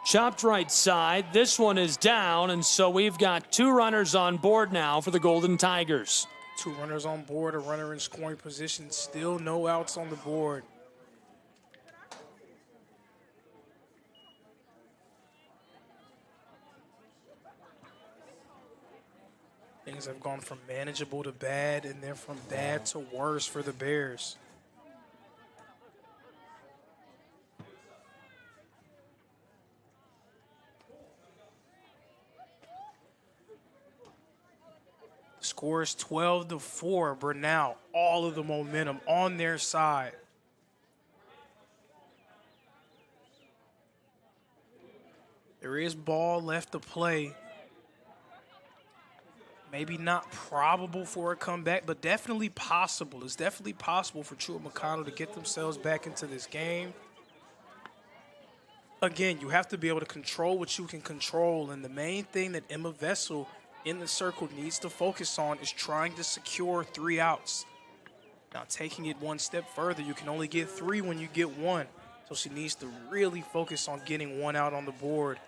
Chopped right side. This one is down, and so we've got 2 runners on board now for the Golden Tigers. 2 runners on board, a runner in scoring position, still no outs on the board. Things have gone from manageable to bad, and then from bad to worse for the Bears. Scores 12-4. Brenau, all of the momentum on their side. There is ball left to play. Maybe not probable for a comeback, but definitely possible. It's definitely possible for Truett McConnell to get themselves back into this game. Again, you have to be able to control what you can control, and the main thing that Emma Vessel in the circle needs to focus on is trying to secure 3 outs. Now, taking it one step further, you can only get 3 when you get 1. So she needs to really focus on getting 1 out on the board.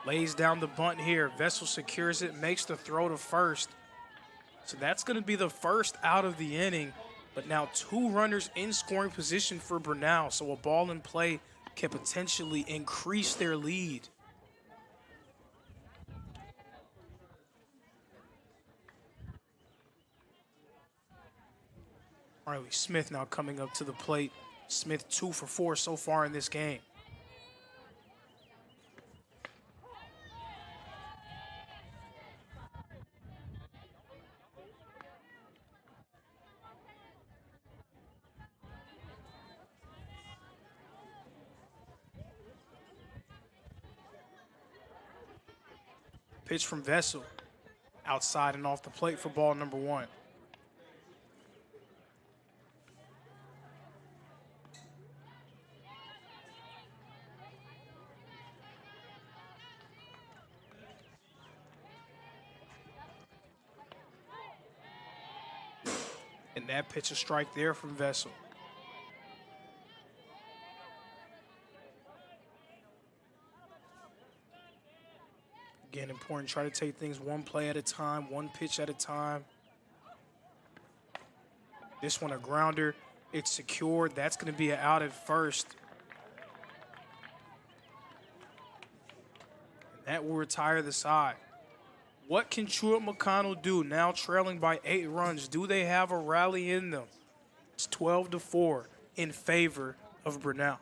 Lays down the bunt here. Vessel secures it, makes the throw to first. So that's going to be the first out of the inning. But now 2 runners in scoring position for Brenau. So a ball in play can potentially increase their lead. Riley Smith now coming up to the plate. Smith 2 for 4 so far in this game. Pitch from Vessel. Outside and off the plate for ball number 1. And that pitch a strike there from Vessel. Again, important, try to take things one play at a time, one pitch at a time. This one a grounder, it's secured. That's gonna be an out at first. And that will retire the side. What can Truett McConnell do now trailing by 8 runs? Do they have a rally in them? It's 12-4 in favor of Brenau.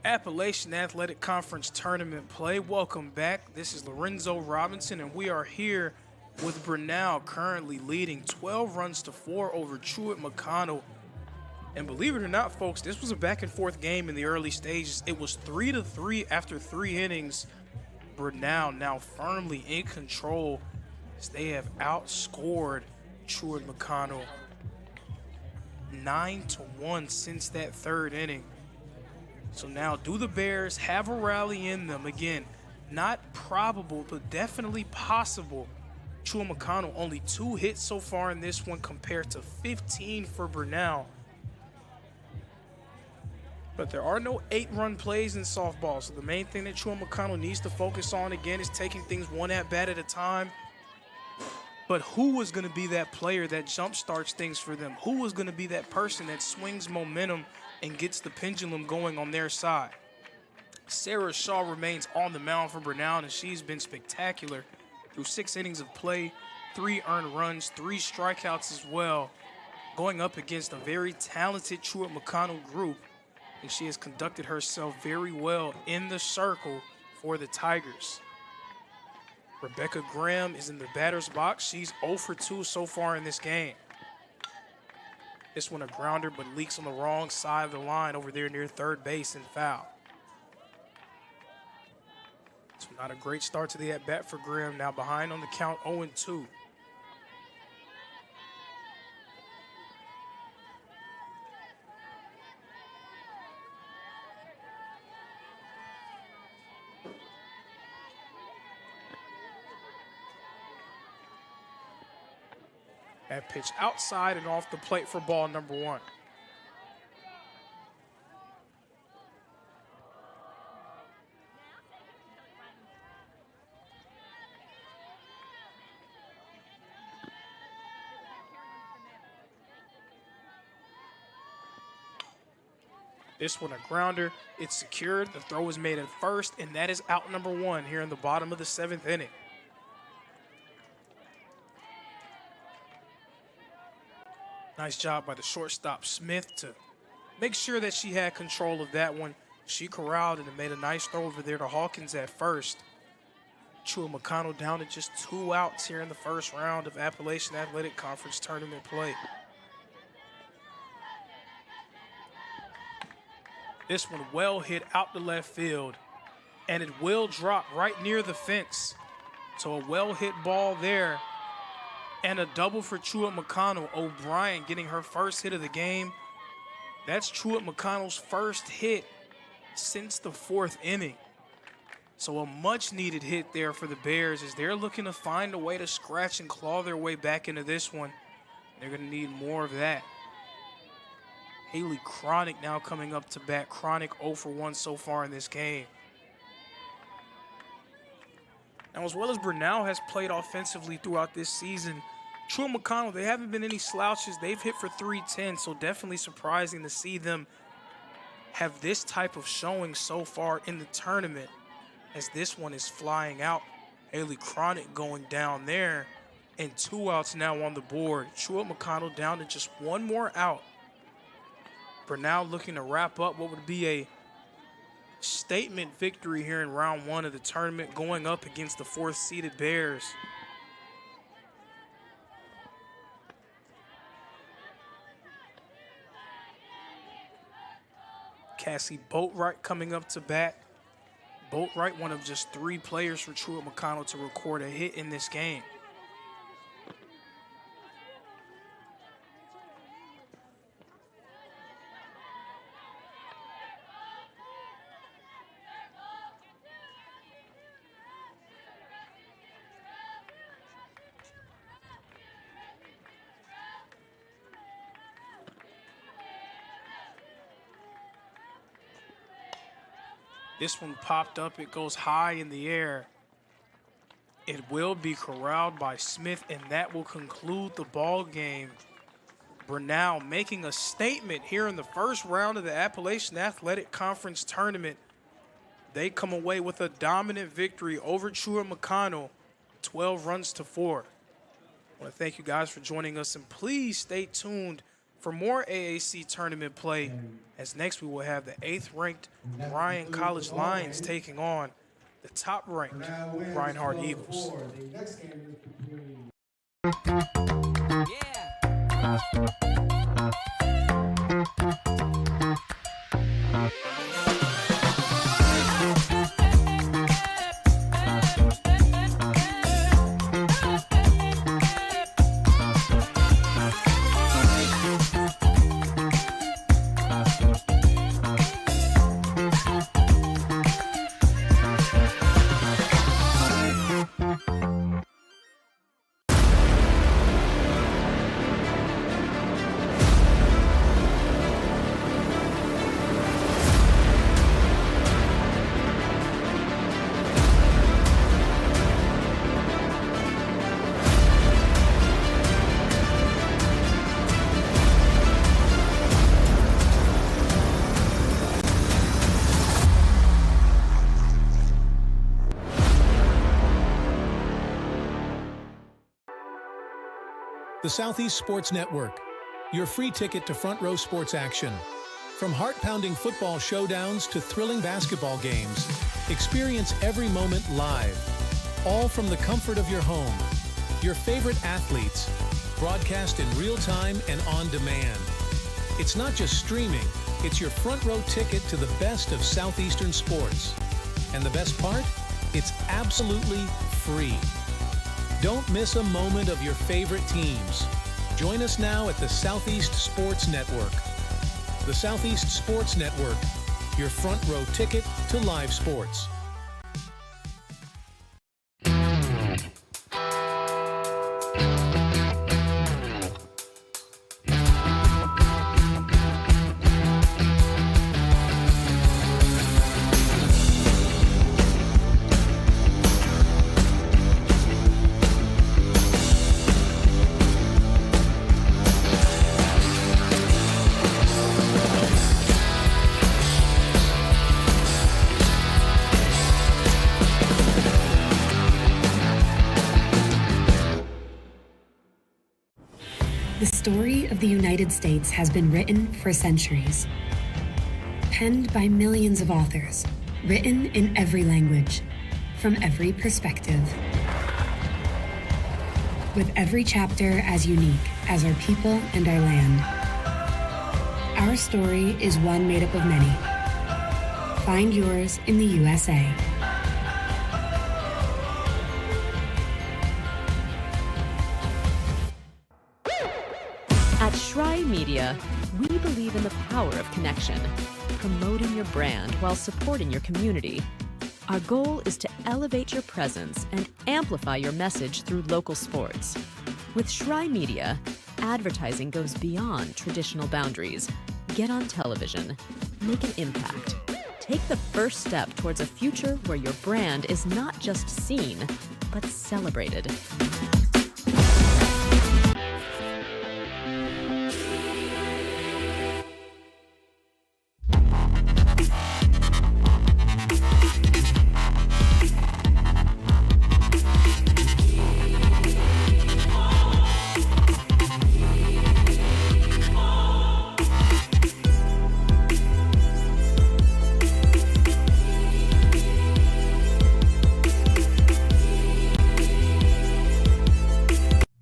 Appalachian Athletic Conference Tournament play. Welcome back. This is Lorenzo Robinson, and we are here with Brenau currently leading 12 runs to 4 over Truett McConnell. And believe it or not, folks, this was a back-and-forth game in the early stages. It was 3-3 after 3 innings. Brenau now firmly in control as they have outscored Truett McConnell 9-1 since that 3rd inning. So now, do the Bears have a rally in them? Again, not probable, but definitely possible. Truett McConnell only 2 hits so far in this one compared to 15 for Brenau. But there are no 8-run plays in softball, so the main thing that Truett McConnell needs to focus on, again, is taking things one at-bat at a time. But who is going to be that player that jump-starts things for them? Who is going to be that person that swings momentum and gets the pendulum going on their side? Sarah Shaw remains on the mound for Brenau, and she's been spectacular through 6 innings of play, 3 earned runs, 3 strikeouts as well, going up against a very talented Truett McConnell group, and she has conducted herself very well in the circle for the Tigers. Rebecca Graham is in the batter's box. She's 0 for 2 so far in this game. This one a grounder, but leaks on the wrong side of the line over there near third base and foul. So not a great start to the at-bat for Graham. Now behind on the count, 0-2. That pitch outside and off the plate for ball number 1. This one a grounder. It's secured. The throw is made at first, and that is out number 1 here in the bottom of the 7th inning. Nice job by the shortstop, Smith, to make sure that she had control of that one. She corralled it and made a nice throw over there to Hawkins at first. Truett McConnell down to just 2 outs here in the first round of Appalachian Athletic Conference tournament play. This one well hit out to left field, and it will drop right near the fence. So a well hit ball there, and a double for Truett McConnell. O'Brien getting her first hit of the game. That's Truett McConnell's first hit since the 4th inning. So a much needed hit there for the Bears as they're looking to find a way to scratch and claw their way back into this one. They're going to need more of that. Haley Cronick now coming up to bat. Cronick 0 for 1 so far in this game. Now, as well as Brenau has played offensively throughout this season, Truett McConnell, they haven't been any slouches. They've hit for .310, so definitely surprising to see them have this type of showing so far in the tournament, as this one is flying out. Haley Cronick going down there, and 2 outs now on the board. Truett McConnell down to just 1 more out. Brenau looking to wrap up what would be a statement victory here in round 1 of the tournament, going up against the 4th-seeded Bears. Cassie Boatwright coming up to bat. Boatwright, one of just 3 players for Truett McConnell to record a hit in this game. This one popped up, it goes high in the air. It will be corralled by Smith, and that will conclude the ball game. Brenau making a statement here in the first round of the Appalachian Athletic Conference tournament. They come away with a dominant victory over Truett McConnell, 12 runs to 4. I want to thank you guys for joining us, and please stay tuned for more AAC tournament play, as next we will have the 8th-ranked Bryan College Lions taking on the top-ranked Reinhardt Eagles. The Southeast Sports Network, your free ticket to front row sports action. From heart-pounding football showdowns to thrilling basketball games, experience every moment live, all from the comfort of your home. Your favorite athletes, broadcast in real time and on demand. It's not just streaming, it's your front row ticket to the best of Southeastern sports. And the best part? It's absolutely free. Don't miss a moment of your favorite teams. Join us now at the Southeast Sports Network. The Southeast Sports Network, your front row ticket to live sports. The story of the United States has been written for centuries. Penned by millions of authors, written in every language, from every perspective. With every chapter as unique as our people and our land. Our story is one made up of many. Find yours in the USA. At Schrei Media, we believe in the power of connection, promoting your brand while supporting your community. Our goal is to elevate your presence and amplify your message through local sports. With Schrei Media, advertising goes beyond traditional boundaries. Get on television, make an impact. Take the first step towards a future where your brand is not just seen, but celebrated.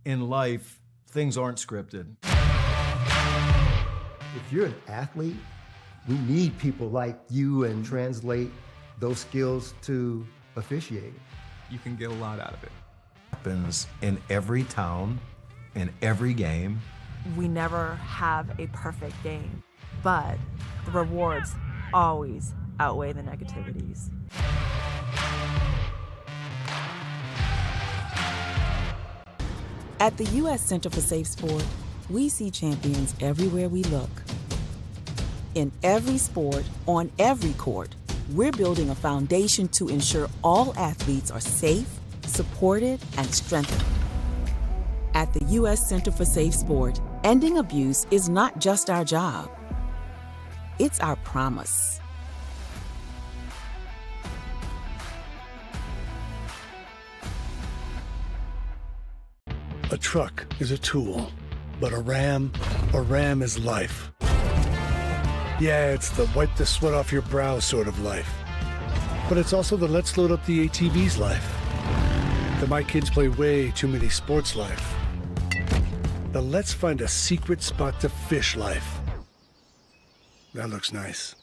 In life, things aren't scripted. If you're an athlete, we need people like you and translate those skills to officiating. You can get a lot out of it. Happens in every town, in every game. We never have a perfect game, but the rewards always outweigh the negativities. At the U.S. Center for Safe Sport, we see champions everywhere we look. In every sport, on every court, we're building a foundation to ensure all athletes are safe, supported, and strengthened. At the U.S. Center for Safe Sport, ending abuse is not just our job. It's our promise. A truck is a tool, but a ram is life. Yeah, it's the wipe the sweat off your brow sort of life. But it's also the let's load up the ATV's life. The my kids play way too many sports life. The let's find a secret spot to fish life. That looks nice.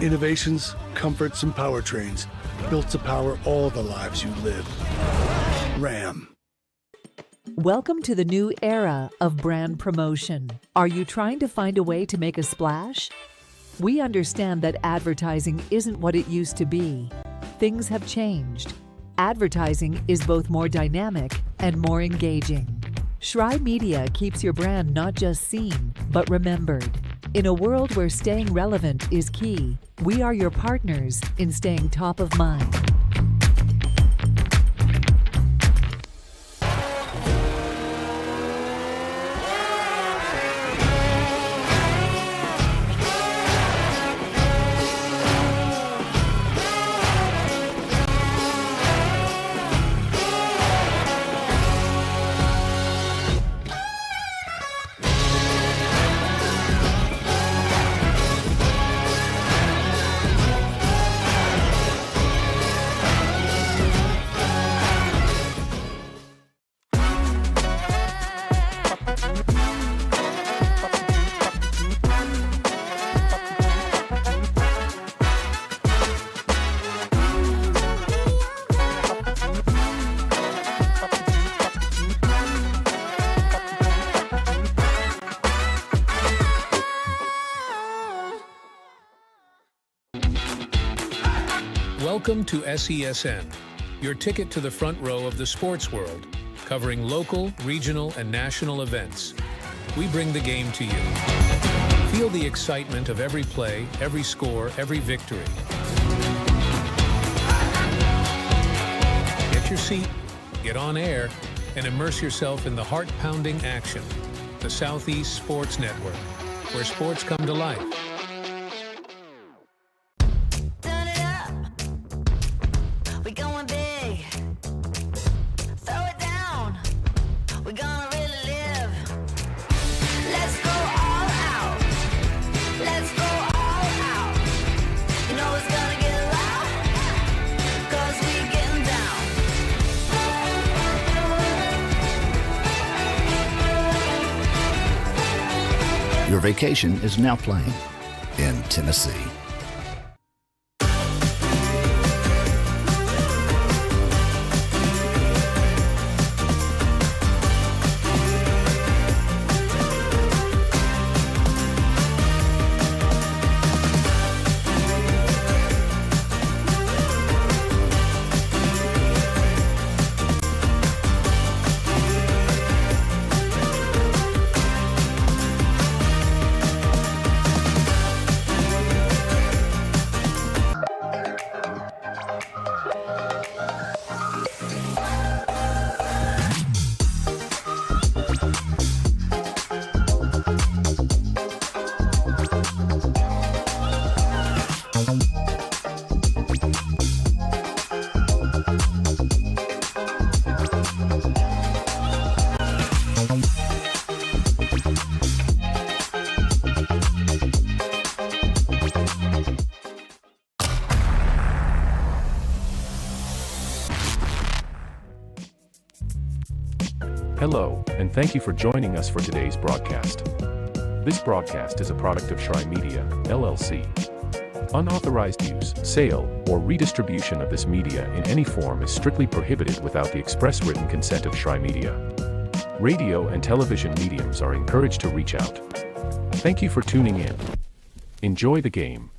Innovations, comforts, and powertrains built to power all the lives you live. Ram. Welcome to the new era of brand promotion. Are you trying to find a way to make a splash? We understand that advertising isn't what it used to be. Things have changed. Advertising is both more dynamic and more engaging. Schrei Media keeps your brand not just seen, but remembered. In a world where staying relevant is key, we are your partners in staying top of mind. Welcome to SESN, your ticket to the front row of the sports world, covering local, regional, and national events. We bring the game to you. Feel the excitement of every play, every score, every victory. Get your seat, get on air, and immerse yourself in the heart-pounding action. The Southeast Sports Network, where sports come to life. Your vacation is now playing in Tennessee. Hello, and thank you for joining us for today's broadcast. This broadcast is a product of Truett Media, LLC. Unauthorized use, sale, or redistribution of this media in any form is strictly prohibited without the express written consent of Truett Media. Radio and television mediums are encouraged to reach out. Thank you for tuning in. Enjoy the game.